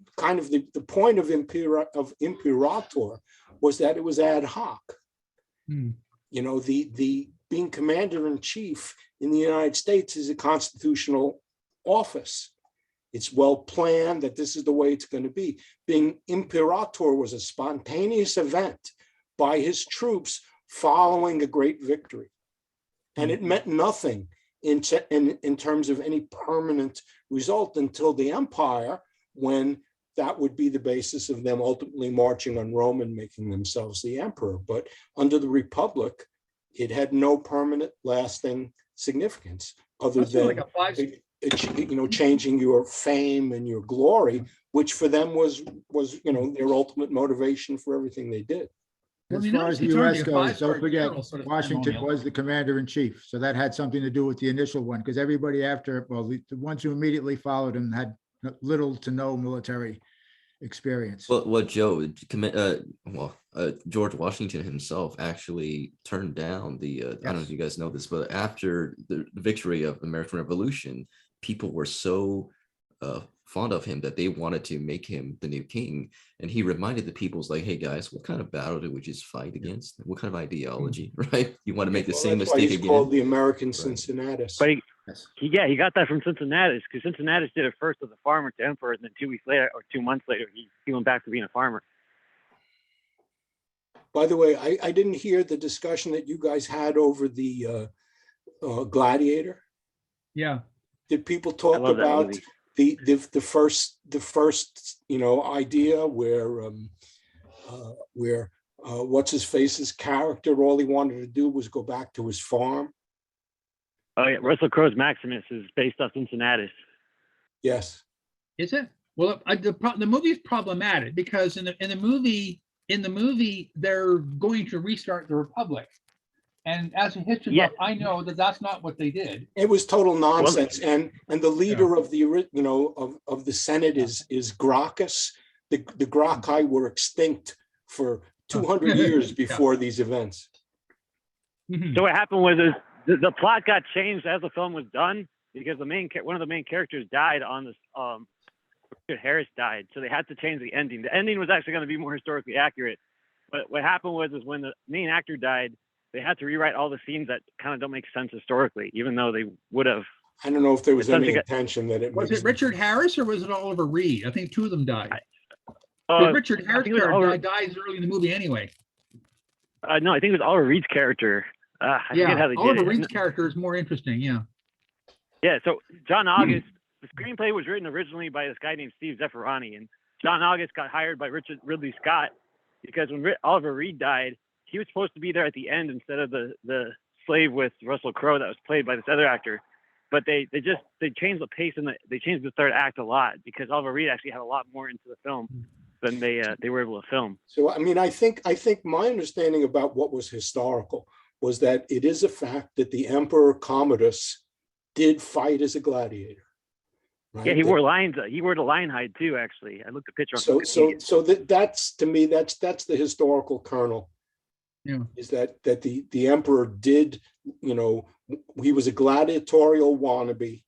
point of imperator was that it was ad hoc. The being commander in chief in the United States is a constitutional office. It's well planned that this is the way it's going to be. Being imperator was a spontaneous event by his troops following a great victory. And it meant nothing in terms of any permanent result until the empire, when that would be the basis of them ultimately marching on Rome and making themselves the emperor. But under the Republic, it had no permanent lasting significance other than changing your fame and your glory, which for them was their ultimate motivation for everything they did. As far as the U.S. goes, don't forget, Washington was the commander-in-chief. So that had something to do with the initial one, because everybody after, well, the ones who immediately followed him had little to no military experience. Well, Joe, George Washington himself actually turned down the, I don't know if you guys know this, but after the victory of the American Revolution, people were so fond of him that they wanted to make him the new king. And he reminded the people, like, hey guys, what kind of battle did we just fight against? What kind of ideology, right? You want to make the same mistake again? Called the American Cincinnatus. But he got that from Cincinnatus, because Cincinnatus did it first as a farmer to emperor, and then 2 weeks later or 2 months later, he went back to being a farmer. By the way, I didn't hear the discussion that you guys had over the Gladiator. Yeah. Did people talk about the first idea where what's his face's character, all he wanted to do was go back to his farm? Oh yeah, Russell Crowe's Maximus is based off Cincinnatus. Yes. Is it? Well, the movie is problematic because in the movie they're going to restart the Republic, and as a history buff, I know that that's not what they did. It was total nonsense, and the leader of the of the Senate is Gracchus. The Gracchi were extinct for 200 years before these events. So what happened was the plot got changed as the film was done, because one of the main characters died on this. Richard Harris died, so they had to change the ending. The ending was actually going to be more historically accurate, but what happened was when the main actor died, they had to rewrite all the scenes that kind of don't make sense historically, even though they would have. I don't know if there was any intention that it was. It Richard Harris or was it Oliver Reed? I think two of them died. Richard Harris dies early in the movie anyway. No, I think it was Oliver Reed's character. I forget how they did it. Oliver Reed's character is more interesting. Yeah. Yeah. So John August. The screenplay was written originally by this guy named Steve Zeffirani, and John August got hired by Ridley Scott because when Oliver Reed died, he was supposed to be there at the end instead of the slave with Russell Crowe that was played by this other actor. But they changed the pace and they changed the third act a lot because Oliver Reed actually had a lot more into the film than they were able to film. So I mean, I think my understanding about what was historical was that it is a fact that the Emperor Commodus did fight as a gladiator. Right? Yeah, he wore lines. He wore the lion hide too. Actually, I looked at the picture. So that's to me that's the historical kernel. Yeah, is that the emperor did, he was a gladiatorial wannabe,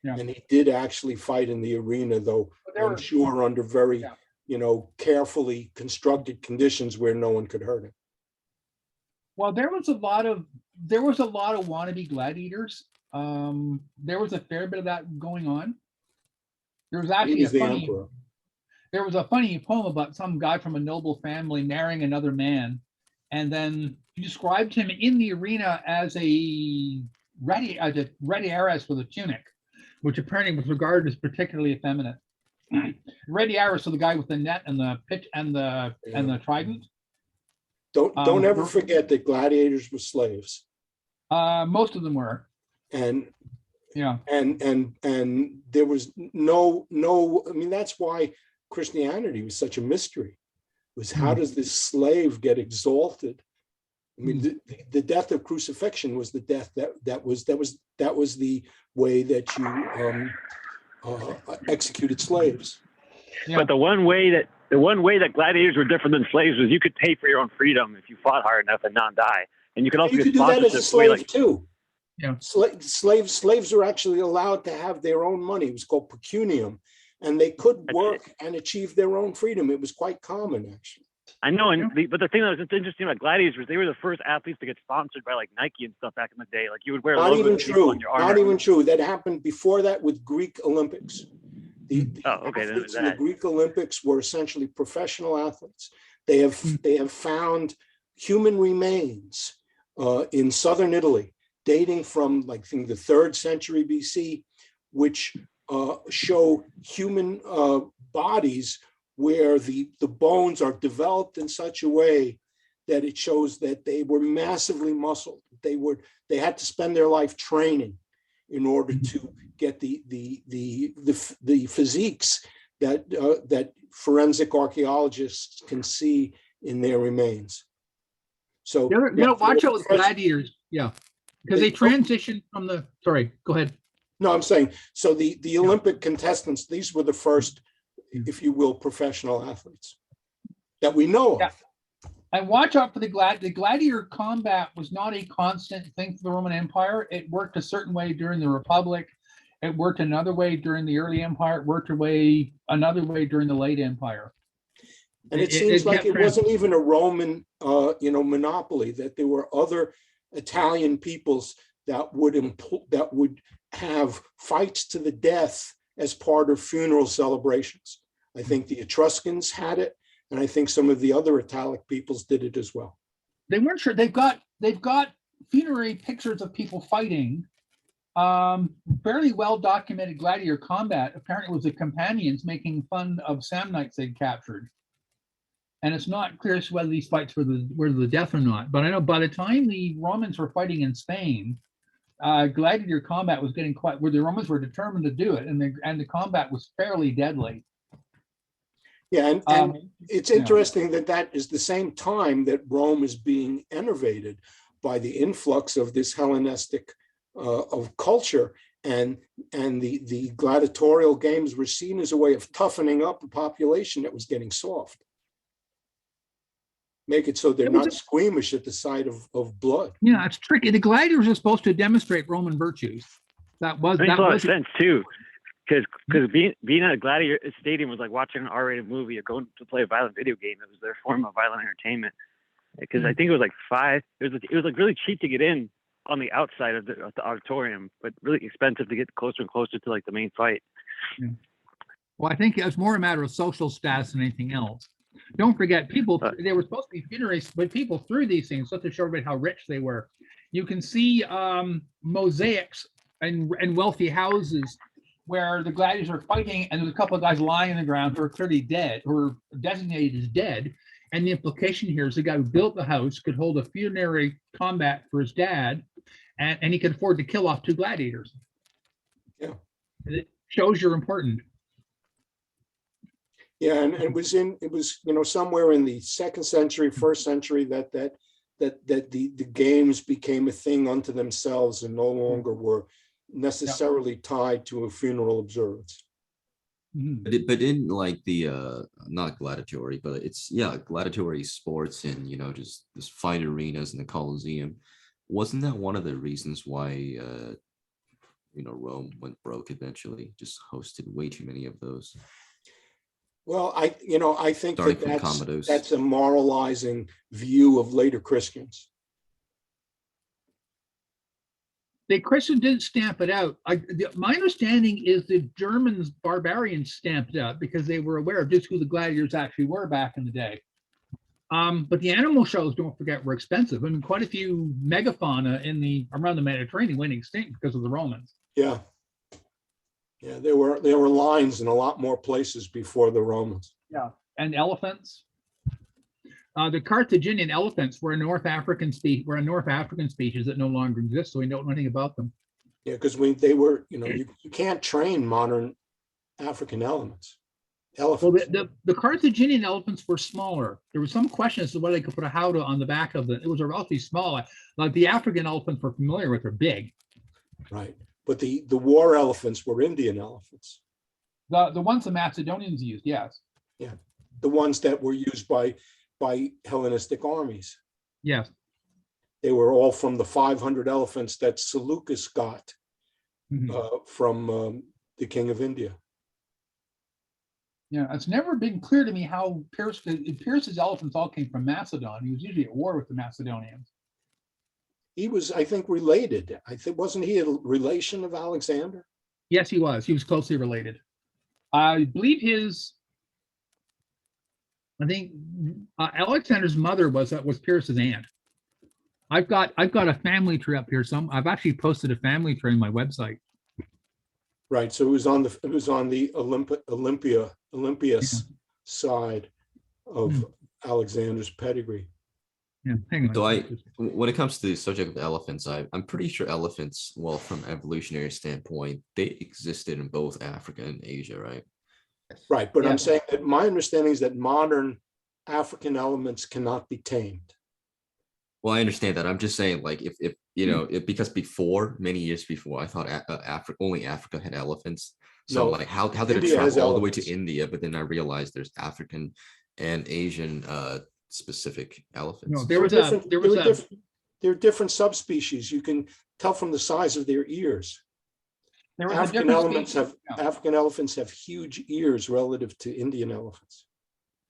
and he did actually fight in the arena, though I'm sure under very carefully constructed conditions where no one could hurt him. Well, there was a lot of wannabe gladiators. There was a fair bit of that going on. There was actually there was a funny poem about some guy from a noble family marrying another man, and then he described him in the arena as a ready heiress with a tunic, which apparently was regarded as particularly effeminate. Ready heiress, so the guy with the net and the pitch and the trident. Don't ever forget that gladiators were slaves. Most of them were. And yeah, and there was no, I mean, that's why Christianity was such a mystery, was how does this slave get exalted? I mean, the death of crucifixion was the death that was the way that you executed slaves. Yeah. But the one way that gladiators were different than slaves was you could pay for your own freedom if you fought hard enough and not die, and you could also do that as a slave too. Yeah, slaves were actually allowed to have their own money. It was called pecunium, and they could work and achieve their own freedom. It was quite common, actually. I know, but the thing that was interesting about gladiators was they were the first athletes to get sponsored by like Nike and stuff back in the day. Like you would wear not even true. On your armor. Not even true. That happened before that with Greek Olympics. The athletes in the Greek Olympics were essentially professional athletes. They have found human remains in southern Italy, dating from like I think the 3rd century BC, which show human bodies where the bones are developed in such a way that it shows that they were massively muscled. They had to spend their life training in order to get the physiques that forensic archaeologists can see in their remains. So watch out with gladiators, because they transitioned from the. Sorry, go ahead. No, I'm saying so. The Olympic contestants; these were the first, if you will, professional athletes that we know of. And watch out for the gladiator combat was not a constant thing for the Roman Empire. It worked a certain way during the Republic. It worked another way during the early Empire. It worked another way during the late Empire. And it seems like it wasn't even a Roman, monopoly. That there were other Italian peoples that would have fights to the death as part of funeral celebrations. I think the Etruscans had it. And I think some of the other Italic peoples did it as well. They weren't sure. They've got funerary pictures of people fighting. Fairly well documented gladiator combat. Apparently, it was the companions making fun of Samnites they'd captured. And it's not clear as to whether these fights were the death or not. But I know by the time the Romans were fighting in Spain, gladiator combat was getting quite. Where the Romans were determined to do it, and the combat was fairly deadly. Yeah, and it's interesting that is the same time that Rome is being enervated by the influx of this Hellenistic of culture, and the gladiatorial games were seen as a way of toughening up a population that was getting soft. Make it so they're not squeamish at the sight of blood. Yeah, it's tricky. The gladiators are supposed to demonstrate Roman virtues. That makes a lot of sense too. Because being at a gladiator stadium was like watching an R-rated movie or going to play a violent video game. It was their form of violent entertainment. Because I think it was like it was like really cheap to get in on the outside of the auditorium, but really expensive to get closer and closer to like the main fight. Yeah. Well, I think it was more a matter of social status than anything else. Don't forget, people, they were supposed to be funerals, but people threw these things just to show everybody how rich they were. You can see mosaics and wealthy houses where the gladiators are fighting, and there's a couple of guys lying on the ground who are clearly dead, who are designated as dead. And the implication here is the guy who built the house could hold a funerary combat for his dad, and he could afford to kill off 2 gladiators. Yeah, it shows you're important. Yeah, and it was somewhere in the 2nd century, 1st century that the games became a thing unto themselves and no longer were necessarily tied to a funeral observance. But in like the not gladiatory, but it's gladiatory sports and just this fight arenas and the Colosseum, wasn't that one of the reasons why Rome went broke eventually? Just hosted way too many of those. Well, I think that's a moralizing view of later Christians. The Christians didn't stamp it out. My understanding is the Germans, barbarians, stamped it out because they were aware of just who the gladiators actually were back in the day. But the animal shows, don't forget, were expensive. I mean, quite a few megafauna around the Mediterranean went extinct because of the Romans. Yeah. Yeah, there were lines in a lot more places before the Romans. Yeah, and elephants. The Carthaginian elephants were a North African species that no longer exists, so we don't know anything about them. Yeah, because they were, you can't train modern African elephants. Well, the Carthaginian elephants were smaller. There was some question as to whether they could put a howdah on the back of it. It was a relatively small. Like the African elephants we're familiar with are big. Right, but the war elephants were Indian elephants. The ones the Macedonians used, yes. Yeah, the ones that were used by Hellenistic armies. Yes. They were all from the 500 elephants that Seleucus got from the King of India. Yeah, it's never been clear to me how Pyrrhus's elephants all came from Macedon. He was usually at war with the Macedonians. He was, I think, related. Wasn't he a relation of Alexander? Yes, he was. He was closely related. I believe Alexander's mother was Pyrrhus's aunt. I've got a family tree up here. I've actually posted a family tree on my website. Right. So it was on the Olympias side of Alexander's pedigree. Yeah, hang on. So when it comes to the subject of elephants, I'm pretty sure elephants, well, from an evolutionary standpoint, they existed in both Africa and Asia, right? Right, but I'm saying that my understanding is that modern African elements cannot be tamed. Well, I understand that. I'm just saying, like, if because many years before, I thought only Africa had elephants. So, No, like, how did India it has travel all the way to elephants. India? But then I realized there's African and Asian specific elephants. No, There are different subspecies. You can tell from the size of their ears. African elephants have huge ears relative to Indian elephants.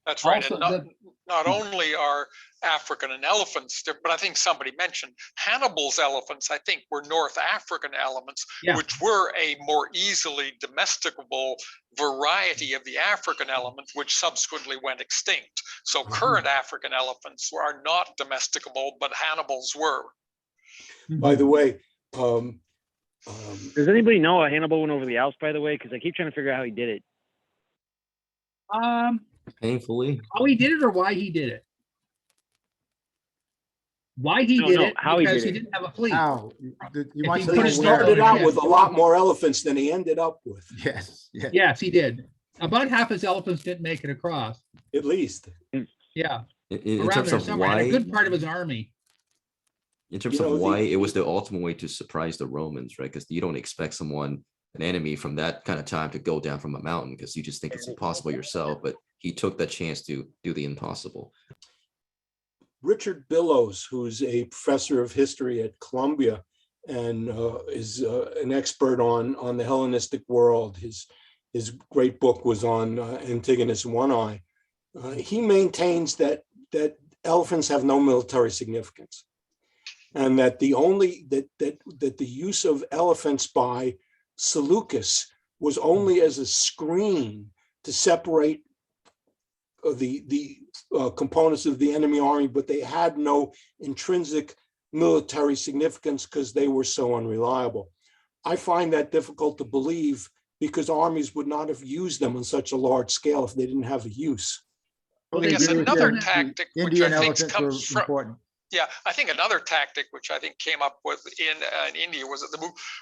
That's right. Also, And not only are African and elephants, but I think somebody mentioned Hannibal's elephants, I think, were North African elements, which were a more easily domesticable variety of the African element, which subsequently went extinct. So current African elephants are not domesticable, but Hannibal's were. By the way, does anybody know how Hannibal went over the Alps, by the way? Because I keep trying to figure out how he did it. Painfully. How he did it or why he did it? Why he did it? How because he he didn't have a fleet. How? he started out with a lot more elephants than he ended up with. Yes. Yes, he did. About half his elephants didn't make it across. At least. Yeah. In terms of why, a good part of his army. In terms of why it was the ultimate way to surprise the Romans, right? Because you don't expect an enemy from that kind of time to go down from a mountain because you just think it's impossible yourself. But he took that chance to do the impossible. Richard Billows, who's a professor of history at Columbia and is an expert on the Hellenistic world. His great book was on Antigonus One Eye. He maintains that elephants have no military significance, and that the use of elephants by Seleucus was only as a screen to separate the components of the enemy army, but they had no intrinsic military significance because they were so unreliable. I find that difficult to believe because armies would not have used them on such a large scale if they didn't have a use. Well, yes, another tactic which I think comes from important. I think another tactic which I think came up with in India was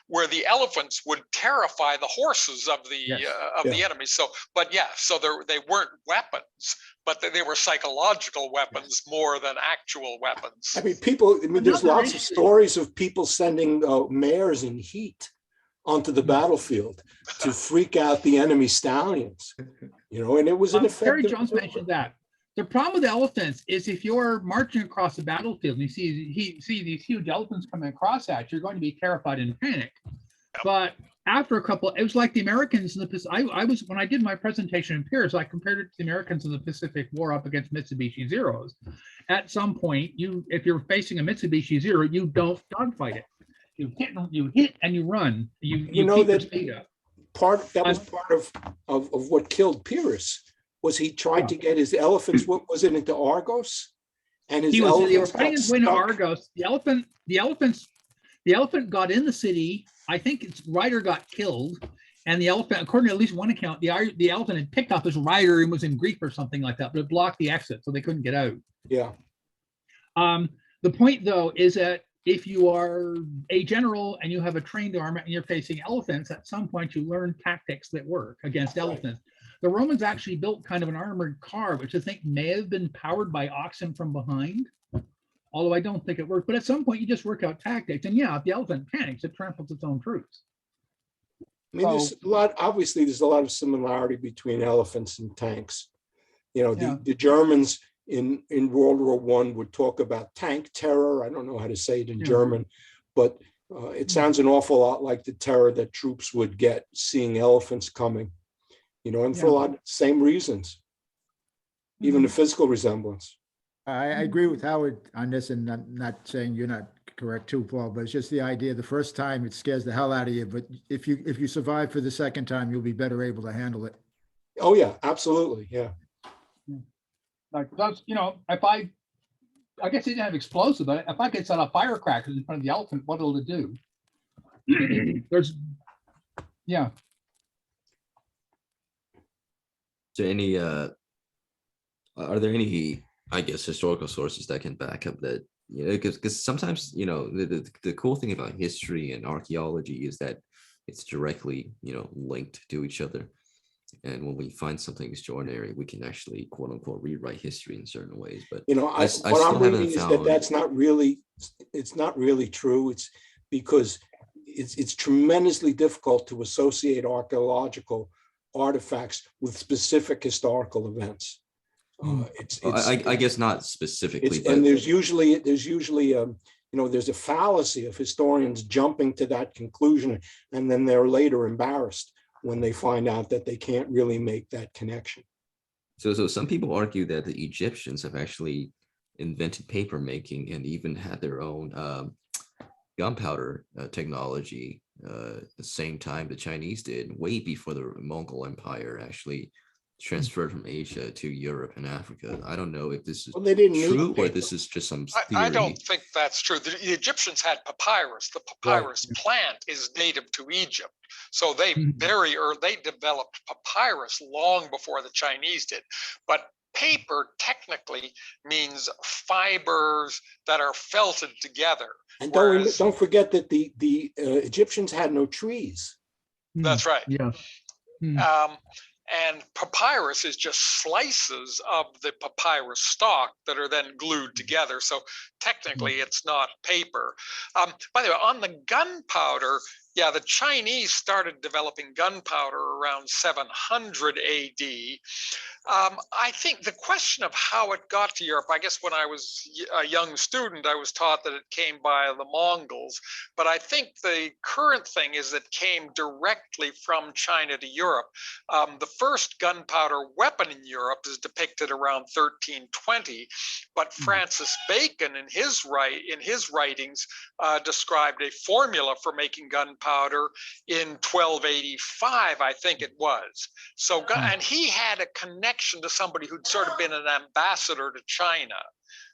where the elephants would terrify the horses of the enemy. So they weren't weapons, but they were psychological weapons more than actual weapons. I mean, there's lots of stories of people sending mares in heat onto the battlefield to freak out the enemy stallions, and it was an effective. Terry Jones mentioned that. The problem with elephants is if you're marching across the battlefield and you see these huge elephants coming across at you, you're going to be terrified and panic. But after a couple, it was like the Americans in the Pacific. When I did my presentation in Pierce, I compared it to the Americans in the Pacific War up against Mitsubishi Zeros. At some point, if you're facing a Mitsubishi Zero, you don't dogfight it. You hit and you run. You know keep your that speed up. That was part of what killed Pyrrhus. Was he tried to get his elephants? What was it, into Argos? And They were fighting his way to Argos. The elephant got in the city. I think its rider got killed, and the elephant, according to at least one account, the elephant had picked up his rider and was in grief or something like that, but it blocked the exit, so they couldn't get out. Yeah. The point, though, is that if you are a general and you have a trained army and you're facing elephants, at some point you learn tactics that work against elephants. The Romans actually built kind of an armored car, which I think may have been powered by oxen from behind, although I don't think it worked. But at some point you just work out tactics. And yeah, if the elephant panics, it tramples its own troops. I mean, there's a lot of similarity between elephants and tanks. You know, the Germans in World War I would talk about tank terror. I don't know how to say it in German, but it sounds an awful lot like the terror that troops would get seeing elephants coming, you know, and for a lot of same reasons, even the physical resemblance. I agree with Howard on this, and I'm not saying you're not correct too, Paul, but it's just the idea the first time it scares the hell out of you, but if you survive for the second time, you'll be better able to handle it. Oh yeah, absolutely. Yeah. Like that's, you know, if I guess they didn't have explosive, but if I could set up firecrackers in front of the elephant, what will it do? So any are there any, I guess, historical sources that can back up that, you know, because sometimes, you know, the cool thing about history and archaeology is that it's directly, you know, linked to each other. And when we find something extraordinary, we can actually, quote unquote, rewrite history in certain ways. But you know, what I'm reading is that's not really, it's not really true. It's because it's tremendously difficult to associate archaeological artifacts with specific historical events. I guess not specifically, but and there's usually you know, there's a fallacy of historians jumping to that conclusion, and then they're later embarrassed when they find out that they can't really make that connection. So some people argue that the Egyptians have actually invented paper making and even had their own gunpowder technology the same time the Chinese did, way before the Mongol Empire actually transferred from Asia to Europe and Africa. I don't know if this is true or this is just some theory. I don't think that's true. The Egyptians had papyrus. The papyrus plant is native to Egypt. So they they developed papyrus long before the Chinese did. But paper technically means fibers that are felted together. And don't forget that the Egyptians had no trees. That's right. Yeah. And papyrus is just slices of the papyrus stalk that are then glued together. So technically it's not paper. By the way, on the gunpowder, yeah, the Chinese started developing gunpowder around 700 AD. I think the question of how it got to Europe, I guess when I was a young student, I was taught that it came by the Mongols. But I think the current thing is it came directly from China to Europe. The first gunpowder weapon in Europe is depicted around 1320. But Francis Bacon, in his writings, described a formula for making gunpowder in 1285, I think it was. So, and he had a connection to somebody who'd sort of been an ambassador to China.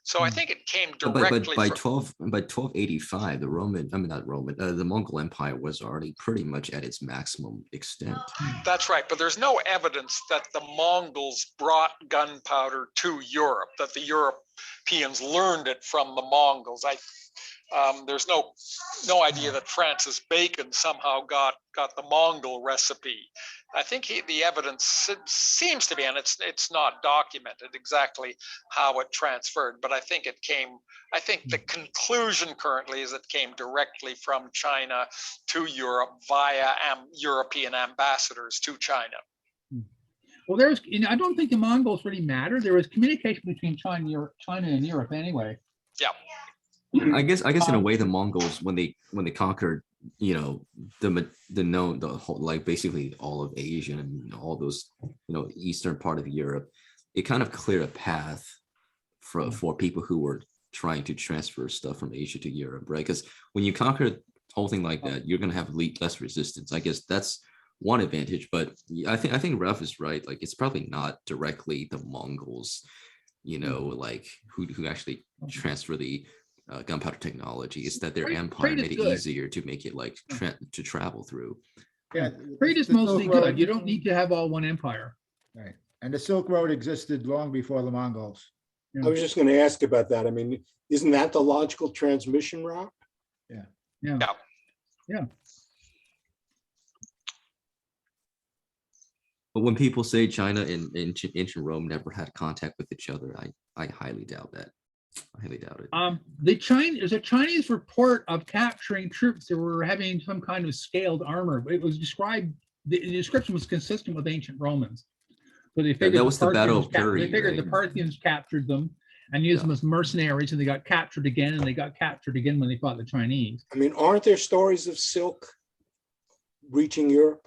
So I think it came directly. By 1285, the Mongol Empire was already pretty much at its maximum extent. That's right, but there's no evidence that the Mongols brought gunpowder to Europe, that the Europeans learned it from the Mongols. There's no idea that Francis Bacon somehow got the Mongol recipe. I think the evidence seems to be, and it's not documented exactly how it transferred, but I think the conclusion currently is it came directly from China to Europe via European ambassadors to China. Well, I don't think the Mongols really matter. There was communication between China and Europe anyway. Yeah. I guess in a way the Mongols, when they conquered, you know, the whole, like basically all of Asia and all those, you know, eastern part of Europe, it kind of cleared a path for people who were trying to transfer stuff from Asia to Europe, right? Because when you conquer whole thing like that, you're gonna have less resistance. I guess that's one advantage, but I think Ralph is right. Like it's probably not directly the Mongols, like who actually transfer the gunpowder technology. It's that their empire made it easier to make it like to travel through. Yeah, trade is mostly good. You don't need to have all one empire. Right. And the Silk Road existed long before the Mongols. I was just going to ask about that. I mean, isn't that the logical transmission route? Yeah. Yeah. Yeah. Yeah. But when people say China and ancient Rome never had contact with each other, I highly doubt that. I highly doubt it. There's a Chinese report of capturing troops that were having some kind of scaled armor. It was described. The description was consistent with ancient Romans. So they figured that was the Battle of Puri. They figured the Parthians captured them and used them as mercenaries, and they got captured again, and they got captured again when they fought the Chinese. I mean, aren't there stories of silk reaching Europe?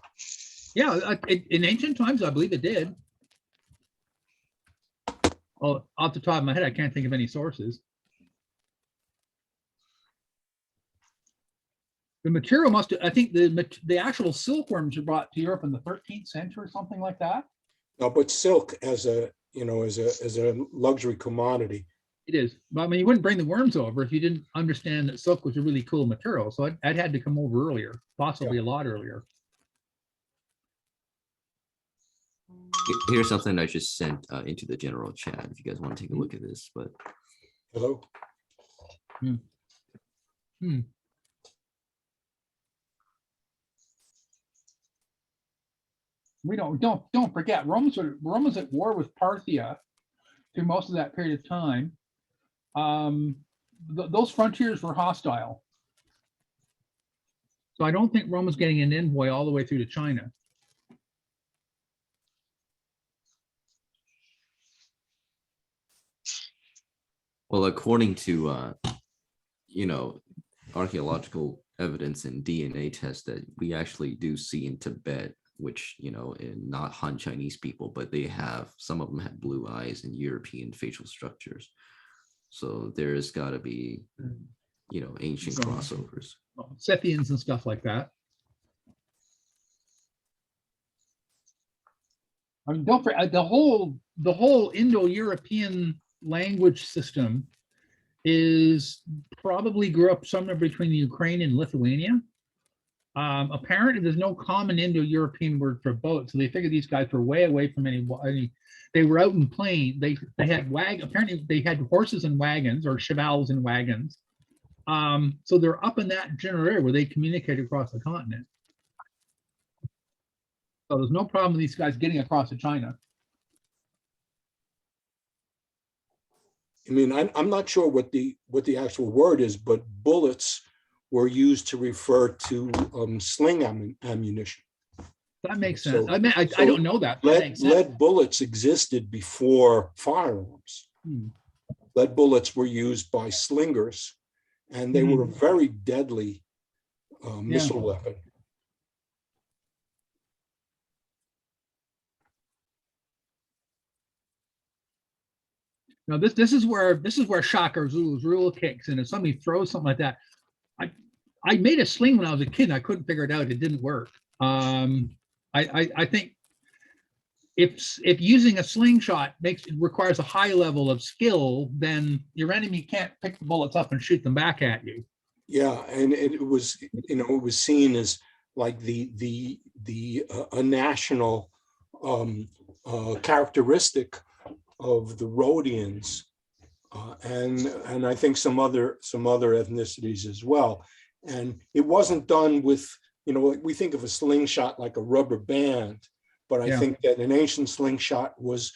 Yeah, in ancient times, I believe it did. Oh, off the top of my head, I can't think of any sources. The material must have, I think the actual silkworms were brought to Europe in the 13th century or something like that. No, but silk as a luxury commodity. It is. But I mean, you wouldn't bring the worms over if you didn't understand that silk was a really cool material. So I'd had to come over earlier, possibly a lot earlier. Here's something I just sent into the general chat if you guys want to take a look at this. But hello. We don't forget Rome was at war with Parthia through most of that period of time. Those frontiers were hostile. So I don't think Rome was getting an envoy all the way through to China. Well, according to archaeological evidence and DNA tests that we actually do see in Tibet, which in not Han Chinese people, but some of them have blue eyes and European facial structures. So there's got to be ancient crossovers, Scythians and stuff like that. I mean, don't forget the whole Indo-European language system probably grew up somewhere between the Ukraine and Lithuania. Apparently, there's no common Indo-European word for boat, so they figured these guys were way away from any. They were out in plain. They had apparently they had horses and wagons, or chevals and wagons. So they're up in that general area where they communicate across the continent. So there's no problem with these guys getting across to China. I mean, I'm not sure what the actual word is, but bullets were used to refer to sling ammunition. That makes sense. I don't know that. Lead bullets existed before firearms. Lead bullets were used by slingers, and they were a very deadly missile weapon. Now this is where Shaka Zulu's rule kicks in. If somebody throws something like that, I made a sling when I was a kid. And I couldn't figure it out. It didn't work. I think if using a slingshot requires a high level of skill, then your enemy can't pick the bullets up and shoot them back at you. Yeah, and it was it was seen as like a national characteristic of the Rhodians, and I think some other ethnicities as well. And it wasn't done with, we think of a slingshot like a rubber band, but I think that an ancient slingshot was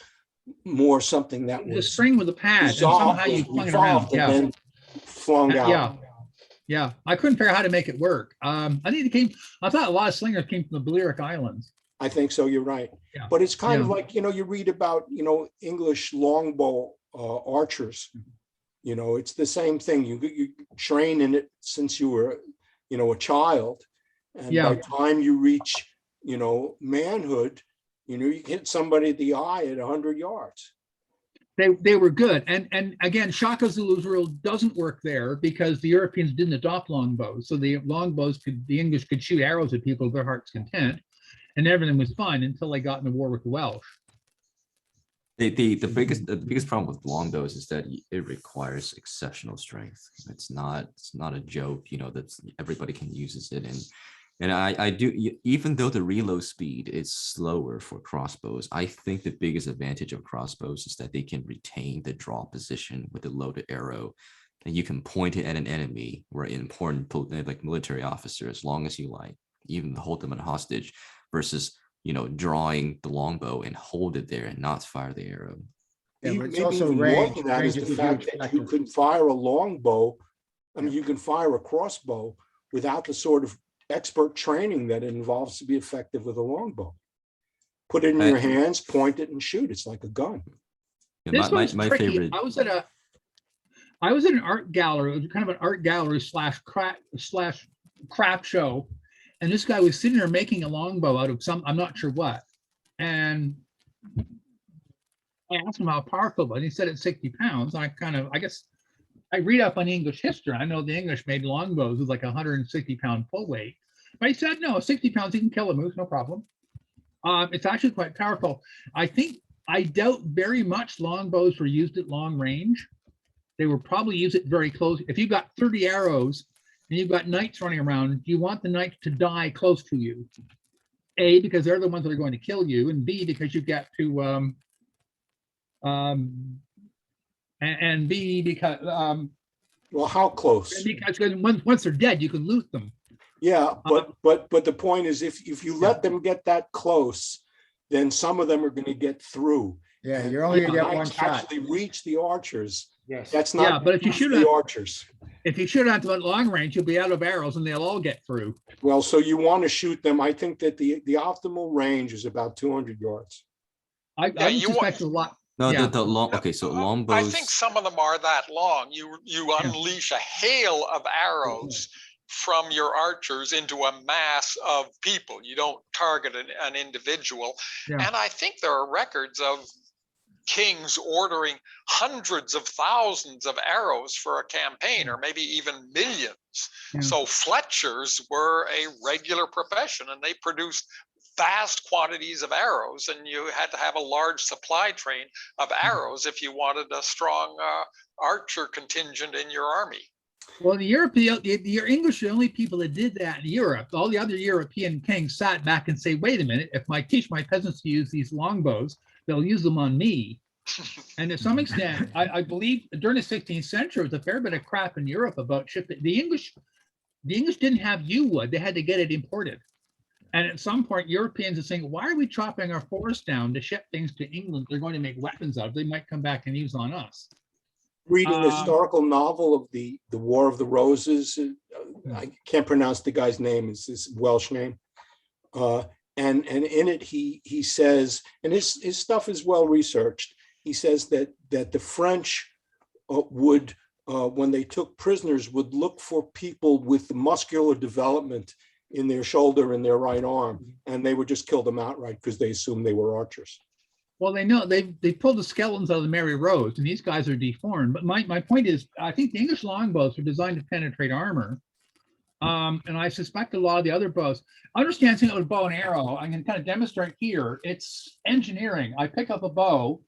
more something that was a string with a pad, and somehow you flung it around. And then flung out. Yeah. I couldn't figure out how to make it work. I thought a lot of slingers came from the Balearic Islands. I think so. You're right. Yeah. But it's kind of like, you read about, English longbow archers. It's the same thing. You train in it since you were, a child. And by the time you reach, manhood, you hit somebody in the eye at 100 yards. They were good. And again, Shaka Zulu's rule doesn't work there because the Europeans didn't adopt longbows. So the English could shoot arrows at people to their heart's content, and everything was fine until they got into war with the Welsh. The biggest problem with longbows is that it requires exceptional strength. It's not a joke, that everybody can use it. And I do, even though the reload speed is slower for crossbows, I think the biggest advantage of crossbows is that they can retain the draw position with a loaded arrow, and you can point it at an enemy or an important like military officer as long as you like, even hold them in hostage, versus drawing the longbow and hold it there and not fire the arrow. Yeah, but it's Maybe also even more range. than that Range is is the a fact huge that you factor. can fire a longbow. I mean, you can fire a crossbow without the sort of expert training that it involves to be effective with a longbow. Put it in your hands, point it, and shoot. It's like a gun. This one's my tricky. favorite. I was at an art gallery. It was kind of an art gallery slash craft show, and this guy was sitting there making a longbow out of I'm not sure what, and I asked him how powerful it was. He said it's 60 pounds. I guess I read up on English history. I know the English made longbows with like 160-pound pull weight, but he said no, 60 pounds you can kill a moose, no problem. It's actually quite powerful. I doubt very much longbows were used at long range. They were probably used at very close. If you've got 30 arrows and you've got knights running around, you want the knights to die close to you. A, because they're the ones that are going to kill you, and B, because you get to and B, because well, how close? Because once they're dead, you can loot them. Yeah, but the point is, if you let them get that close, then some of them are going to get through. Yeah, you're only gonna get one shot. Actually, reach the archers. Yes. That's not. Yeah, but if you shoot the archers, if you shoot at them at long range, you'll be out of arrows, and they'll all get through. well, so you want to shoot them. I think that the optimal range is about 200 yards. I suspect a lot. No, Yeah. the long. Okay, so longbows. I think some of them are that long. You unleash a hail of arrows from your archers into a mass of people. You don't target an individual. Yeah. And I think there are records of kings ordering hundreds of thousands of arrows for a campaign, or maybe even millions. Yeah. So Fletchers were a regular profession, and they produced vast quantities of arrows, and you had to have a large supply train of arrows if you wanted a strong archer contingent in your army. Well, the English are the only people that did that in Europe. All the other European kings sat back and say, wait a minute, if I teach my peasants to use these longbows, they'll use them on me. And to some extent, I believe during the 16th century, there was a fair bit of crap in Europe about shipping. The English didn't have yew wood. They had to get it imported. And at some point, Europeans are saying, why are we chopping our forests down to ship things to England they're going to make weapons of? They might come back and use on us. Reading a historical novel of the War of the Roses. I can't pronounce the guy's name. It's his Welsh name. And in it, he says, and his stuff is well researched. He says that the French would, when they took prisoners, would look for people with muscular development in their shoulder and their right arm, and they would just kill them outright because they assumed they were archers. Well, they know they pulled the skeletons out of the Mary Rose, and these guys are deformed. But my point is, I think the English longbows are designed to penetrate armor, and I suspect a lot of the other bows. Understand something with bow and arrow. I can kind of demonstrate here. It's engineering. I pick up a bow,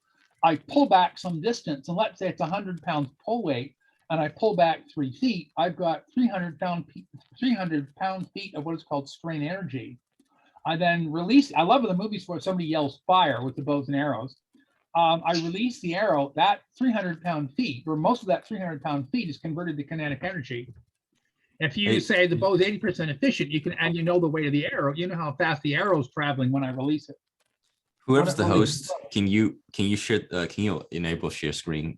I pull back some distance, and let's say it's 100 pounds pull weight, and I pull back 3 feet. I've got 300 pound feet of what is called strain energy. I then release. I love the movies where somebody yells fire with the bows and arrows. I release the arrow. That 300 pound feet, or most of that 300 pound feet, is converted to kinetic energy. If you say the bow is 80% efficient, you can, and you know the weight of the arrow, you know how fast the arrow is traveling when I release it. Whoever's the host, can you share? Can you enable share screen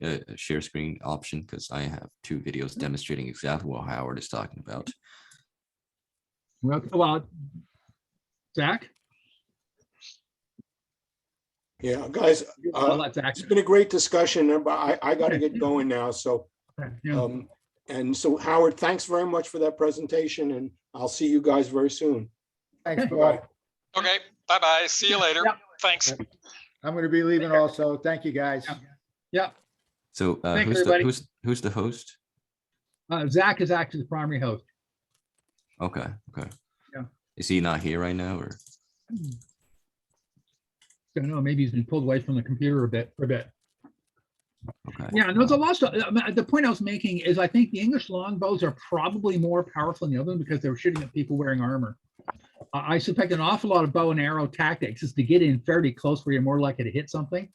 option? Because I have 2 videos demonstrating exactly what Howard is talking about. Well, Zach? Yeah, guys, it's been a great discussion, but I got to get going now. So, and so Howard, thanks very much for that presentation, and I'll see you guys very soon. Thanks, Bye. Okay, bye-bye. See you later. Yeah. Thanks. I'm going to be leaving also. Thank you, guys. Yeah. So Thanks, who's everybody. who's the host? Zach is actually the primary host. Okay. Yeah. Is he not here right now, or? I don't know. Maybe he's been pulled away from the computer for a bit. Okay. Yeah, and there's a lot of stuff. The point I was making is I think the English longbows are probably more powerful than the other ones because they were shooting at people wearing armor. I suspect an awful lot of bow and arrow tactics is to get in fairly close where you're more likely to hit something.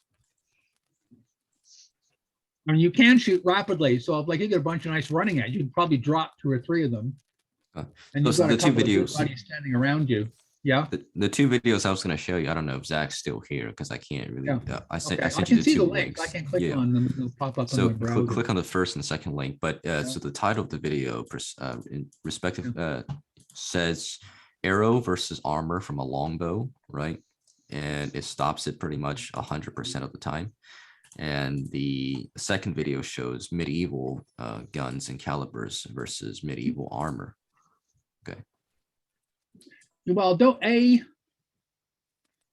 I mean, you can shoot rapidly, so if like you get a bunch of nice running at you can probably drop 2 or 3 of them. And you've got a couple of good buddies standing around you. Yeah. The 2 videos I was going to show you, I don't know if Zach's still here because I can't really. Yeah. I sent I you can see the links. links. I can click on them. They'll pop up So on the browser. click on the first and second link. But so the title of the video, in respective, says arrow versus armor from a longbow, right? And it stops it pretty much 100% of the time. And the second video shows medieval guns and calibers versus medieval armor. Okay. Well,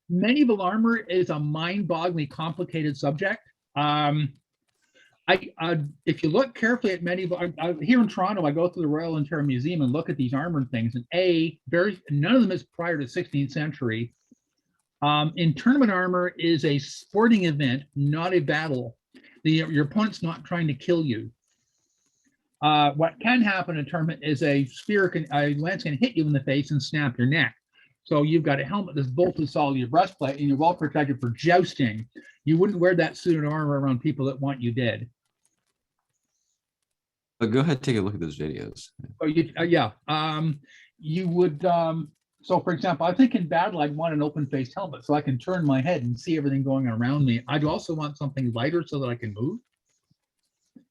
medieval armor is a mind-bogglingly complicated subject. If you look carefully at medieval, here in Toronto, I go to the Royal Ontario Museum and look at these armored things, and none of them is prior to the 16th century. In tournament armor is a sporting event, not a battle. Your opponent's not trying to kill you. What can happen in a tournament is a lance can hit you in the face and snap your neck. So you've got a helmet that's bolted solid to your breastplate and you're well protected for jousting. You wouldn't wear that suit and armor around people that want you dead. But go ahead, take a look at those videos. Oh, you would. So, for example, I think in battle, I'd want an open-faced helmet so I can turn my head and see everything going on around me. I'd also want something lighter so that I can move.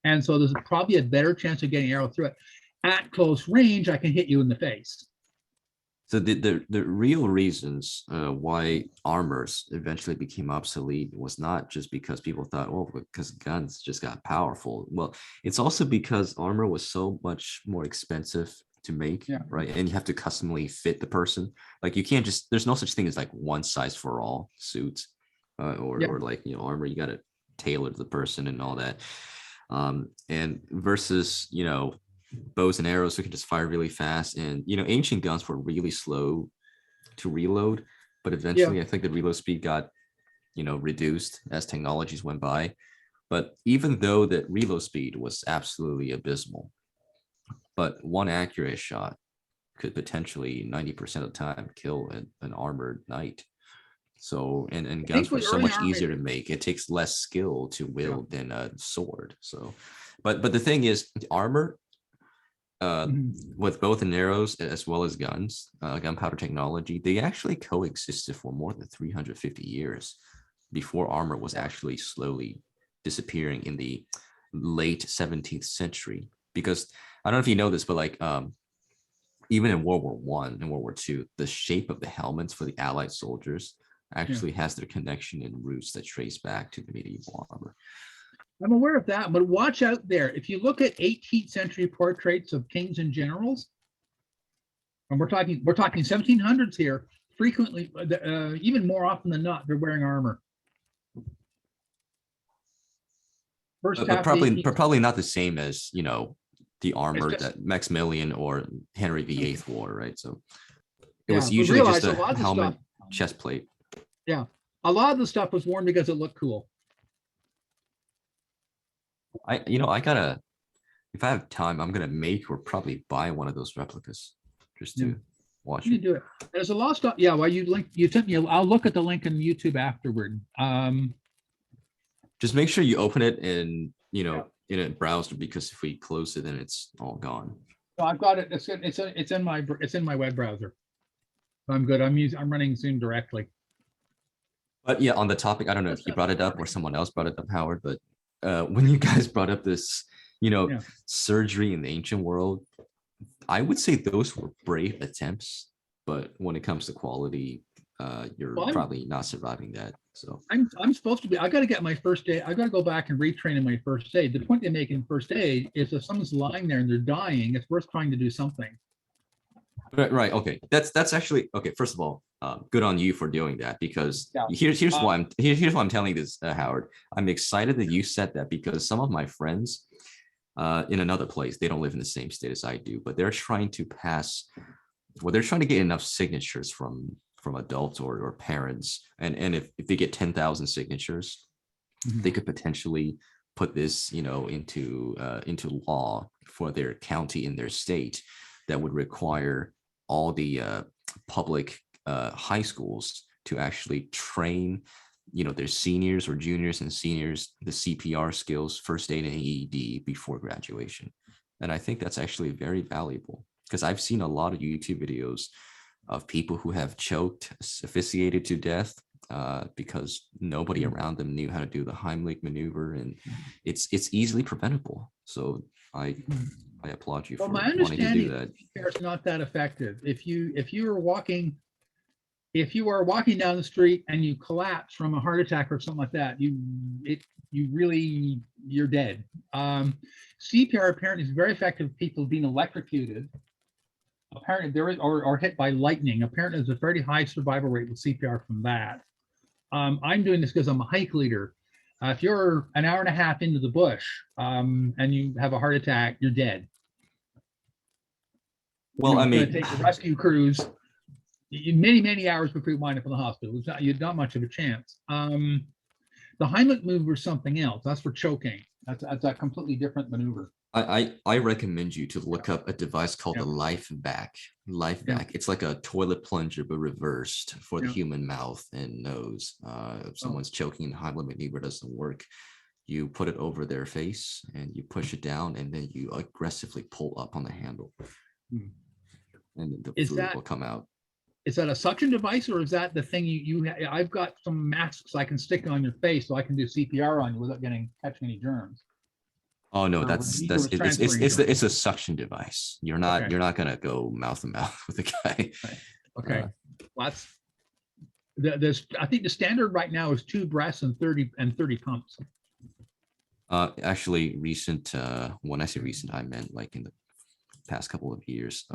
And so there's probably a better chance of getting an arrow through it. At close range, I can hit you in the face. So the real reasons why armors eventually became obsolete was not just because people thought, well, because guns just got powerful. Well, it's also because armor was so much more expensive to make, right? And you have to customly fit the person. Like you can't just, there's no such thing as like one size for all suits or like, armor. You got to tailor to the person and all that. And versus, bows and arrows, we can just fire really fast. And, ancient guns were really slow to reload, but eventually I think the reload speed got, reduced as technologies went by. But even though that reload speed was absolutely abysmal, but one accurate shot could potentially 90% of the time kill an armored knight. So, and guns were so much easier to make. It takes less skill to wield than a sword. So, but the thing is, armor, with both in arrows as well as guns, gunpowder technology, they actually coexisted for more than 350 years before armor was actually slowly disappearing in the late 17th century. Because I don't know if you know this, but like even in World War I and World War II, the shape of the helmets for the Allied soldiers actually has their connection and roots that trace back to the medieval armor. I'm aware of that, but watch out there. If you look at 18th century portraits of kings and generals, and we're talking 1700s here, frequently, even more often than not, they're wearing armor. But probably not the same as, the armor that Maximilian or Henry VIII wore, right? So it was usually just a helmet, chest plate. Yeah, a lot of the stuff was worn because it looked cool. I gotta, if I have time, I'm gonna make or probably buy one of those replicas just to watch. You can do it. There's a lot of stuff. Yeah, well, you sent me. I'll look at the link in YouTube afterward. Just make sure you open it in in a browser, because if we close it, then it's all gone. So I've got it. It's in my web browser. I'm good. I'm running Zoom directly. But yeah, on the topic, I don't know if you brought it up or someone else brought it up, Howard, but when you guys brought up this, surgery in the ancient world, I would say those were brave attempts, but when it comes to quality, you're probably not surviving that. So I'm supposed to be. I got to get my first aid. I got to go back and retrain in my first aid. The point they make in first aid is if someone's lying there and they're dying, it's worth trying to do something. Right. Okay. That's actually okay. First of all, good on you for doing that, because Yeah. here's why I'm telling this, Howard. I'm excited that you said that, because some of my friends in another place, they don't live in the same state as I do, but they're trying to they're trying to get enough signatures from adults or parents, and if they get 10,000 signatures, they could potentially put this, into law for their county in their state, that would require all the public high schools to actually train, their seniors or juniors and seniors, the CPR skills, first aid and AED before graduation. And I think that's actually very valuable, because I've seen a lot of YouTube videos of people who have choked, asphyxiated to death, because nobody around them knew how to do the Heimlich maneuver, and it's easily preventable. So I applaud you for wanting to do that. It's not that effective. If you are walking down the street and you collapse from a heart attack or something like that, you're dead. CPR apparently is very effective with people being electrocuted. Apparently there is, or hit by lightning. Apparently there's a very high survival rate with CPR from that. I'm doing this because I'm a hike leader. If you're an hour and a half into the bush and you have a heart attack, you're dead. Well, I mean, it's going to take a rescue crews many hours before you wind up in the hospital. You've not much of a chance. The Heimlich maneuver is something else. That's for choking. That's a completely different maneuver. I recommend you to look up a device called the Life Vac. It's like a toilet plunger, but reversed for the human mouth and nose. If someone's choking and Heimlich maneuver doesn't work, you put it over their face and you push it down, and then you aggressively pull up on the handle, and the fluid will come out. Is that a suction device, or is that the thing I've got some masks I can stick on your face so I can do CPR on you without catching any germs? Oh no, it's a suction device. You're not gonna go mouth to mouth with the guy. Okay. Well, I think the standard right now is 2 breaths and 30 pumps. Actually, recent. When I say recent, I meant like in the past couple of years.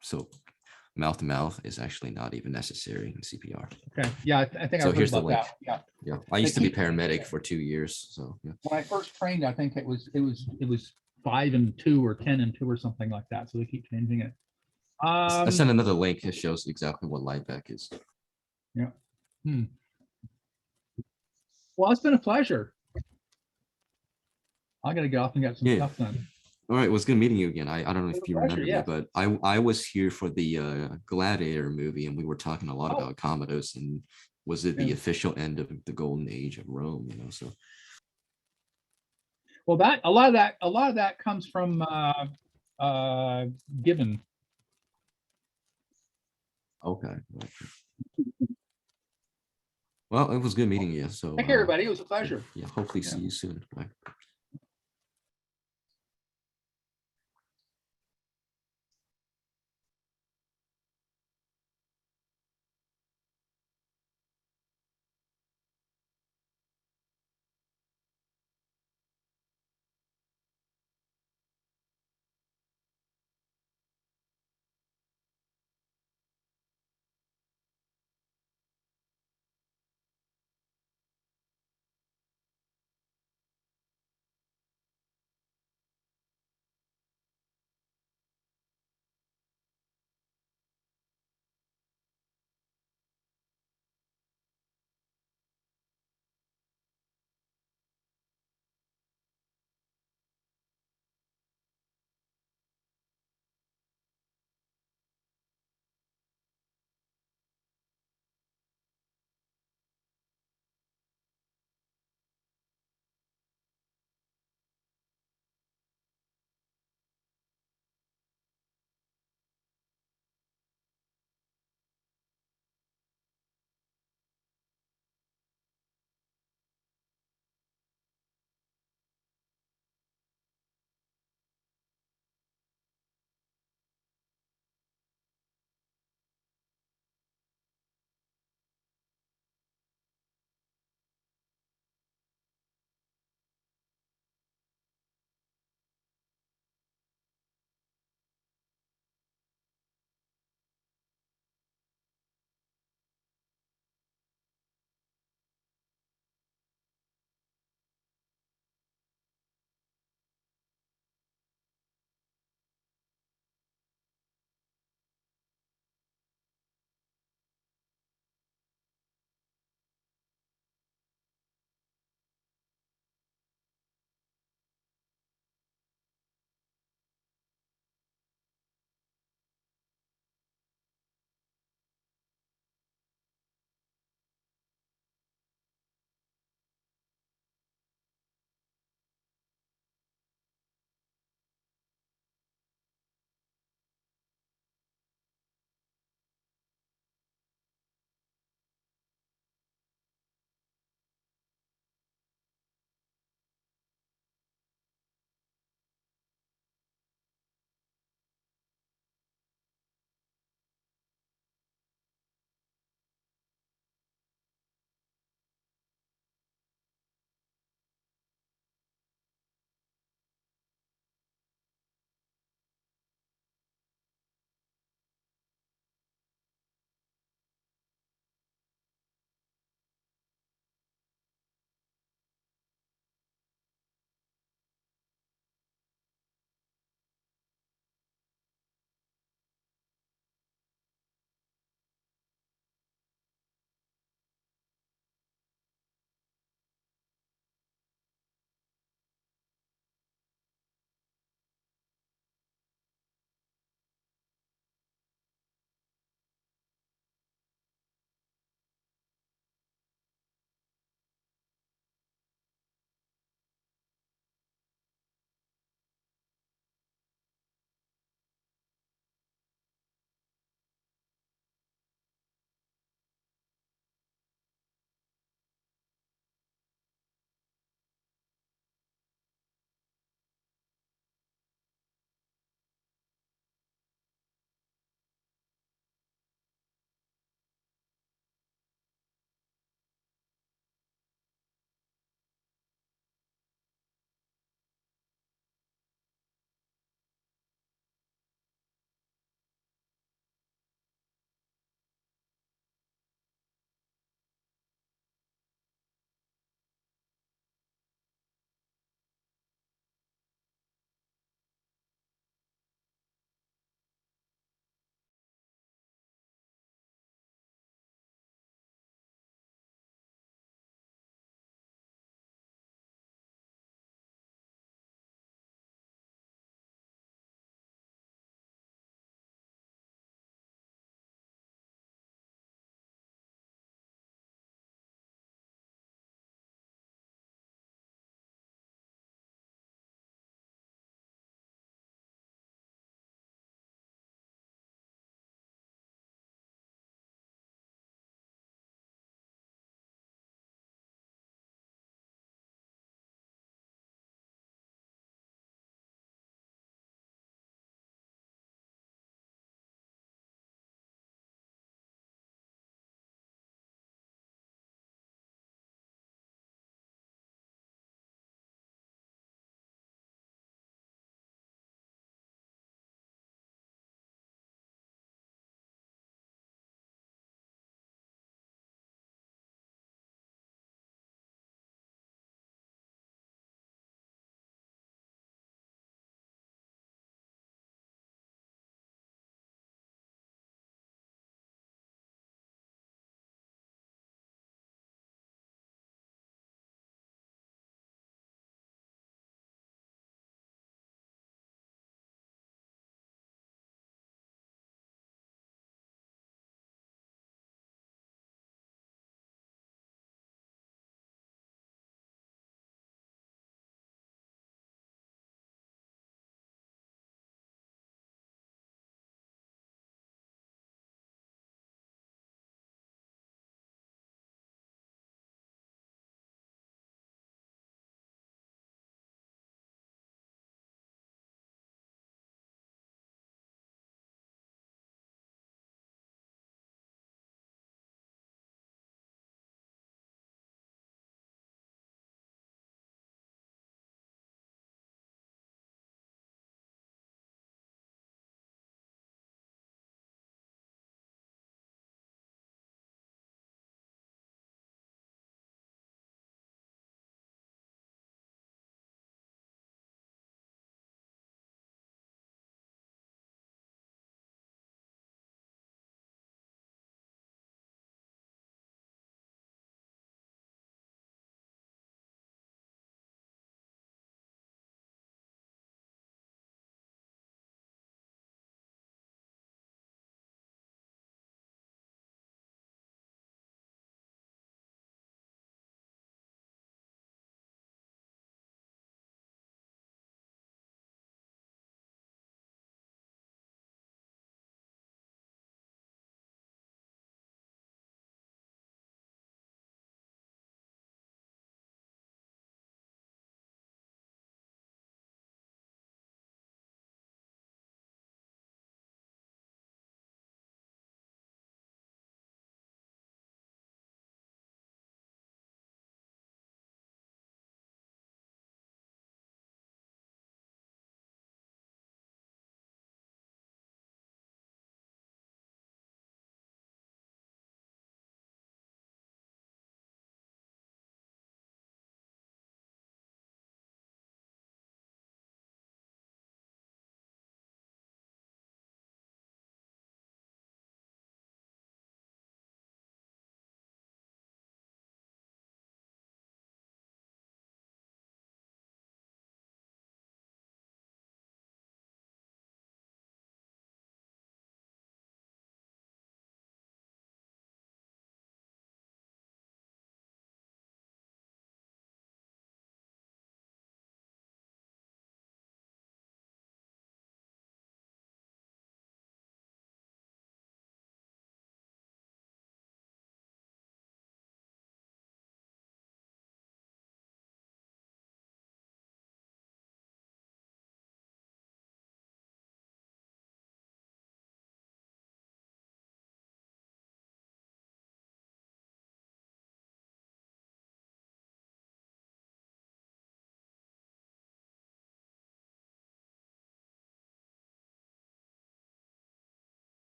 So mouth to mouth is actually not even necessary in CPR. Okay. Yeah, I think. So here's the link. That. Yeah. I used to be paramedic for 2 years. So yeah. When I first trained, I think it was 5 and 2 or 10 and 2 or something like that. So they keep changing it. I sent another link that shows exactly what LifeVac is. Yeah. Well, it's been a pleasure. I got to get off and get some stuff done. All right, it was good meeting you again. I don't know if you remember me, but I was here for the Gladiator movie, and we were talking a lot about Commodus, and was it the official end of the golden age of Rome? So. Well, a lot of that comes from Gibbon. Okay. Well, it was good meeting you. So. Thank you, everybody. It was a pleasure. Yeah. Hopefully, see you soon. Bye.